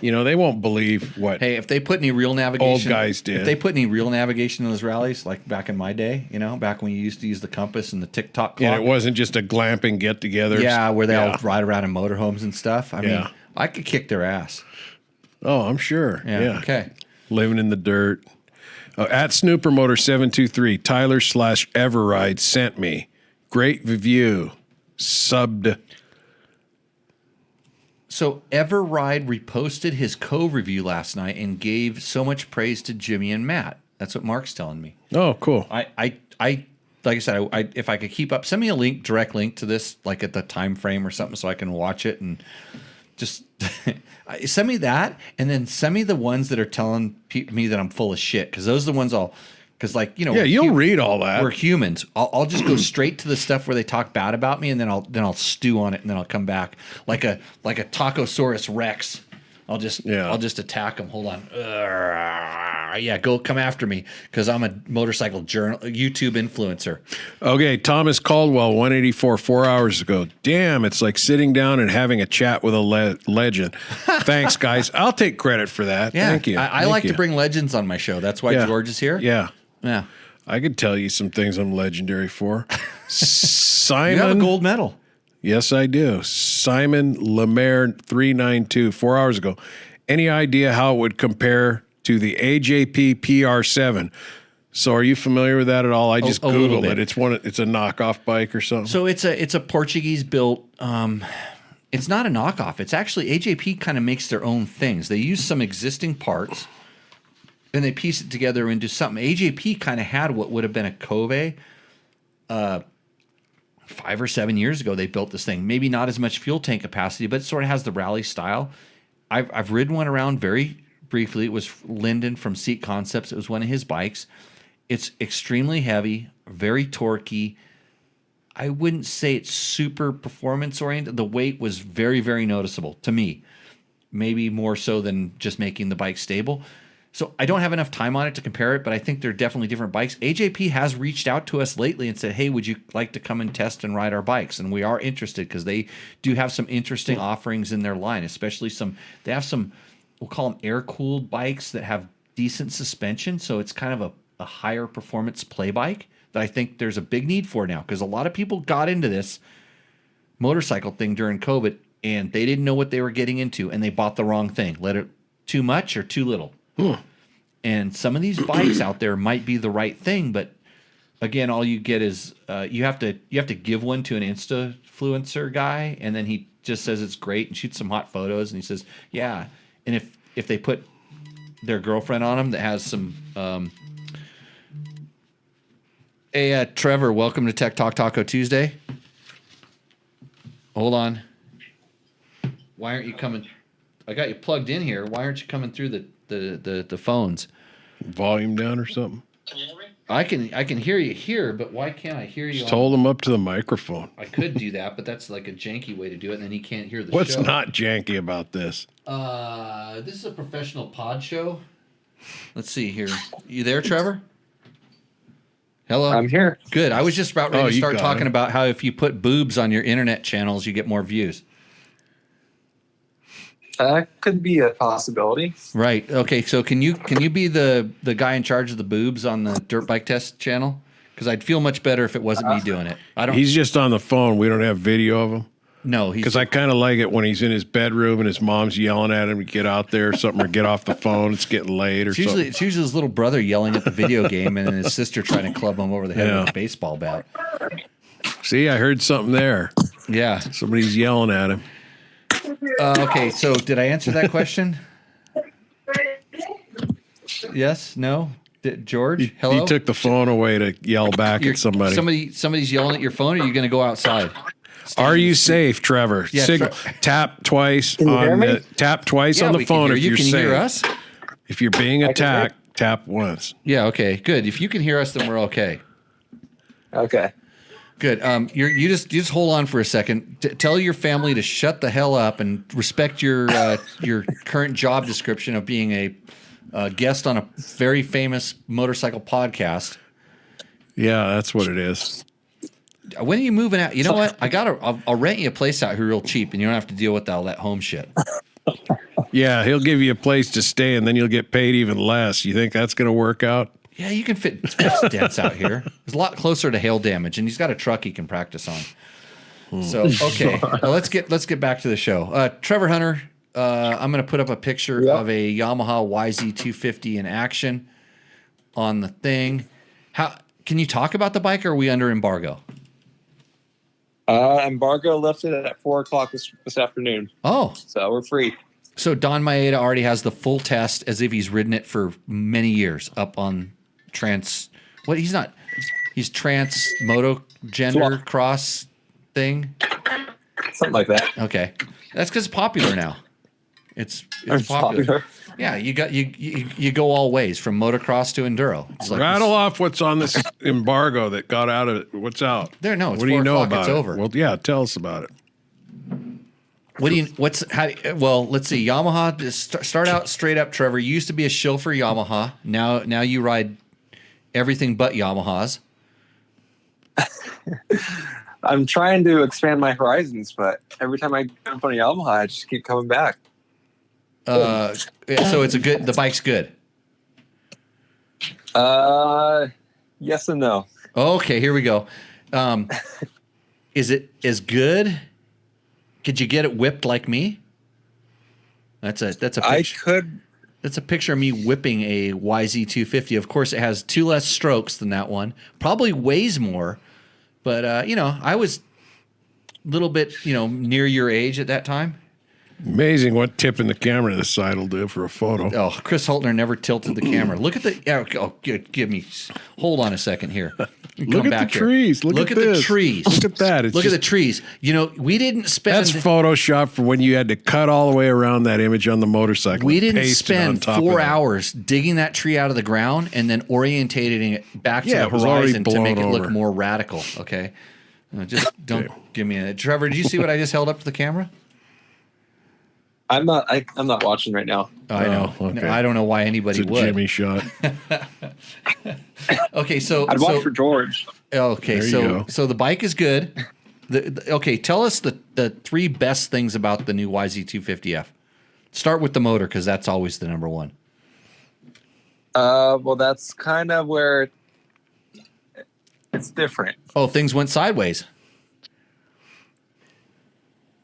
They won't believe what Hey, if they put any real navigation, old guys did. If they put any real navigation in those rallies, like back in my day, back when you used to use the compass and the TikTok clock. And it wasn't just a glamping get-together. Yeah, where they all ride around in motorhomes and stuff. I mean, I could kick their ass. Oh, I'm sure. Yeah. Okay. Living in the dirt. At Snooper Motor 723, Tyler/Everride sent me. Great review. Subbed. So Everride reposted his co-review last night and gave so much praise to Jimmy and Matt. That's what Mark's telling me. Oh, cool. I like I said, if I could keep up, send me a direct link to this, like at the time frame or something, so I can watch it and just send me that, and then send me the ones that are telling me that I'm full of shit, because those are the ones Yeah, you'll read all that. We're humans. I'll just go straight to the stuff where they talk bad about me, and then I'll stew on it, and then I'll come back like a Tacosaurus Rex. I'll just attack them. Hold on. Come after me because I'm a motorcycle YouTube influencer. Okay, Thomas Caldwell, 184, 4 hours ago. Damn, it's like sitting down and having a chat with a legend. Thanks, guys. I'll take credit for that. Yeah, Thank you. I like to bring legends on my show. That's why George is here. Yeah. Yeah. I could tell you some things I'm legendary for. Simon. You have a gold medal. Yes, I do. Simon Lemaire 392, 4 hours ago. Any idea how it would compare to the AJP PR7? So are you familiar with that at all? I just Googled it. It's a knockoff bike or something. So it's a Portuguese built. It's not a knockoff. It's actually AJP kind of makes their own things. They use some existing parts and they piece it together into something. AJP kind of had what would have been a Cove. 5 or 7 years ago, they built this thing. Maybe not as much fuel tank capacity, but it sort of has the rally style. I've ridden one around very briefly. It was Lyndon from Seat Concepts. It was one of his bikes. It's extremely heavy, very torquey. I wouldn't say it's super performance oriented. The weight was very, very noticeable to me. Maybe more so than just making the bike stable. So I don't have enough time on it to compare it, but I think they're definitely different bikes. AJP has reached out to us lately and said, hey, would you like to come and test and ride our bikes? And we are interested because they do have some interesting offerings in their line, especially they have some, we'll call them air-cooled bikes that have decent suspension. So it's kind of a higher performance play bike that I think there's a big need for now, because a lot of people got into this motorcycle thing during COVID and they didn't know what they were getting into and they bought the wrong thing. Let it too much or too little. And some of these bikes out there might be the right thing, but again, all you get is you have to give one to an Insta-fluencer guy, and then he just says it's great and shoots some hot photos, and he says, yeah. And if they put their girlfriend on them that has some, hey, Trevor, welcome to Tech Talk Taco Tuesday. Hold on. Why aren't you coming? I got you plugged in here. Why aren't you coming through the phones? Volume down or something? Can you hear me? I can hear you here, but why can't I hear you? Just hold him up to the microphone. I could do that, but that's like a janky way to do it, and then he can't hear the What's show. What's not janky about this? This is a professional pod show. Let's see here. You there, Trevor? Hello. I'm here. Good. I was just about ready to you start got talking it. about how if you put boobs on your internet channels, you get more views. That could be a possibility. Right. Okay. So can you be the guy in charge of the boobs on the Dirt Bike Test channel? Because I'd feel much better if it wasn't me doing it. I don't. He's just on the phone. We don't have video of him. No. He's Because I kind of like it when he's in his bedroom and his mom's yelling at him to get out there or something, or get off the phone. It's getting late or It's usually his little brother yelling at the video game and then his sister trying to club him over the head with a baseball bat. something. See, I heard something there. Yeah. Somebody's yelling at him. Okay. So did I answer that question? Yes. No. George. Hello. He took the phone away to yell back at somebody. Somebody's yelling at your phone. Or are you going to go outside? Are you safe, Trevor? Yeah, Signal. Tap twice you hear on me? the tap twice Yeah, on the we can phone hear if you. you're Can you safe. hear us? If you're being can attacked, tap once. Yeah. Okay. Good. If you can hear us, then we're okay. Okay. Good. You just hold on for a second. Tell your family to shut the hell up and respect your current job description of being a guest on a very famous motorcycle podcast. Yeah, that's what it is. When are you moving out? You know what? I'll rent you a place out here real cheap, and you don't have to deal with all that home shit. Yeah, he'll give you a place to stay, and then you'll get paid even less. You think that's going to work out? Yeah, you can fit dents out here. It's a lot closer to hail damage, and he's got a truck he can practice on. So okay, now let's get back to the show. Trevor Hunter, I'm going to put up a picture of a Yamaha YZ250 in action on the thing. How can you talk about the bike? Or are we under embargo? Embargo lifted at 4:00 this afternoon, Oh, so we're free. so Don Maeda already has the full test as if he's ridden it for many years up on he's trans moto gender cross thing. Something like that. Okay, that's because it's popular now. It's popular. Yeah, you go all ways from motocross to enduro. It's like Rattle off what's on this embargo that got out of it. What's out? There, no, it's what do you 4 know o'clock, about it's it? over. Well, yeah, tell us about it. Well, let's see. Yamaha, just start out straight up, Trevor. You used to be a shill for Yamaha. Now you ride everything but Yamahas. I'm trying to expand my horizons, but every time I jump on a Yamaha, I just keep coming back. So the bike's good. Yes and no. Okay, here we go. Is it as good? Could you get it whipped like me? That's a picture. I could. That's a picture of me whipping a YZ250. Of course, it has 2 less strokes than that one. Probably weighs more, but I was a little bit near your age at that time. Amazing what tipping the camera to the side will do for a photo. Oh, Chris Holtner never tilted the camera. Look at the. Oh, give me. Hold on a second here. Look at the trees. Look at the this. trees. Look at that. It's Look at just- the trees. We didn't spend. That's Photoshop for when you had to cut all the way around that image on the motorcycle. We and didn't paste it on spend top of 4 that. hours digging that tree out of the ground and then orientating it back to Yeah, the it was already horizon to make it blown look over. more radical. Okay, just don't give me a. Trevor, did you see what I just held up to the camera? I'm not watching right now. I know. okay. I don't know why anybody It's a would. Jimmy shot. Okay, so I'd watch for George. Okay, There you go. so the bike is good. Okay, tell us the 3 best things about the new YZ250F. Start with the motor because that's always the number one. Well, that's kind of where it's different. Oh, things went sideways.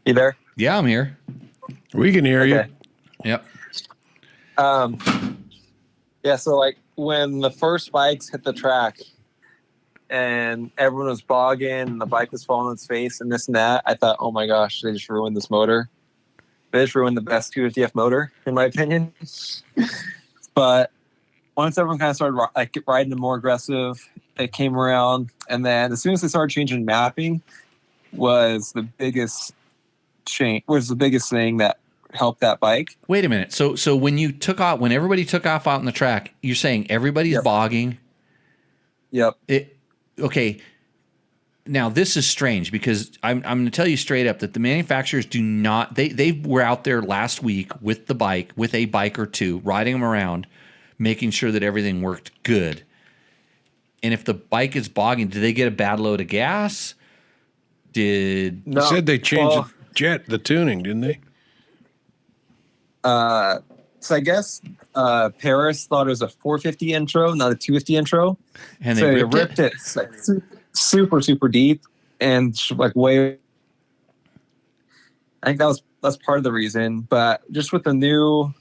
You there? Yeah, I'm here. We can hear Okay. you. Yep. Yeah, so like when the first bikes hit the track and everyone was bogging and the bike was falling on its face and this and that, I thought, oh my gosh, they just ruined this motor. They just ruined the best 250F motor, in my opinion. But once everyone kind of started riding more aggressive, it came around. And then as soon as they started changing mapping was the biggest thing that helped that bike. Wait a minute. So when everybody took off out in the track, you're saying everybody's bogging. Yep. Okay. Now this is strange because I'm going to tell you straight up that the manufacturers do not. They were out there last week with a bike or two, riding them around, making sure that everything worked good. And if the bike is bogging, did they get a bad load of gas? You said they changed the tuning, didn't they? So I guess Paris thought it was a 450 intro, not a 250 intro. And so they they ripped it like super, super deep and like way. I think that's part of the reason. But just with the new,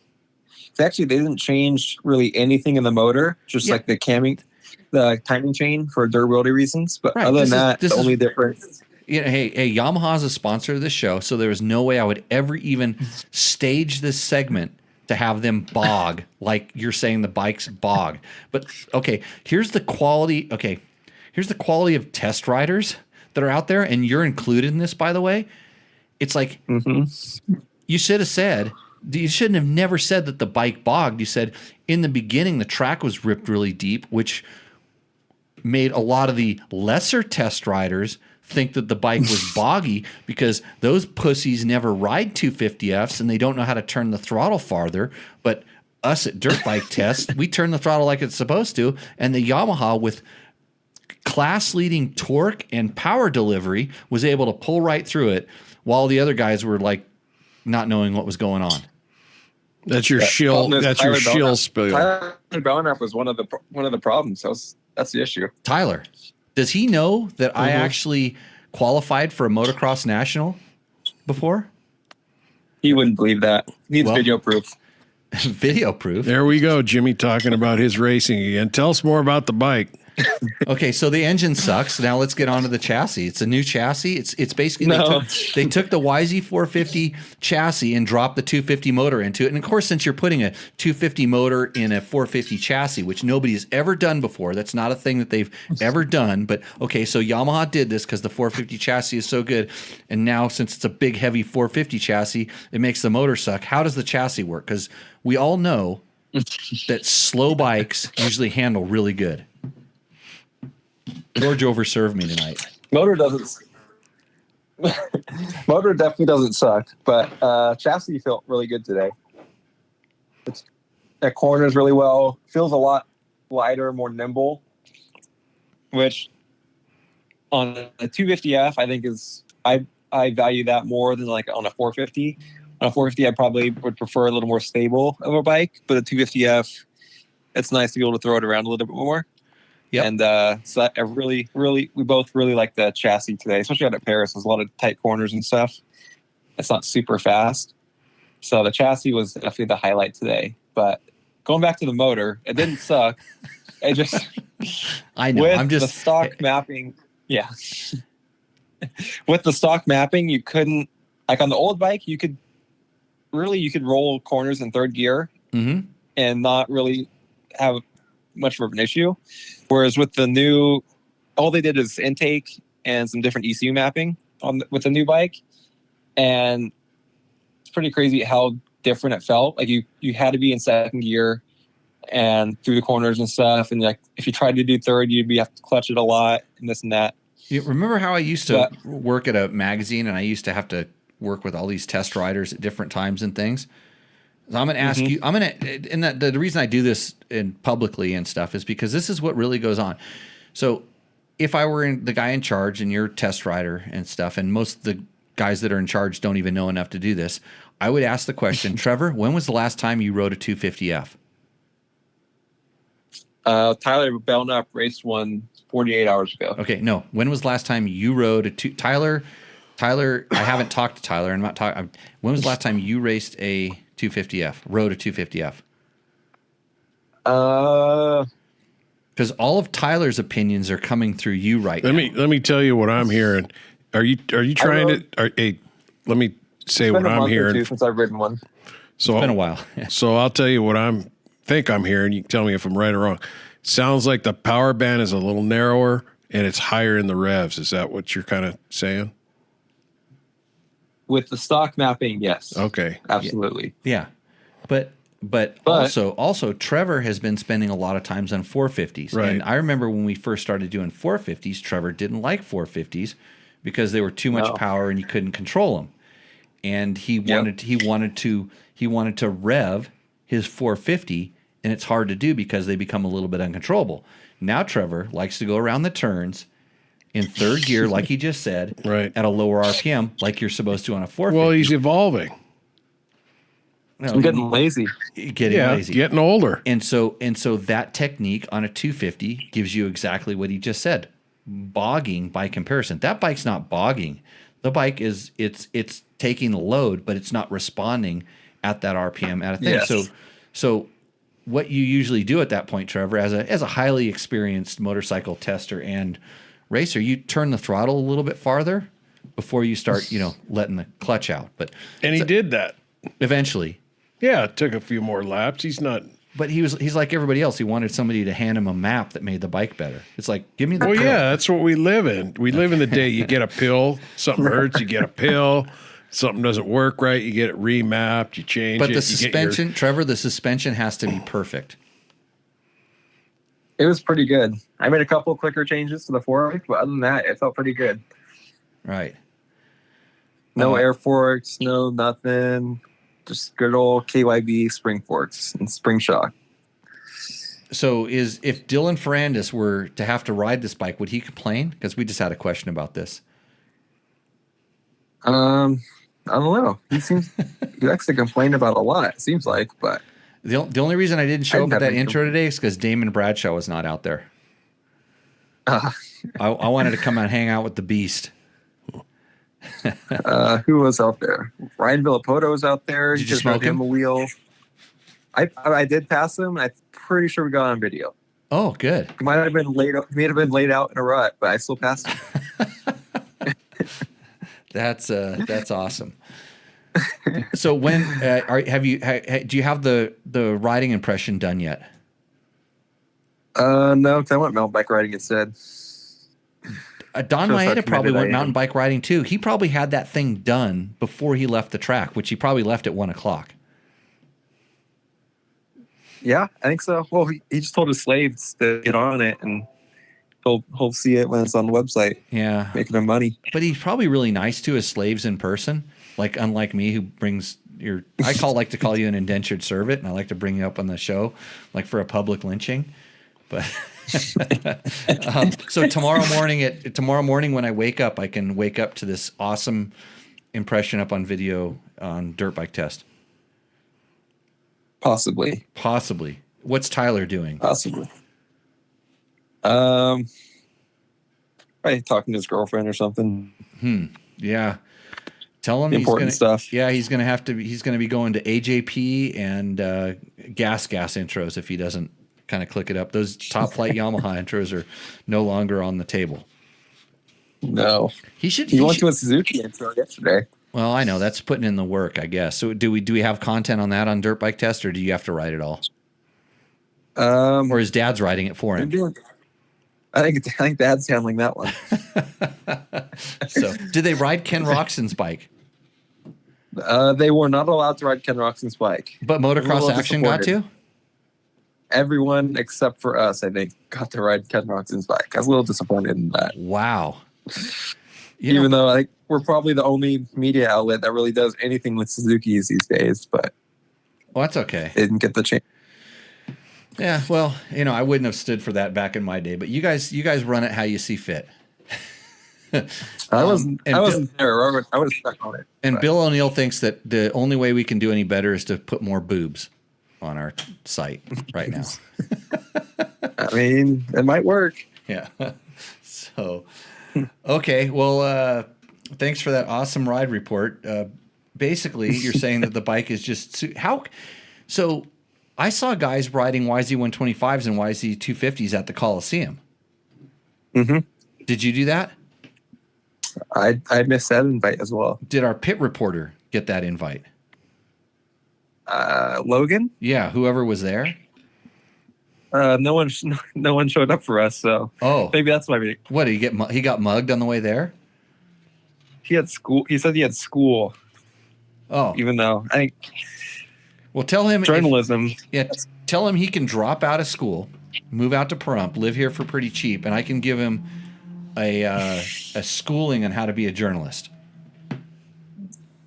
actually they didn't change really anything in the motor, just like the timing chain for durability reasons. But other than that, the only difference. Hey, Yamaha is a sponsor of this show, so there was no way I would ever even stage this segment to have them bog like you're saying the bikes bog. But okay, here's the quality. Okay, here's the quality of test riders that are out there, and you're included in this, by the way. It's like you should have said. You shouldn't have never said that the bike bogged. You said in the beginning the track was ripped really deep, which made a lot of the lesser test riders think that the bike was boggy because those pussies never ride 250Fs and they don't know how to turn the throttle farther. But us at dirt bike tests, we turn the throttle like it's supposed to, and the Yamaha with class-leading torque and power delivery was able to pull right through it while the other guys were like not knowing what was going on. That's your shill. That's your shill spill. Tyler Belknap was one of the problems. That's the issue. Tyler, does he know that I actually qualified for a motocross national before? He wouldn't believe that. Needs video proof. Video proof. There we go. Jimmy talking about his racing again. Tell us more about the bike. Okay, so the engine sucks. Now let's get on to the chassis. It's a new chassis. It's basically they took the YZ450 chassis and dropped the 250 motor into it. And of course, since you're putting a 250 motor in a 450 chassis, which nobody has ever done before, that's not a thing that they've ever done. But okay, so Yamaha did this because the 450 chassis is so good. And now since it's a big, heavy 450 chassis, it makes the motor suck. How does the chassis work? Because we all know that slow bikes usually handle really good. George overserved me tonight. Motor definitely doesn't suck, but chassis felt really good today. It corners really well. Feels a lot lighter, more nimble, which on a 250F I think is I value that more than like on a 450. On a 450 I probably would prefer a little more stable of a bike, but a 250F it's nice to be able to throw it around a little bit more. Yep. And so I we both really like the chassis today, especially out at Paris. There's a lot of tight corners and stuff. It's not super fast. So the chassis was definitely the highlight today. But going back to the motor, it didn't suck. It just I know. With the stock mapping. Yeah. With the stock mapping, you couldn't like on the old bike, you could roll corners in third gear and not really have much of an issue. Whereas with the new, all they did is intake and some different ECU mapping with the new bike. And it's pretty crazy how different it felt. Like you had to be in second gear and through the corners and stuff. And like if you tried to do third, you'd have to clutch it a lot and this and that. You remember how I used to work at a magazine and I used to have to work with all these test riders at different times and things? So I'm going to ask you, and the reason I do this publicly and stuff is because this is what really goes on. So if I were the guy in charge and you're test rider and stuff, and most of the guys that are in charge don't even know enough to do this, I would ask the question, Trevor, when was the last time you rode a 250F? Tyler Belknap raced one 48 hours ago. Okay, no. When was the last time you rode a Tyler, I haven't talked to Tyler. I'm not talking. When was the last time you raced a 250F? Rode a 250F? Because all of Tyler's opinions are coming through you right now. Let me tell you what I'm hearing. Are you trying to? Let me say what I'm hearing. Since I've ridden one, so it's been a while. So I'll tell you what think I'm hearing. You can tell me if I'm right or wrong. Sounds like the power band is a little narrower and it's higher in the revs. Is that what you're kind of saying? With the stock mapping, yes. Okay. Absolutely. Yeah. But also Trevor has been spending a lot of times on 450s. Right. And I remember when we first started doing 450s, Trevor didn't like 450s because they were too much power and you couldn't control them. And he wanted to rev his 450 and it's hard to do because they become a little bit uncontrollable. Now Trevor likes to go around the turns in third gear, like he just said, Right. at a lower RPM, like you're supposed to on a 450. Well, he's evolving. No, I'm getting lazy. getting lazy. Getting older. And so that technique on a 250 gives you exactly what he just said. Bogging by comparison. That bike's not bogging. The bike is it's taking the load, but it's not responding at that RPM at a thing. Yes. So what you usually do at that point, Trevor, as a highly experienced motorcycle tester and racer, you turn the throttle a little bit farther before you start, letting the clutch out. And he did that. Eventually. Yeah, it took a few more laps. He's not. But he's like everybody else. He wanted somebody to hand him a map that made the bike better. It's like, give me the Well, pill. yeah, that's what we live in. We live in the day. You get a pill, something hurts, you get a pill. Something doesn't work right, you get it remapped, you change it. But the suspension, Trevor, the suspension has to be perfect. It was pretty good. I made a couple clicker changes to the fork, but other than that, it felt pretty good. Right. No air forks, no nothing. Just good old KYB spring forks and spring shock. So if Dylan Ferrandis were to have to ride this bike, would he complain? Because we just had a question about this. I don't know. He likes to complain about a lot, it seems like, but The only reason I didn't show up at that intro today is because Damon Bradshaw was not out there. I wanted to come and hang out with the beast. Who was out there? Ryan Villapoto was out there. Did you smoke him? A wheel. I did pass him. I'm pretty sure we got on video. Oh, good. He might have been laid out in a rut, but I still passed him. That's awesome. So when do you have the riding impression done yet? No, because I went mountain bike riding instead. Don Shows how Maeda probably committed I went am. mountain bike riding too. He probably had that thing done before he left the track, which he probably left at 1:00. Yeah, I think so. Well, he just told his slaves to get on it, and he'll see it when it's on the website. Yeah, making him money. But he's probably really nice to his slaves in person. Like unlike me, who brings I like to call you an indentured servant, and I like to bring you up on the show, like for a public lynching. But so tomorrow morning when I wake up, I can wake up to this awesome impression up on video on Dirt Bike Test. Possibly. What's Tyler doing? Possibly. Probably talking to his girlfriend or something. Yeah. Tell him important stuff. Yeah, he's gonna be going to AJP and gas intros if he doesn't kind of click it up. Those Top Flight Yamaha intros are no longer on the table. No. He should. He went to a Suzuki intro yesterday. Well, I know that's putting in the work, I guess. So do we have content on that on Dirt Bike Test, or do you have to write it all? Or his dad's writing it for him? I think Dad's handling that one. So, did they ride Ken Roxon's bike? They were not allowed to ride Ken Roxon's bike. But Motocross Action got to? Everyone except for us, I think, got to ride Ken Roxon's bike. I was a little disappointed in that. Wow. Even though I think we're probably the only media outlet that really does anything with Suzuki's these days, but well, that's okay. They didn't get the chance. Yeah, well, I wouldn't have stood for that back in my day, but you guys run it how you see fit. I wasn't there. I would have stuck on it. And Bill O'Neill thinks that the only way we can do any better is to put more boobs on our site right now. I mean, it might work. Yeah. So, okay. Well, thanks for that awesome ride report. Basically, you're saying that the bike is just so. I saw guys riding YZ125s and YZ250s at the Coliseum. Mm-hmm. Did you do that? I missed that invite as well. Did our pit reporter get that invite? Logan? Yeah, whoever was there. No one showed up for us, so maybe that's why. What did he get? He got mugged on the way there. He had school. He said he had school. Oh, even though I think. Well, tell him journalism. Tell him he can drop out of school, move out to Pahrump, live here for pretty cheap, and I can give him a schooling on how to be a journalist.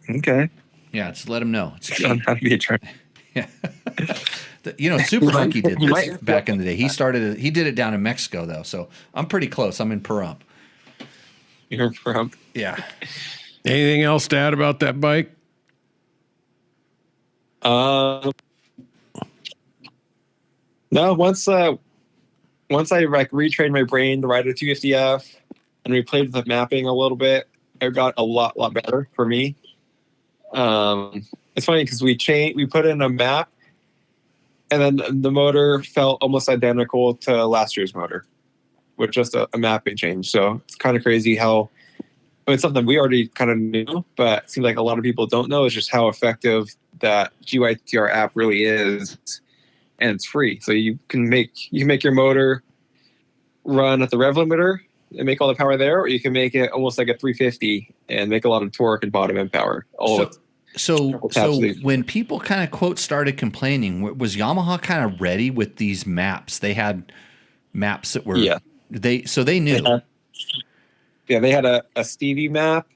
Okay. Yeah, just let him know. It's cheap. How to be a journalist. Super Monkey did this back in the day. He did it down in Mexico though, so I'm pretty close. I'm in Pahrump. You're in Pahrump. Yeah. Anything else to add about that bike? No. Once I like retrained my brain to ride a 250F and we played with the mapping a little bit, it got a lot better for me. It's funny because we put in a map, and then the motor felt almost identical to last year's motor with just a mapping change. So it's kind of crazy how it's something we already kind of knew, but it seems like a lot of people don't know is just how effective that GYTR app really is, and it's free. So you can make your motor run at the rev limiter and make all the power there, or you can make it almost like a 350 and make a lot of torque and bottom end power. So when people kind of quote started complaining, was Yamaha kind of ready with these maps? They had maps that were they knew. They had a Stevie map,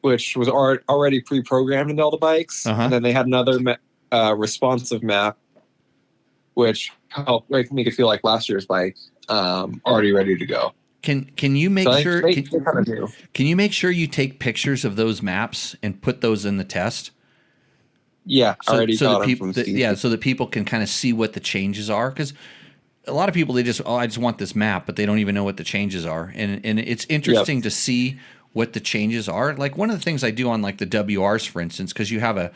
which was already pre-programmed into all the bikes, and then they had another responsive map, which helped make it feel like last year's bike, already ready to go. Can you make sure? Can you make sure you take pictures of those maps and put those in the test? Yeah, so that people can kind of see what the changes are, because a lot of people I just want this map, but they don't even know what the changes are, and it's interesting to see what the changes are. Like one of the things I do on like the WRs, for instance, because you have a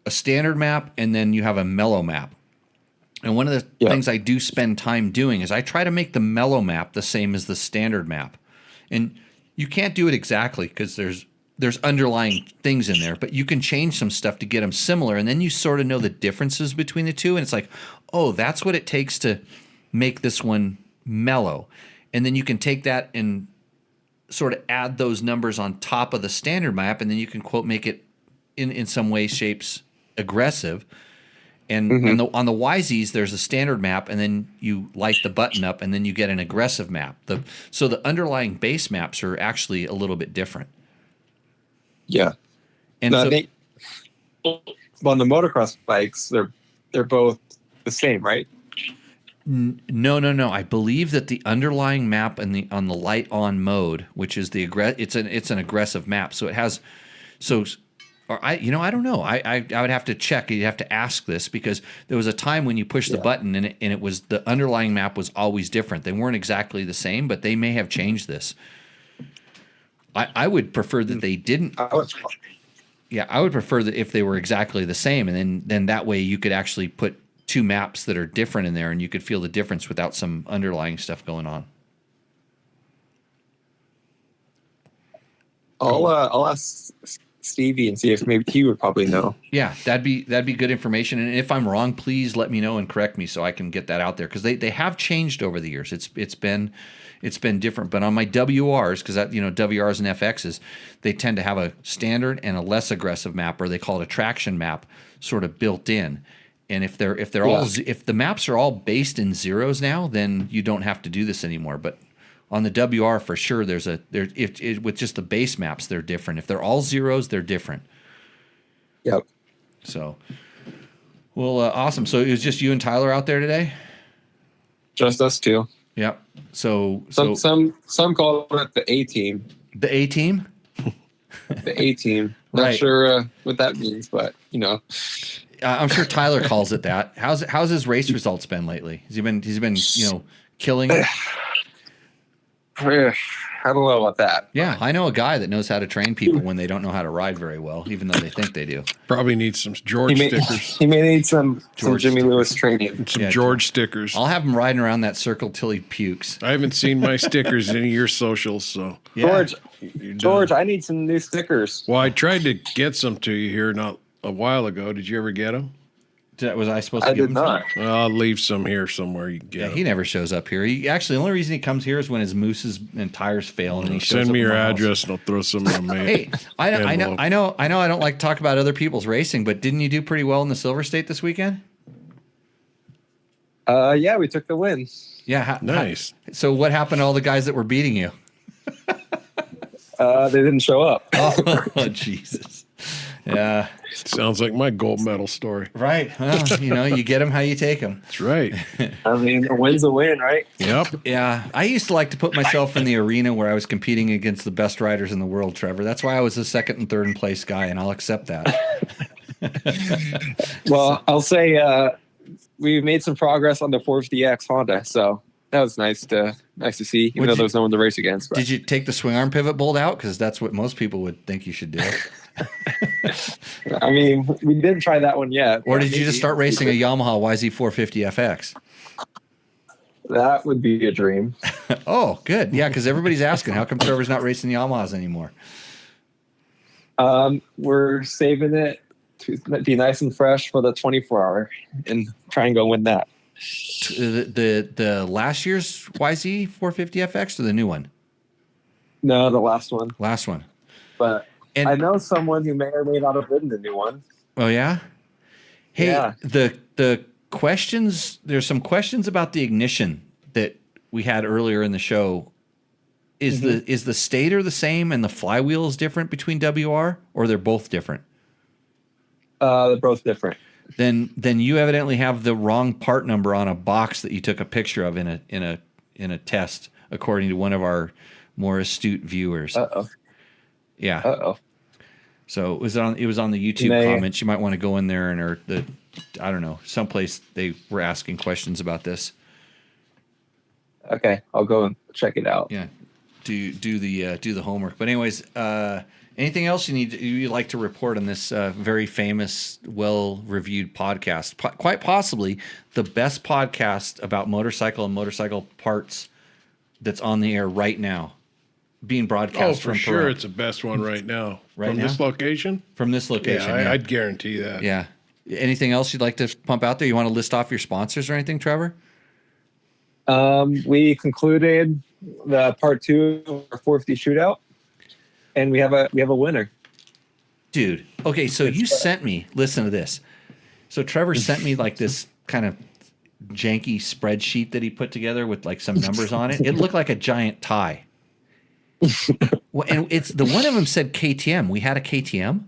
standard map and then you have a mellow map. And one of the things I do spend time doing is I try to make the mellow map the same as the standard map. And you can't do it exactly because there's underlying things in there, but you can change some stuff to get them similar, and then you sort of know the differences between the two, and it's like, oh, that's what it takes to make this one mellow. And then you can take that and sort of add those numbers on top of the standard map, and then you can quote make it in some way, shapes aggressive. And on the YZs, there's a standard map, and then you light the button up, and then you get an aggressive map. So the underlying base maps are actually a little bit different. Yeah, and on the motocross bikes, they're both the same, right? No. I believe that the underlying map on the light on mode, which is it's an aggressive map. So it has I don't know. I would have to check. You'd have to ask this, because there was a time when you push the button and it was the underlying map was always different. They weren't exactly the same, but they may have changed this. I would prefer that they didn't. I would prefer that if they were exactly the same, and then that way you could actually put two maps that are different in there, and you could feel the difference without some underlying stuff going on. I'll ask Stevie and see if maybe he would probably know. Yeah, that'd be good information. And if I'm wrong, please let me know and correct me so I can get that out there, because they have changed over the years. It's been different. But on my WRs, because WRs and FXs, they tend to have a standard and a less aggressive map, or they call it a traction map, sort of built in. And if the maps are all based in zeros now, then you don't have to do this anymore. But on the WR, for sure, with just the base maps, they're different. If they're all zeros, they're different. Yep. So, well, awesome. So it was just you and Tyler out there today? Just us two. Yep. So some call it the A team. The A team. The A team. Not sure what that means, but I'm sure Tyler calls it that. How's his race results been lately? He's been killing it. I don't know about that. Yeah, I know a guy that knows how to train people when they don't know how to ride very well, even though they think they do. Probably needs some George stickers. He may need some Jimmy Lewis training. Some George stickers. I'll have him riding around that circle till he pukes. I haven't seen my stickers in any of your socials, so George, I need some new stickers. Well, I tried to get some to you here not a while ago. Did you ever get them? Was I supposed to? I did not. Well, I'll leave some here somewhere. You can get them. He never shows up here. The only reason he comes here is when his mooses and tires fail, and he shows Send up me your house. address, and I'll throw some in my mail. Hey, I know. I don't like to talk about other people's racing, but didn't you do pretty well in the Silver State this weekend? Yeah, we took the win. Yeah, nice. So what happened to all the guys that were beating you? They didn't show up. Oh, Jesus. Yeah. Sounds like my gold medal story. Right. Well, you get them how you take them. That's right. I mean, a win's a win, right? Yep. Yeah. I used to like to put myself in the arena where I was competing against the best riders in the world, Trevor. That's why I was the second and third place guy, and I'll accept that. Well, I'll say we've made some progress on the 450X Honda, so that was nice to see, even though there was no one to race against. But. Did you take the swing arm pivot bolt out? Because that's what most people would think you should do. I mean, we didn't try that one yet. Or did you just start racing a Yamaha YZ450FX? That would be a dream. Oh, good. Yeah, because everybody's asking, how come Trevor's not racing Yamahas anymore? We're saving it to be nice and fresh for the 24-hour and try and go win that. The last year's YZ450FX or the new one? No, the last one. Last one. But I know someone who may or may not have ridden the new one. Oh, yeah? Hey, yeah. The questions, there's some questions about the ignition that we had earlier in the show. Is the stator the same and the flywheel is different between WR, or they're both different? They're both different. Then you evidently have the wrong part number on a box that you took a picture of in a test, according to one of our more astute viewers. Uh-oh. Yeah. Uh-oh. So it was on the YouTube comments. You might want to go in there I don't know, someplace they were asking questions about this. Okay, I'll go and check it out. Yeah. Do the homework. But anyways, anything else you'd like to report on this very famous, well-reviewed podcast? Quite possibly the best podcast about motorcycle and motorcycle parts that's on the air right now, being broadcast from sure, Peru. it's the best one right now. Right now? This location? From this location, Yeah, yeah. I'd guarantee that. Yeah. Anything else you'd like to pump out there? You want to list off your sponsors or anything, Trevor? We concluded the part 2 of our 450 shootout, and we have a winner. Dude. Okay, so you sent me, listen to this. So Trevor sent me like this kind of janky spreadsheet that he put together with like some numbers on it. It looked like a giant tie. Well, and it's the one of them said KTM. We had a KTM.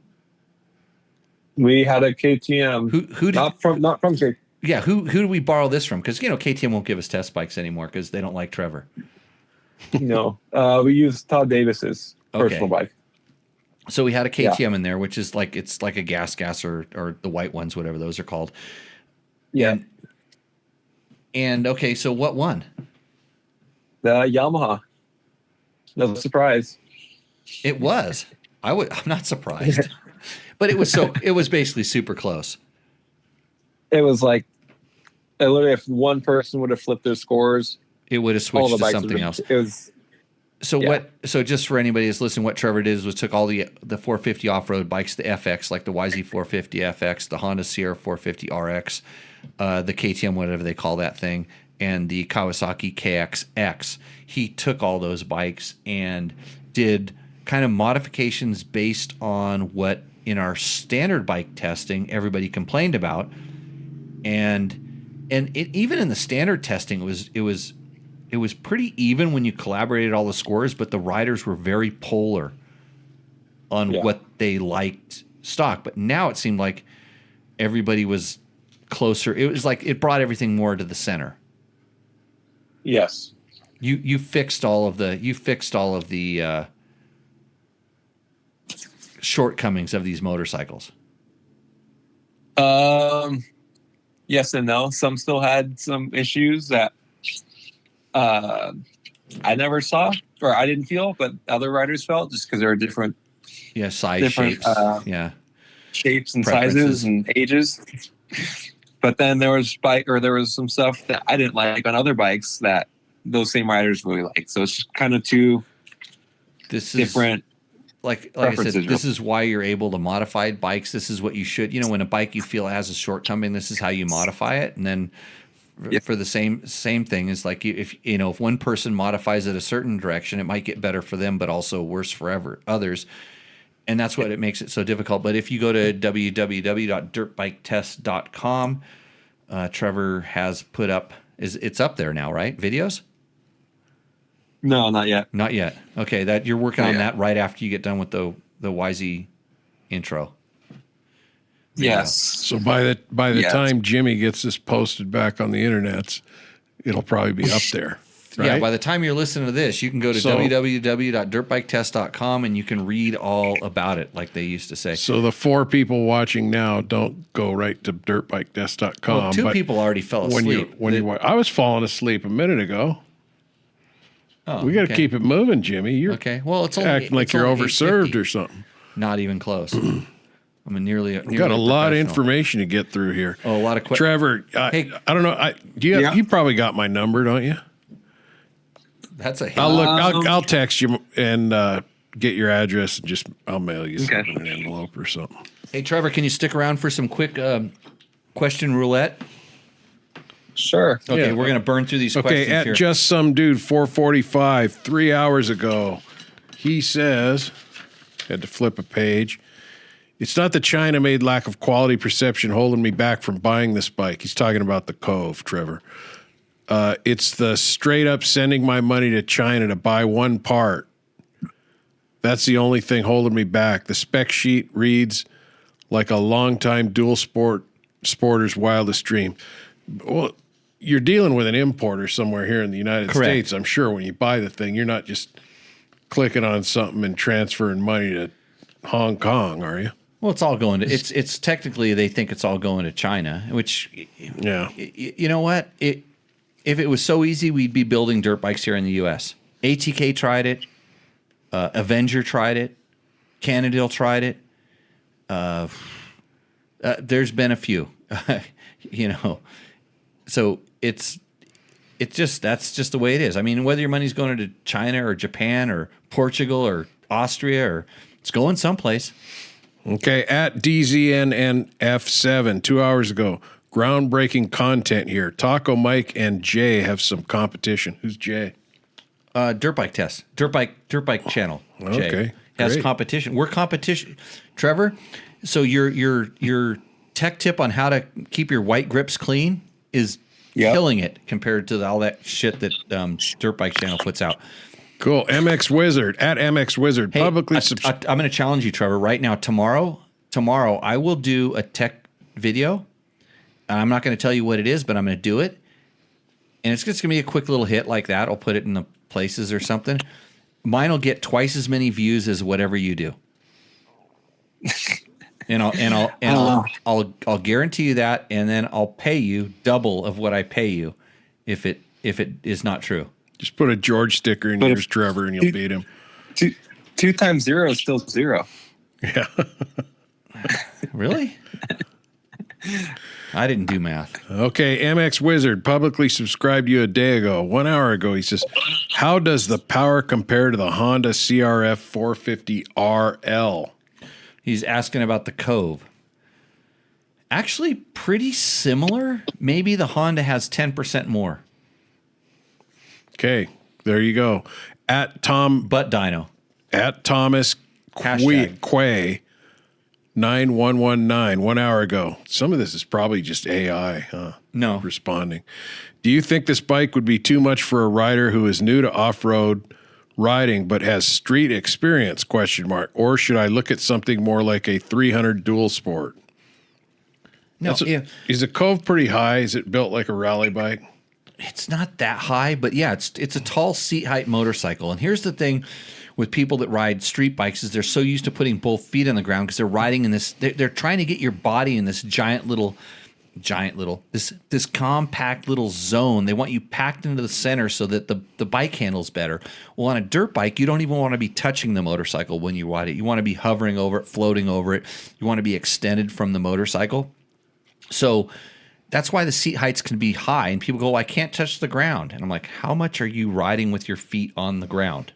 We had a KTM. Who did, not from KTM. Yeah, who do we borrow this from? Because KTM won't give us test bikes anymore because they don't like Trevor. No, we used Todd Davis's personal bike. So we had a KTM in there, which is like it's like a gas or the white ones, whatever those are called. Yeah. And okay, so what won? The Yamaha. No surprise. It was. I'm not surprised. But it was basically super close. It was like literally if one person would have flipped their scores, it would have switched to something else. It was So just for anybody that's listening, what Trevor did was took all the 450 off-road bikes, the FX, like the YZ450 FX, the Honda Sierra 450 RX, the KTM, whatever they call that thing, and the Kawasaki KXX. He took all those bikes and did kind of modifications based on what in our standard bike testing everybody complained about, and even in the standard testing it was pretty even when you collaborated all the scores, but the riders were very polar on what they liked stock. But now it seemed like everybody was closer. It was like it brought everything more to the center. Yes. You fixed all of the shortcomings of these motorcycles. Yes and no. Some still had some issues that I never saw or I didn't feel, but other riders felt just because there are different shapes, shapes and sizes and ages. But then there was some stuff that I didn't like on other bikes that those same riders really like. So it's just kind of two different. Like I said, this is why you're able to modify bikes. This is what you should. When a bike you feel has a shortcoming, this is how you modify it. And then for the same thing is like if one person modifies it a certain direction, it might get better for them, but also worse for others. And that's what it makes it so difficult. But if you go to www.dirtbiketest.com, Trevor has put up it's up there now, right? Videos? No, not yet. Not yet. Okay, that you're working on that right after you get done with the YZ intro. Yes. So by the Yes. time Jimmy gets this posted back on the internets, it'll probably be up there. Right? Yeah, by the time you're listening to this, you can go to www.dirtbiketest.com and you can read all about it, like they used to say. So the 4 people watching now don't go right to dirtbiketest.com. Well, 2 but people already fell asleep. I was falling asleep a minute ago. Oh, We got to okay. keep it moving, Jimmy. You're Okay. Well, it's only acting like it's you're only overserved 8:50. or something. Not even close. I'm nearly Got a lot of professional. information to get through here. Oh, a lot of Trevor, Hey. I don't know. You probably got my number, don't you? That's a hit. I'll look. I'll text you and get your address and I'll mail you something in an envelope or something. Hey, Trevor, can you stick around for some quick question roulette? Sure. Okay, Yeah. we're going to burn through these Okay, questions at here. just some dude 445 3 hours ago, he says, had to flip a page. It's not the China-made lack of quality perception holding me back from buying this bike. He's talking about the Cove, Trevor. It's the straight up sending my money to China to buy one part. That's the only thing holding me back. The spec sheet reads like a longtime dual sporter's wildest dream. Well, you're dealing with an importer somewhere here in the United Correct. States. I'm sure when you buy the thing, you're not just clicking on something and transferring money to Hong Kong, are you? Well, it's all going to it's technically they think it's all going to China, which Yeah. you know what? If it was so easy, we'd be building dirt bikes here in the U.S. ATK tried it. Avenger tried it. Cannondale tried it. There's been a few, So that's just the way it is. I mean, whether your money's going to China or Japan or Portugal or Austria or it's going someplace. Okay, at DZNNF7, 2 hours ago, groundbreaking content here. Taco Mike and Jay have some competition. Who's Jay? Dirt bike test, dirt bike channel. Jay Okay, has great. competition. We're competition, Trevor. So your tech tip on how to keep your white grips clean is killing it compared to all that shit that Dirt Bike Channel puts out. Cool. MX Wizard, at MX Wizard, Hey, publicly I'm going to challenge you, Trevor, right now. Tomorrow, I will do a tech video. And I'm not going to tell you what it is, but I'm going to do it. And it's just going to be a quick little hit like that. I'll put it in the places or something. Mine will get twice as many views as whatever you do. I'll guarantee you that, and then I'll pay you double of what I pay you if it is not true. just put a George sticker in yours, Trevor, and you'll beat him. 2 times 0 is still 0. Yeah. Really? I didn't do math. Okay, MX Wizard publicly subscribed to you a day ago, 1 hour ago. He says, how does the power compare to the Honda CRF 450 RL? He's asking about the Cove. Actually, pretty similar. Maybe the Honda has 10% more. Okay, there you go. At Thomas Hashtag. Quay 9119, 1 hour ago. Some of this is probably just AI, huh? No. Responding. Do you think this bike would be too much for a rider who is new to off-road riding but has street experience, ? Or should I look at something more like a 300 dual sport? No, Is the Cove pretty high? Is it built like a rally bike? it's not that high, but yeah, it's a tall seat height motorcycle. And here's the thing with people that ride street bikes is they're so used to putting both feet on the ground because they're riding in this. They're trying to get your body in this this compact little zone. They want you packed into the center so that the bike handles better. Well, on a dirt bike, you don't even want to be touching the motorcycle when you ride it. You want to be hovering over it, floating over it. You want to be extended from the motorcycle. So that's why the seat heights can be high. And people go, I can't touch the ground. And I'm like, how much are you riding with your feet on the ground?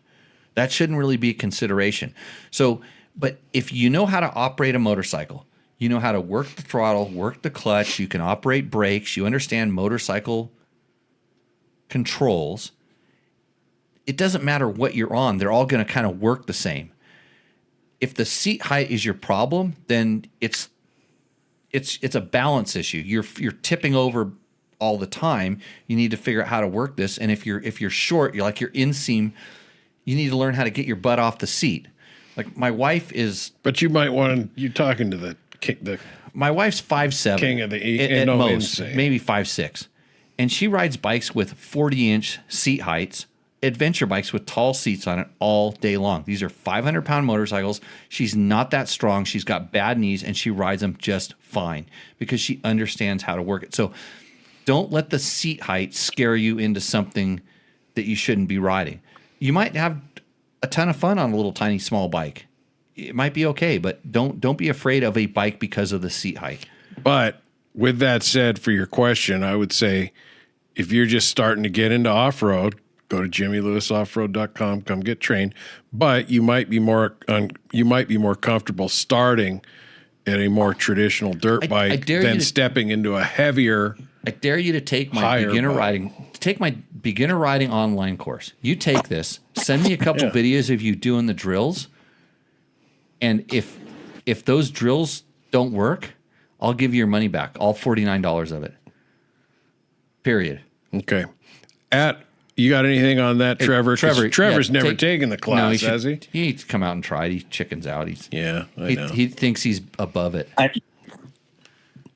That shouldn't really be a consideration. So, but if you know how to operate a motorcycle, you know how to work the throttle, work the clutch, you can operate brakes, you understand motorcycle controls, it doesn't matter what you're on. They're all going to kind of work the same. If the seat height is your problem, then it's a balance issue. You're tipping over all the time. You need to figure out how to work this. And if you're short, you're like your inseam, you need to learn how to get your butt off the seat. Like my wife is. But you might want you're talking to the my wife's 5'7", King of the at most, insane. maybe 5'6", and she rides bikes with 40-inch seat heights, adventure bikes with tall seats on it all day long. These are 500-pound motorcycles. She's not that strong. She's got bad knees, and she rides them just fine because she understands how to work it. So don't let the seat height scare you into something that you shouldn't be riding. You might have a ton of fun on a little tiny small bike. It might be okay, but don't be afraid of a bike because of the seat height. But with that said, for your question, I would say if you're just starting to get into off-road, go to jimmylewisoffroad.com, come get trained. But you might be more comfortable starting at a more traditional dirt bike than stepping into a heavier. I dare you to take my beginner riding online course. You take this, send me a couple videos of you doing the drills, and if those drills don't work, I'll give you your money back, all $49 of it. Period. Okay. You got anything on that, Trevor? Trevor's never taken the class, has he? He needs to come out and try it. He chickens out. I know. He thinks he's above it.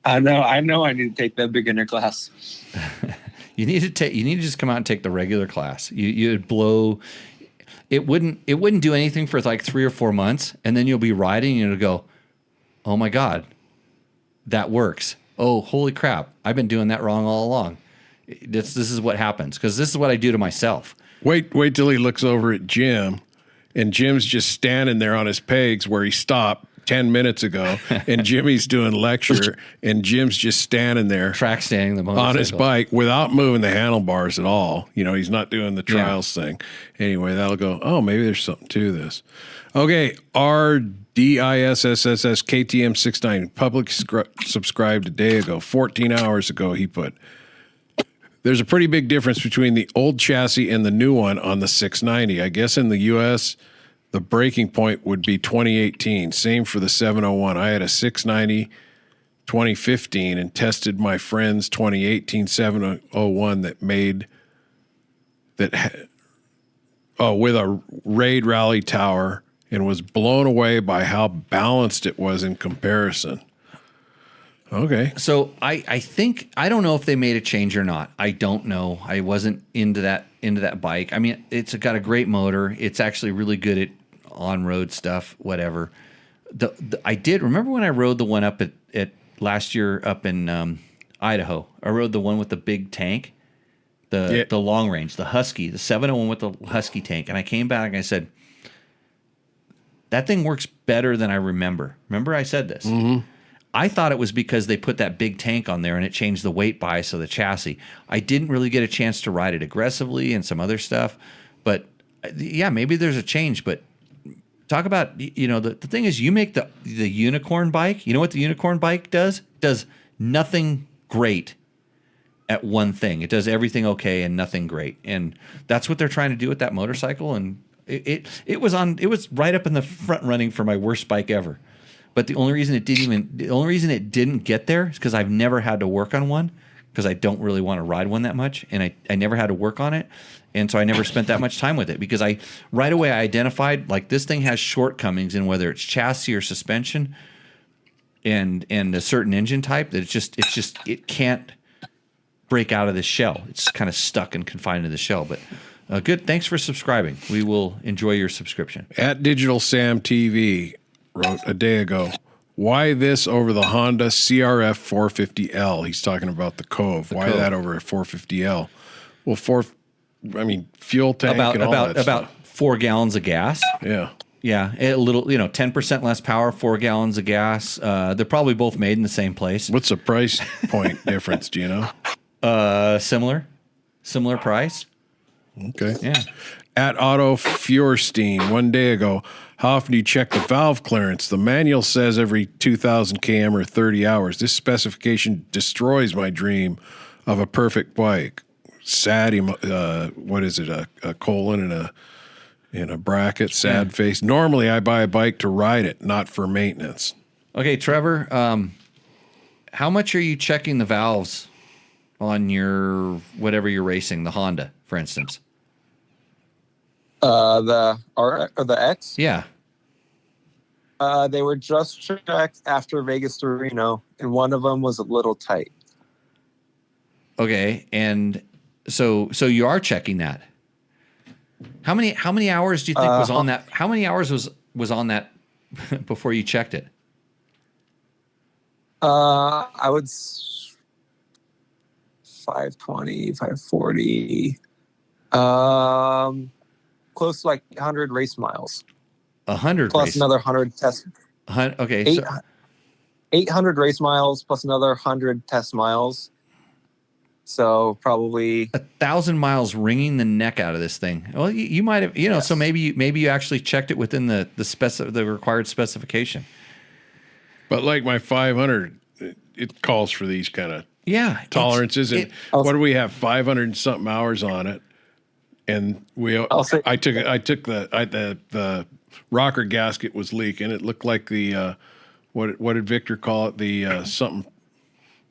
I know. I need to take that beginner class. You need to just come out and take the regular class. You'd blow. It wouldn't do anything for like 3 or 4 months, and then you'll be riding and it'll go, oh my God, that works. Oh, holy crap. I've been doing that wrong all along. This is what happens, because this is what I do to myself. Wait till he looks over at Jim, and Jim's just standing there on his pegs where he stopped 10 minutes ago, and Jimmy's doing lecture, and Jim's just standing there, track standing the motorcycle on his bike without moving the handlebars at all. He's not doing the trials thing. Anyway, that'll go, oh, maybe there's something to this. Okay, RDISSSS KTM 69 public subscribed a day ago, 14 hours ago, he put. There's a pretty big difference between the old chassis and the new one on the 690. I guess in the U.S., the breaking point would be 2018. Same for the 701. I had a 690 2015 and tested my friend's 2018 701 with a Raid Rally Tower, and was blown away by how balanced it was in comparison. Okay. So I think, I don't know if they made a change or not. I don't know. I wasn't into that bike. I mean, it's got a great motor. It's actually really good at on-road stuff, whatever. I did remember when I rode the one up at last year up in Idaho. I rode the one with the big tank, the long range, the Husky, the 701 with the Husky tank. And I came back and I said, that thing works better than I remember. Remember I said this? Mm-hmm. I thought it was because they put that big tank on there and it changed the weight bias of the chassis. I didn't really get a chance to ride it aggressively and some other stuff. But yeah, maybe there's a change. But talk about, the thing is, you make the unicorn bike. You know what the unicorn bike does? It does nothing great at one thing. It does everything okay and nothing great. And that's what they're trying to do with that motorcycle. And it was right up in the front running for my worst bike ever. But the only reason it didn't get there is because I've never had to work on one, because I don't really want to ride one that much, and I never had to work on it, and so I never spent that much time with it, because I right away identified, like, this thing has shortcomings in whether it's chassis or suspension, and a certain engine type, that it can't break out of the shell. It's kind of stuck and confined to the shell. But good, thanks for subscribing. We will enjoy your subscription. At Digital Sam TV wrote a day ago, why this over the Honda CRF 450L? He's talking about the Cove. Why that over a 450L? Well, fuel tank and all that stuff. About 4 gallons of gas. Yeah. Yeah, a little, 10% less power, 4 gallons of gas. They're probably both made in the same place. What's the price point difference? Do you know? Similar price. Okay. Yeah. At Otto Feuerstein, one day ago, how often do you check the valve clearance? The manual says every 2,000 km or 30 hours. This specification destroys my dream of a perfect bike. Sad, what is it? A colon and a bracket, sad face. Normally, I buy a bike to ride it, not for maintenance. Okay, Trevor, how much are you checking the valves on your whatever you're racing, the Honda, for instance? The R or the X? Yeah. They were just checked after Vegas to Reno, and one of them was a little tight. Okay, and so you are checking that. How many hours do you think was on that? How many hours was on that before you checked it? I would 520, 540. Close to like 100 race miles. 100 plus race. another 100 test. Okay, 800 race miles plus another 100 test miles. So probably 1,000 miles wringing the neck out of this thing. Well, you might have, Yes. so maybe you actually checked it within the required specification. But like my 500, it calls for these kind of tolerances. And what do we have? 500 and something hours on it. And I took the rocker gasket was leaking. It looked like the what did Victor call it? The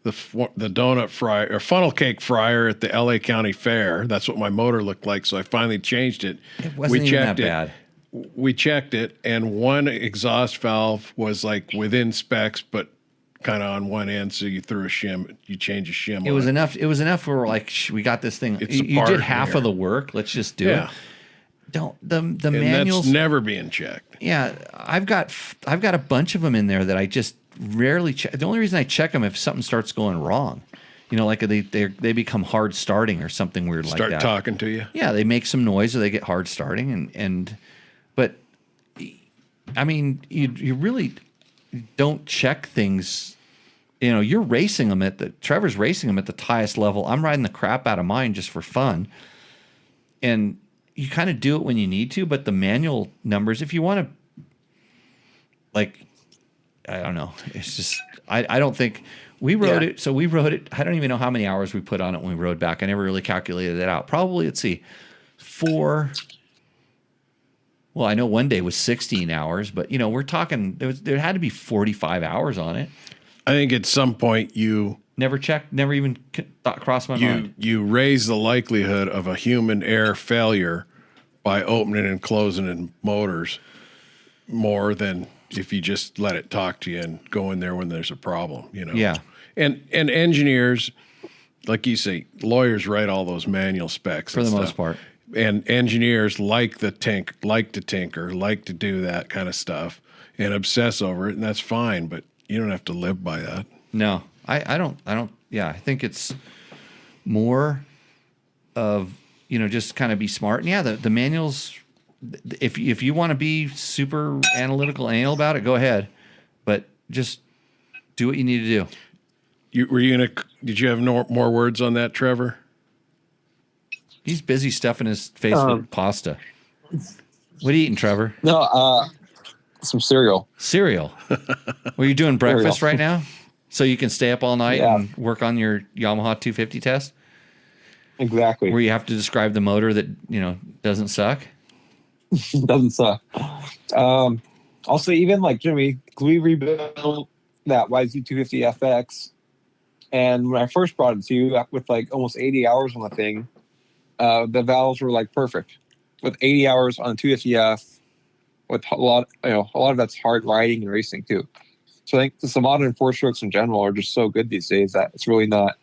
the donut fryer or funnel cake fryer at the LA County Fair. That's what my motor looked like. So I finally changed it. It wasn't even that bad. We checked it, and one exhaust valve was like within specs, but kind of on one end. So you threw a shim, you change a shim. It was enough. It was enough for like we got this thing. You did half of the work. Let's just do it. Don't the manuals. That's never being checked. Yeah, I've got a bunch of them in there that I just rarely check. The only reason I check them if something starts going wrong, like they become hard starting or something weird like that. Start talking to you. Yeah, they make some noise or they get hard starting but I mean you really don't check things. You're racing them Trevor's racing them at the highest level. I'm riding the crap out of mine just for fun, and you kind of do it when you need to. But the manual numbers, if you want to, like, I don't know. It's just I don't think we rode it. So we rode it. I don't even know how many hours we put on it when we rode back. I never really calculated it out. Probably, let's see, 4. Well, I know one day was 16 hours, but we're talking there had to be 45 hours on it. I think at some point you never checked, never even crossed my mind. You raise the likelihood of a human error failure by opening and closing in motors more than if you just let it talk to you and go in there when there's a problem. Yeah. And engineers, like you say, lawyers write all those manual specs for the most part. And engineers like to tinker, like to do that kind of stuff and obsess over it, and that's fine, but you don't have to live by that. No, I don't. Yeah, I think it's more of, just kind of be smart. And yeah, the manuals, if you want to be super analytical and anal about it, go ahead. But just do what you need to do. Did you have more words on that, Trevor? He's busy stuffing his face with pasta. What are you eating, Trevor? No, some cereal. Cereal? Were you doing breakfast right now? So you can stay up all night and work on your Yamaha 250 test? Exactly. Where you have to describe the motor that, doesn't suck? Doesn't suck. Also, even like Jimmy, we rebuilt that YZ250 FX. And when I first brought it to you with like almost 80 hours on the thing, the valves were like perfect with 80 hours on 250F with a lot of that's hard riding and racing too. So I think the modern 4-strokes in general are just so good these days that it's really not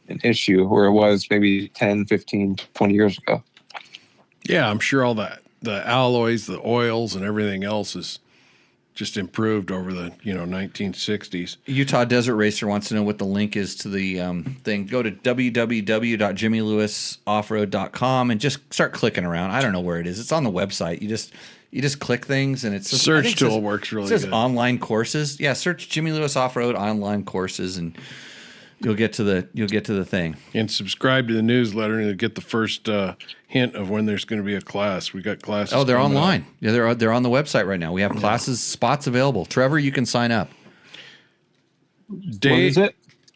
an issue where it was maybe 10, 15, 20 years ago. Yeah, I'm sure all that, the alloys, the oils and everything else is just improved over the 1960s. Utah Desert Racer wants to know what the link is to the thing. Go to www.jimmylewisoffroad.com and just start clicking around. I don't know where it is. It's on the website. You just click things and it's search tool works really good. It says online courses. Yeah, search Jimmy Lewis Off-Road online courses and you'll get to the thing. And subscribe to the newsletter and you'll get the first hint of when there's going to be a class. We got classes. Oh, they're online. Yeah, they're on the website right now. We have classes, spots available. Trevor, you can sign up. When is it?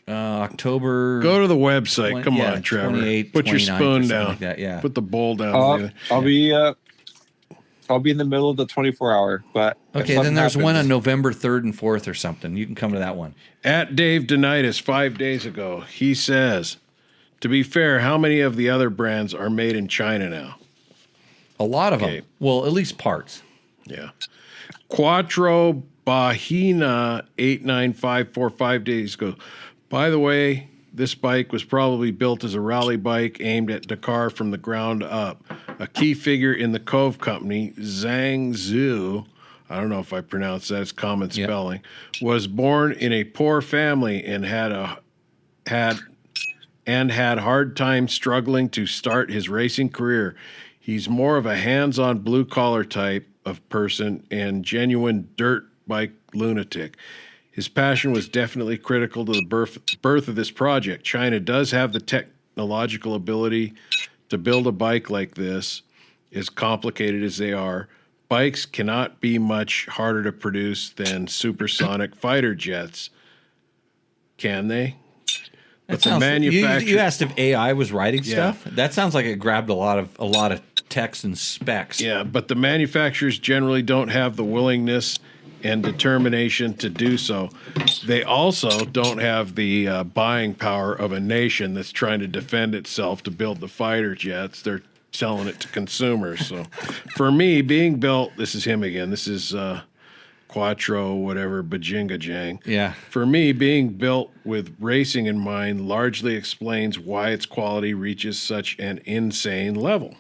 October. Go to the website. Come on, Trevor. Put your spoon down. Like that, yeah. Put the bowl down. I'll be in the middle of the 24-hour, but okay. Then there's one on November 3rd and 4th or something. You can come to that one. At Dave Denitis 5 days ago, he says, to be fair, how many of the other brands are made in China now? A lot of them. Well, at least parts. Yeah. Quattro Bahina 89545 days ago. By the way, this bike was probably built as a rally bike aimed at Dakar from the ground up. A key figure in the Cove Company, Zhang Zhu, I don't know if I pronounced that, it's common spelling, was born in a poor family and had hard time struggling to start his racing career. He's more of a hands-on blue-collar type of person and genuine dirt bike lunatic. His passion was definitely critical to the birth of this project. China does have the technological ability to build a bike like this, as complicated as they are. Bikes cannot be much harder to produce than supersonic fighter jets, can they? But the manufacturer, you asked if AI was writing stuff. That sounds like it grabbed a lot of text and specs. Yeah, but the manufacturers generally don't have the willingness and determination to do so. They also don't have the buying power of a nation that's trying to defend itself to build the fighter jets. They're selling it to consumers. So for me, being built, this is him again. This is Quattro, whatever, Bajinga Jang. Yeah. For me, being built with racing in mind largely explains why its quality reaches such an insane level.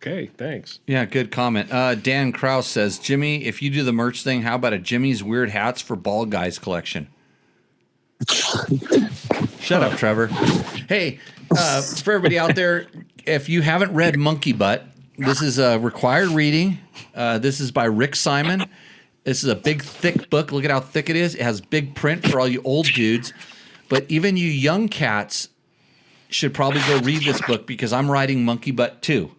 Okay, thanks. Yeah, good comment. Dan Krause says, Jimmy, if you do the merch thing, how about a Jimmy's Weird Hats for Bald Guys collection? Shut up, Trevor. Hey, for everybody out there, if you haven't read Monkey Butt, this is a required reading. This is by Rick Simon. This is a big, thick book. Look at how thick it is. It has big print for all you old dudes. But even you young cats should probably go read this book because I'm writing Monkey Butt 2,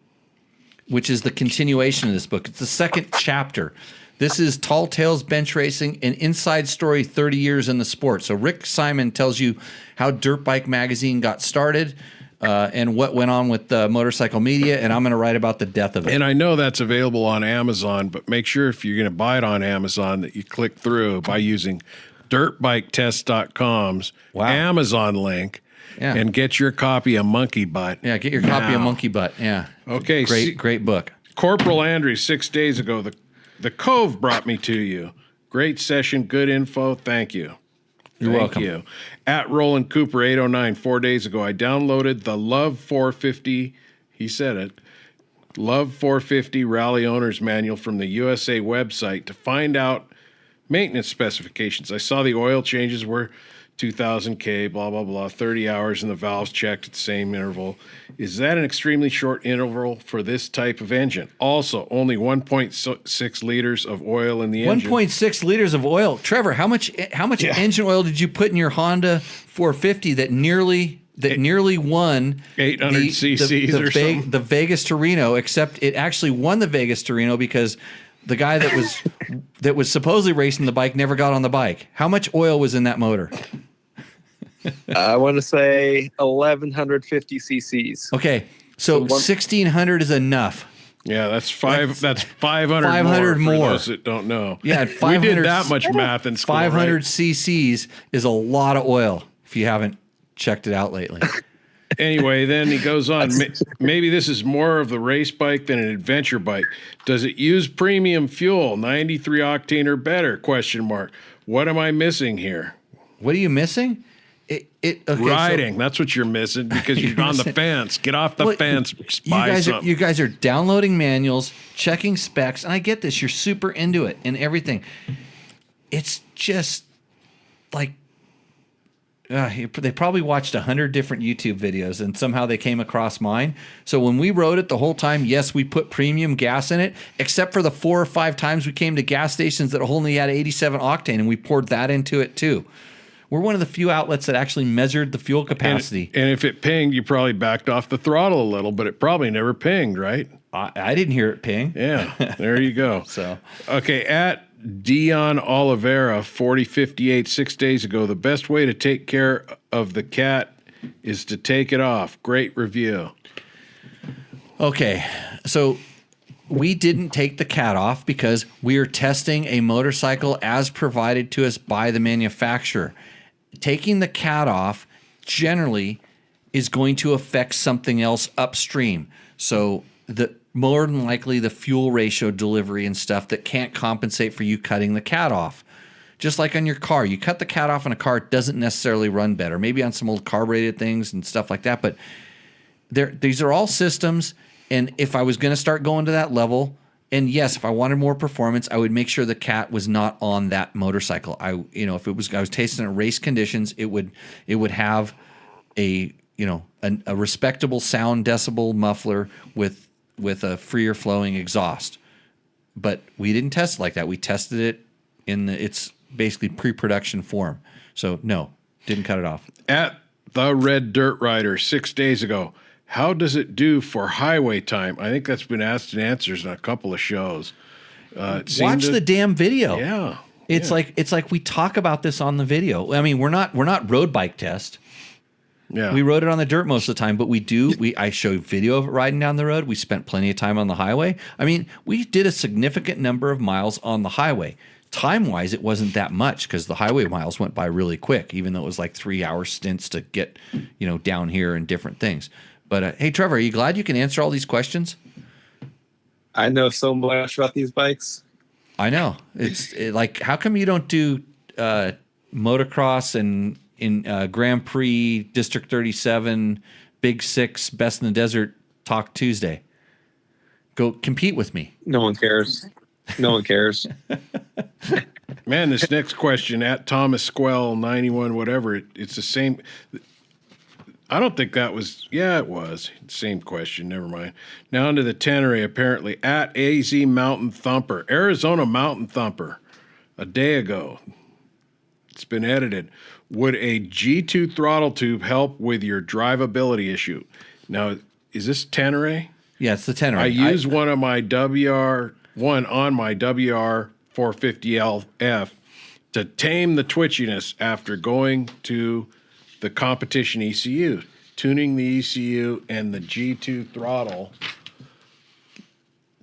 which is the continuation of this book. It's the second chapter. This is Tall Tales Bench Racing, an inside story 30 years in the sport. So Rick Simon tells you how Dirt Bike Magazine got started and what went on with motorcycle media, and I'm going to write about the death of it. And I know that's available on Amazon, but make sure if you're going to buy it on Amazon that you click through by using dirtbiketest.com's Amazon link and get your copy of Monkey Butt. Yeah, get your copy of Monkey Butt. Yeah. Okay. Great book. Corporal Andrews, 6 days ago, the Cove brought me to you. Great session, good info. Thank you. You're welcome. Thank you. At Roland Cooper 809, 4 days ago, I downloaded the Love 450, he said it, Love 450 Rally Owner's Manual from the USA website to find out maintenance specifications. I saw the oil changes were 2,000K, blah, blah, blah, 30 hours, and the valves checked at the same interval. Is that an extremely short interval for this type of engine? Also, only 1.6 liters of oil in the engine. 1.6 liters of oil. Trevor, how much engine oil did you put in your Honda 450 that nearly won 800 cc's or something? The Vegas Torino, except it actually won the Vegas Torino because the guy that was supposedly racing the bike never got on the bike. How much oil was in that motor? I want to say 1,150 cc's. Okay, so 1,600 is enough. Yeah, that's 500. 500 more. For those that don't know. Yeah, we did that much math in school. 500 right? cc's is a lot of oil. If you haven't checked it out lately. Anyway, then he goes on. Maybe this is more of the race bike than an adventure bike. Does it use premium fuel, 93 octane or better? Question mark. What am I missing here? What are you missing? Riding. That's what you're missing because you're on the fence. Get off the fence. You guys are downloading manuals, checking specs, and I get this. You're super into it and everything. It's just like they probably watched 100 different YouTube videos and somehow they came across mine. So when we rode it the whole time, yes, we put premium gas in it, except for the 4 or 5 times we came to gas stations that only had 87 octane and we poured that into it too. We're one of the few outlets that actually measured the fuel capacity. And if it pinged, you probably backed off the throttle a little, but it probably never pinged, right? I didn't hear it ping. Yeah, there you go. So okay, at Dion Oliveira, 4058, 6 days ago, the best way to take care of the cat is to take it off. Great review. Okay, so we didn't take the cat off because we are testing a motorcycle as provided to us by the manufacturer. Taking the cat off generally is going to affect something else upstream. So the more than likely the fuel ratio delivery and stuff that can't compensate for you cutting the cat off. Just like on your car, you cut the cat off in a car, it doesn't necessarily run better. Maybe on some old carbureted things and stuff like that, but these are all systems. And if I was going to start going to that level, and yes, if I wanted more performance, I would make sure the cat was not on that motorcycle. If I was tasting in race conditions, it would have a respectable sound decibel muffler with a freer flowing exhaust. But we didn't test it like that. We tested it in its basically pre-production form. So no, didn't cut it off. At the Red Dirt Rider 6 days ago, how does it do for highway time? I think that's been asked and answers in a couple of shows. Watch the damn video. Yeah. It's like we talk about this on the video. I mean, we're not road bike test. Yeah. We rode it on the dirt most of the time, but I show video of it riding down the road. We spent plenty of time on the highway. I mean, we did a significant number of miles on the highway. Time-wise, it wasn't that much because the highway miles went by really quick, even though it was like 3-hour stints to get, down here and different things. But hey, Trevor, are you glad you can answer all these questions? I know so much about these bikes. I know. Like, how come you don't do motocross and in Grand Prix, District 37, Big Six, Best in the Desert Talk Tuesday? Go compete with me. No one cares. No one cares. Man, this next question at Thomas Squell 91, whatever, it's the same. I don't think that was. Yeah, it was. Same question. Never mind. Now onto the Tenere, apparently. At AZ Mountain Thumper. Arizona Mountain Thumper. A day ago. It's been edited. Would a G2 throttle tube help with your drivability issue? Now, is this Tenere? Yeah, it's the Tenere. I use one on my WR 450LF to tame the twitchiness after going to the competition ECU, tuning the ECU and the G2 throttle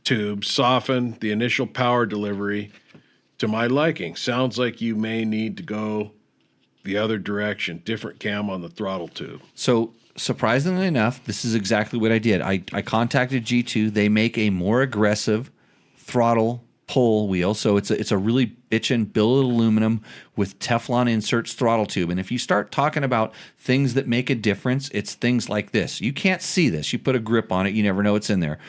tube soften the initial power delivery to my liking. Sounds like you may need to go the other direction, different cam on the throttle tube. So surprisingly enough, this is exactly what I did. I contacted G2. They make a more aggressive throttle pull wheel. So it's a really bitchin' billet aluminum with Teflon inserts throttle tube. And if you start talking about things that make a difference, it's things like this. You can't see this. You put a grip on it, you never know what's in there.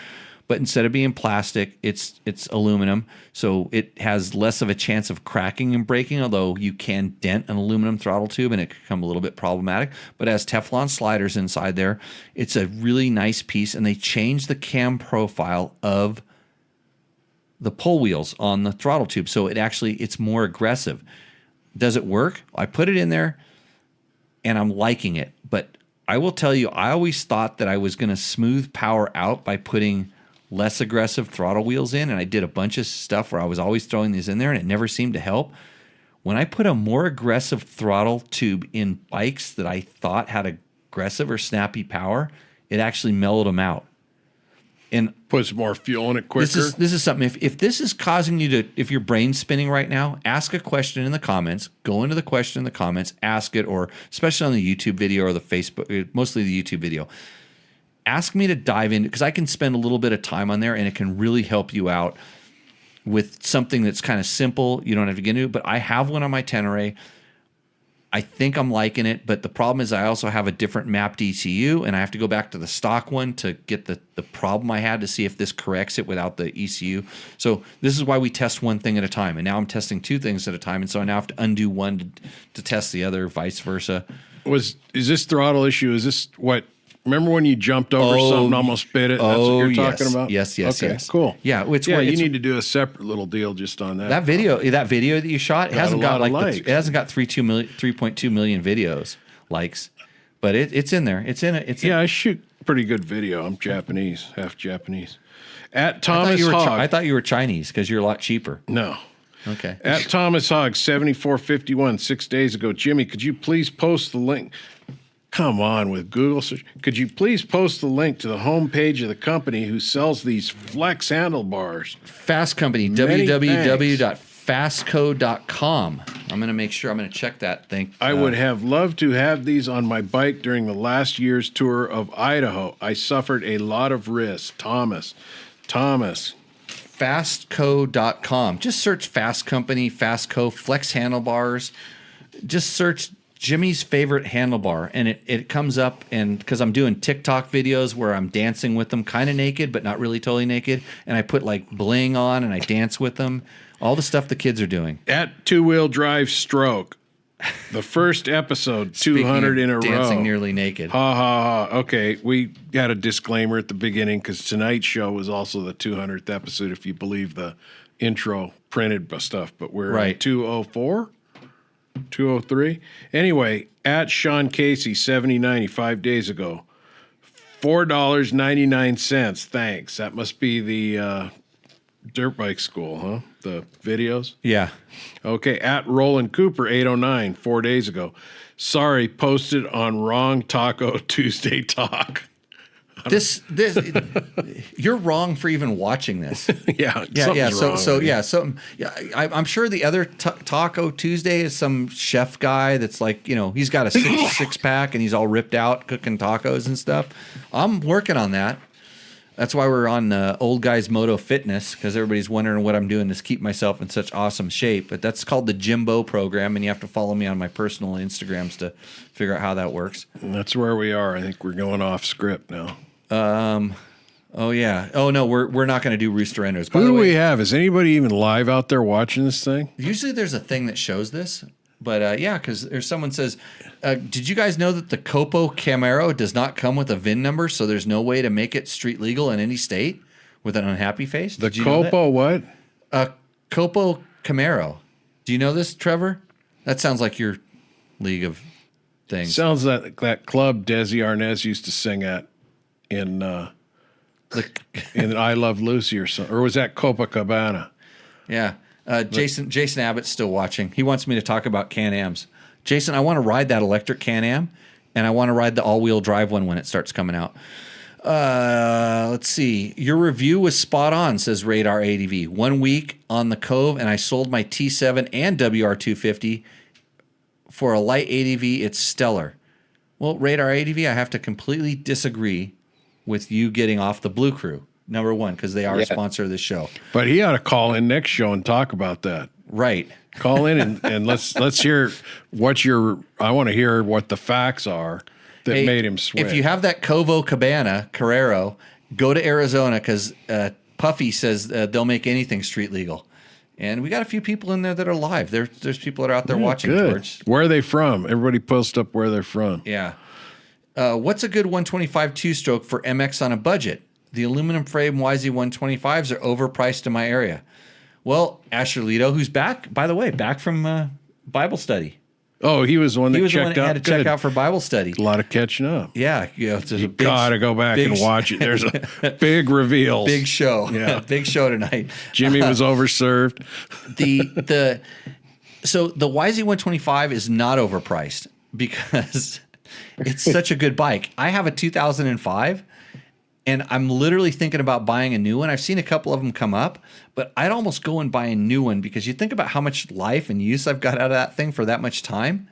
But instead of being plastic, it's aluminum. So it has less of a chance of cracking and breaking, although you can dent an aluminum throttle tube and it can become a little bit problematic. But it has Teflon sliders inside there. It's a really nice piece, and they changed the cam profile of the pull wheels on the throttle tube. So it's more aggressive. Does it work? I put it in there and I'm liking it. But I will tell you, I always thought that I was going to smooth power out by putting less aggressive throttle wheels in. And I did a bunch of stuff where I was always throwing these in there and it never seemed to help. When I put a more aggressive throttle tube in bikes that I thought had aggressive or snappy power, it actually mellowed them out. And puts more fuel in it quicker. This is something. If this is causing you to, if your brain's spinning right now, ask a question in the comments. Go into the question in the comments, ask it, or especially on the YouTube video or the Facebook, mostly the YouTube video. Ask me to dive in because I can spend a little bit of time on there, and it can really help you out with something that's kind of simple. You don't have to get into it, but I have one on my Tenere. I think I'm liking it, but the problem is I also have a different mapped ECU, and I have to go back to the stock one to get the problem I had to see if this corrects it without the ECU. So this is why we test one thing at a time, and now I'm testing two things at a time, and so I now have to undo one to test the other, vice versa. Is this throttle issue, is this what... Remember when you jumped over something, almost bit it? That's what you're talking about? Yes. Okay, cool. Yeah, you need to do a separate little deal just on that. That video that you shot, it hasn't got it hasn't got 3.2 million videos likes, but it's in there. I shoot pretty good video. I'm Japanese, half Japanese. At Thomas Hogg. I thought you were Chinese because you're a lot cheaper. No. Okay. At Thomas Hogg 7451 6 days ago, Jimmy, could you please post the link? Come on with Google search. Could you please post the link to the homepage of the company who sells these flex handlebars? Fasst Company, www.fasst fastco.com. I'm going to make sure. I'm going to check that thing. I would have loved to have these on my bike during the last year's tour of Idaho. I suffered a lot of risks. Thomas. Fastco.com. Just search Fasst Company, Fastco, Flex handlebars. Just search Jimmy's favorite handlebar, and it comes up. And because I'm doing TikTok videos where I'm dancing with them, kind of naked, but not really totally naked, and I put like bling on and I dance with them. All the stuff the kids are doing. At Two-Wheel Drive Stroke, the first episode, 200 in a row. Dancing nearly naked. Ha ha ha. Okay, we got a disclaimer at the beginning because tonight's show was also the 200th episode, if you believe the intro printed stuff. But we're at 204, 203. Anyway, at Sean Casey, 7090, 5 days ago, $4.99. Thanks. That must be the dirt bike school, huh? The videos? Yeah. Okay, at Roland Cooper, 809, 4 days ago. Sorry, posted on wrong Taco Tuesday talk. This you're wrong for even watching this. yeah. I'm sure the other Taco Tuesday is some chef guy that's like, he's got a six pack and he's all ripped out cooking tacos and stuff. I'm working on that. That's why we're on Old Guys Moto Fitness, because everybody's wondering what I'm doing to keep myself in such awesome shape. But that's called the Jimbo program, and you have to follow me on my personal Instagrams to figure out how that works. And that's where we are. I think we're going off script now. Oh yeah. Oh no, we're not going to do Rooster Enders. Who do we have? Is anybody even live out there watching this thing? Usually there's a thing that shows this. But yeah, because there's someone says, did you guys know that the Copo Camaro does not come with a VIN number, so there's no way to make it street legal in any state with an unhappy face? The Copo what? Copo Camaro. Do you know this, Trevor? That sounds like your league of things. Sounds like that club Desi Arnaz used to sing at in I Love Lucy or something. Or was that Copacabana? Yeah. Jason Abbott's still watching. He wants me to talk about Can-Ams. Jason, I want to ride that electric Can-Am, and I want to ride the all-wheel drive one when it starts coming out. Let's see. Your review was spot on, says Radar ADV. 1 week on the Cove, and I sold my T7 and WR250 for a light ADV. It's stellar. Well, Radar ADV, I have to completely disagree with you getting off the Blue Crew. Number one, because they are a sponsor of this show. But he ought to call in next show and talk about that. Right. Call in and let's hear I want to hear what the facts are that made him switch. If you have that Carrero, go to Arizona because Puffy says they'll make anything street legal. And we got a few people in there that are live. There's people that are out there watching, good. George. Where are they from? Everybody post up where they're from. Yeah. What's a good 125 two-stroke for MX on a budget? The aluminum frame YZ125s are overpriced in my area. Well, Asher Lito, who's back, by the way, back from Bible study. Oh, he was the one that had to check out for Bible study. A lot of catching up. Yeah. It's a got to go back and watch it. There's a big reveal. Big show. Yeah. Big show tonight. Jimmy was overserved. So the YZ125 is not overpriced because it's such a good bike. I have a 2005. And I'm literally thinking about buying a new one. I've seen a couple of them come up, but I'd almost go and buy a new one because you think about how much life and use I've got out of that thing for that much time.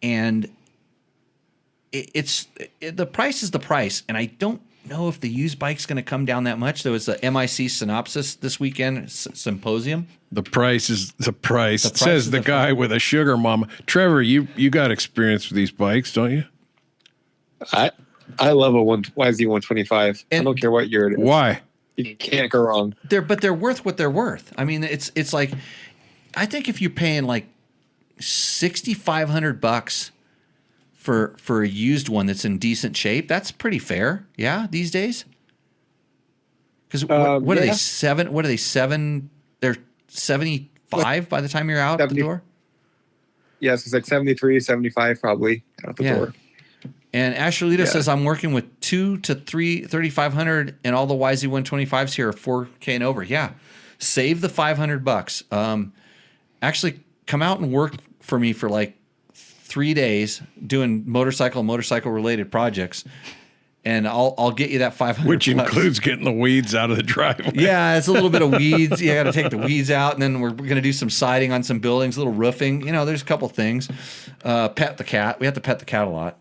And the price is the price. And I don't know if the used bike's going to come down that much. There was a MIC Synopsis this weekend symposium. The price is the price. Says the guy with a sugar mama. Trevor, you got experience with these bikes, don't you? I love a YZ125. I don't care what year it is. Why? You can't go wrong. But they're worth what they're worth. I mean, it's like, I think if you're paying like $6,500 for a used one that's in decent shape, that's pretty fair. Yeah, these days. Because what are they, seven? What are they, seven? They're 75 by the time you're out 70, the door? Yes, it's like 73, 75 probably out the door. And Ashley says, I'm working with 2 to 3,500 and all the YZ125s here are 4K and over. Yeah. Save the $500. Actually come out and work for me for like 3 days doing motorcycle related projects. and I'll get you that 500. Which bucks. includes getting the weeds out of the driveway. Yeah, it's a little bit of weeds. You got to take the weeds out, and then we're going to do some siding on some buildings, a little roofing. There's a couple things. Pet the cat. We have to pet the cat a lot.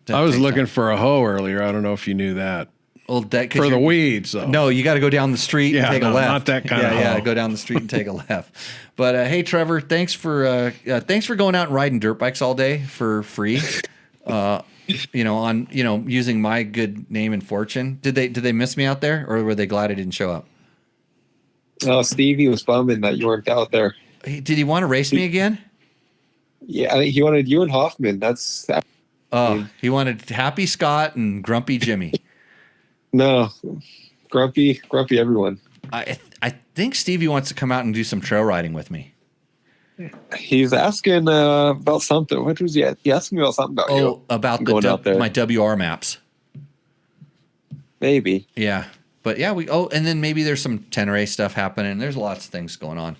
I was looking for a hoe earlier. I don't know if you knew that. Well, for the weeds, though. No, you got to go down the street and take a left. Not that kind of hoe. Yeah, go down the street and take a left. But hey, Trevor, thanks for going out and riding dirt bikes all day for free. Using my good name and fortune. Did they miss me out there, or were they glad I didn't show up? Oh, Stevie was bumming that you weren't out there. Did he want to race me again? Yeah, I think he wanted you and Hoffman. He wanted Happy Scott and Grumpy Jimmy. No, grumpy everyone. I think Stevie wants to come out and do some trail riding with me. He's asking about something. What was he? He asked me about something about you. About my WR maps. Maybe. Yeah, but yeah, and then maybe there's some Tenere stuff happening. There's lots of things going on.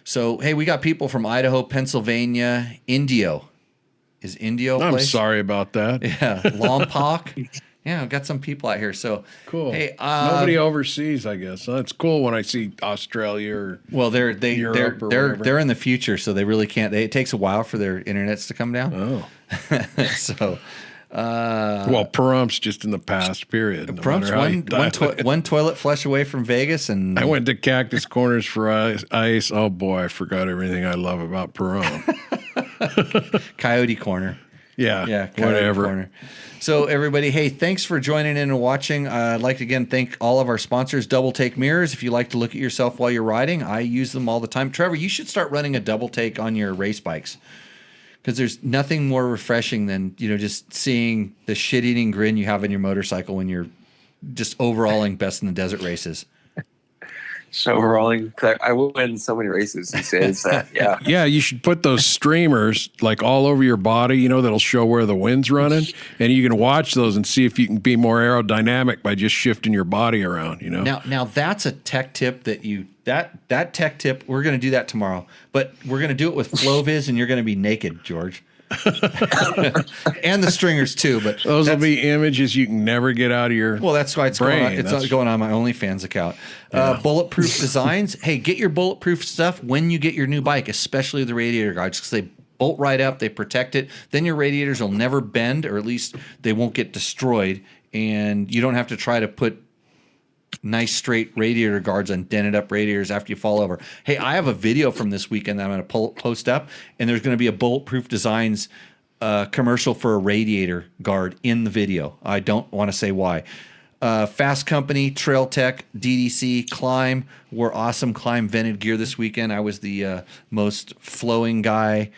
So hey, we got people from Idaho, Pennsylvania, Indio. Is Indio? I'm sorry about that. Yeah, Lompoc. Yeah, I've got some people out here. So cool. Hey, nobody overseas, I guess. It's cool when I see Australia or they're wherever. in the future, so they really can't. It takes a while for their internets to come down. Oh, so. Pahrumps just in the past period. Pahrumps one toilet flush away from Vegas, and I went to Cactus Corners for ice. Oh boy, I forgot everything I love about Pahrump. Coyote Corner. Yeah, Coyote whatever. Corner. So everybody, hey, thanks for joining in and watching. I'd like to again thank all of our sponsors, Double Take Mirrors. If you like to look at yourself while you're riding, I use them all the time. Trevor, you should start running a double take on your race bikes, because there's nothing more refreshing than just seeing the shit-eating grin you have in your motorcycle when you're just overalling best in the desert races. So overalling, I will win so many races these days. Yeah. Yeah, you should put those streamers like all over your body, that'll show where the wind's running, and you can watch those and see if you can be more aerodynamic by just shifting your body around. Now that's a tech tip that tech tip. We're going to do that tomorrow, but we're going to do it with FlowViz, and you're going to be naked, George. And the stringers too, but those will be images you can never get out of your that's why it's brain. Going on my OnlyFans account. Bulletproof Designs. Hey, get your bulletproof stuff when you get your new bike, especially the radiator guards, because they bolt right up, they protect it. Then your radiators will never bend, or at least they won't get destroyed, and you don't have to try to put nice straight radiator guards on dented up radiators after you fall over. Hey, I have a video from this weekend that I'm going to post up, and there's going to be a Bulletproof Designs commercial for a radiator guard in the video. I don't want to say why. Fasst Company, Trail Tech, DDC, Climb wore awesome Climb vented gear this weekend. I was the most flowing guy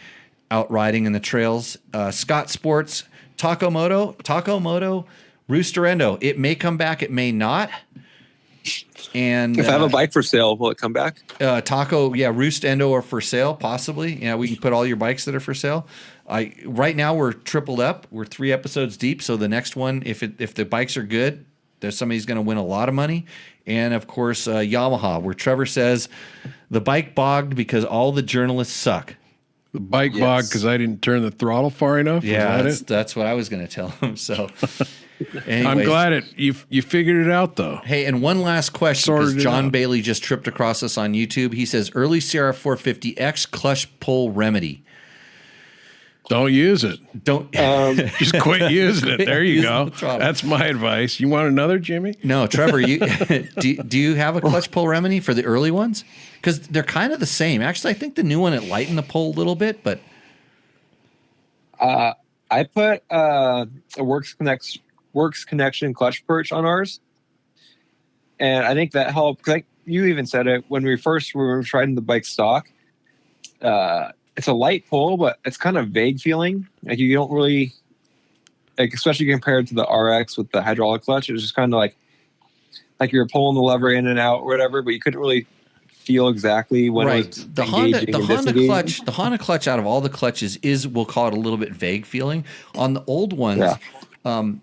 out riding in the trails. Scott Sports, Taco Moto, Roosterendo. It may come back, it may not. And if I have a bike for sale, will it come back? Taco, Roost Endo are for sale, possibly. Yeah, we can put all your bikes that are for sale. Right now we're tripled up. We're 3 episodes deep. So the next one, if the bikes are good, there's somebody's going to win a lot of money. And of course, Yamaha, where Trevor says the bike bogged because all the journalists suck. The bike bogged because I didn't turn the throttle far enough. Yeah, that's what I was going to tell him. So. Anyways, I'm glad you figured it out, though. Hey, and one last question, because John Bailey just tripped across us on YouTube. He says, early CR 450X clutch pull remedy. Don't use it. Don't just quit using it. There you go. That's my advice. You want another, Jimmy? No, Trevor. Do you have a clutch pull remedy for the early ones? Because they're kind of the same. Actually, I think the new one it lightened the pull a little bit, but I put a Works Connection clutch perch on ours, and I think that helped. Like you even said it when we were riding the bike stock. It's a light pull, but it's kind of vague feeling. Like you don't really, especially compared to the RX with the hydraulic clutch. It was just kind of like you were pulling the lever in and out or whatever, but you couldn't really feel exactly when it was the Honda clutch out of all the clutches is, we'll call it, a little bit vague feeling. On the old ones, and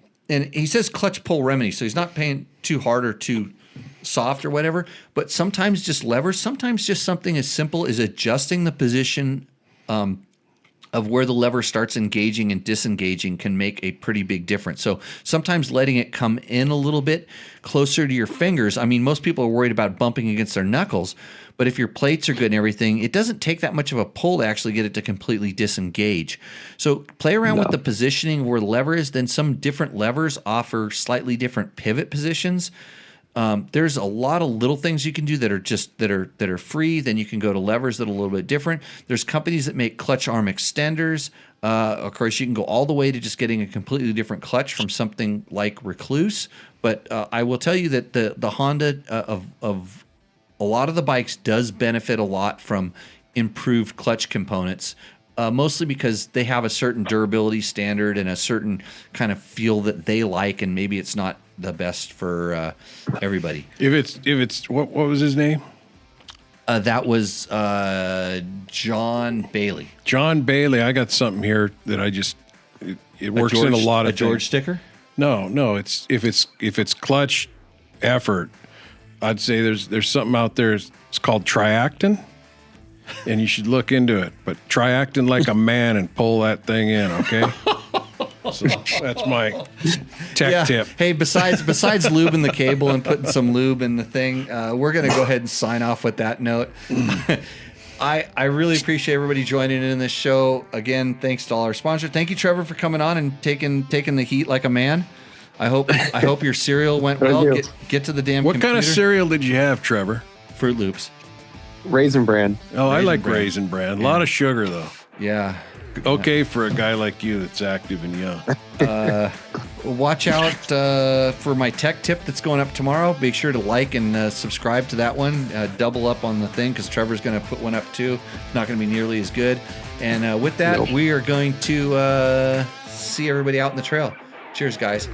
he says clutch pull remedy, so he's not paying too hard or too soft or whatever, but sometimes just levers, sometimes just something as simple as adjusting the position of of where the lever starts engaging and disengaging can make a pretty big difference. So sometimes letting it come in a little bit closer to your fingers. I mean, most people are worried about bumping against their knuckles, but if your plates are good and everything, it doesn't take that much of a pull to actually get it to completely disengage. So play around with the positioning where the lever is. Then some different levers offer slightly different pivot positions. There's a lot of little things you can do that are just that are free. Then you can go to levers that are a little bit different. There's companies that make clutch arm extenders. Of course, you can go all the way to just getting a completely different clutch from something like Recluse. But I will tell you that the Honda of a lot of the bikes does benefit a lot from improved clutch components. Mostly because they have a certain durability standard and a certain kind of feel that they like, and maybe it's not the best for everybody. If it's what was his name? That was John Bailey. John Bailey. I got something here that it works in a lot of George things. sticker. No. It's if it's clutch effort, I'd say there's something out there. It's called Triactin. And you should look into it. But try acting like a man and pull that thing in, okay? So that's my tech tip. Hey, besides lubing the cable and putting some lube in the thing, we're going to go ahead and sign off with that note. I really appreciate everybody joining in this show. Again, thanks to all our sponsors. Thank you, Trevor, for coming on and taking the heat like a man. I hope your cereal went well. Get to the damn What computer. kind of cereal did you have, Trevor? Fruit Loops. Raisin Bran. Oh, I like Raisin Bran. A lot of sugar, though. Yeah. Okay for a guy like you that's active and young. Watch out for my tech tip that's going up tomorrow. Make sure to like and subscribe to that one. Double up on the thing because Trevor's going to put one up too. It's not going to be nearly as good. And with that, we are going to see everybody out in the trail. Cheers, guys.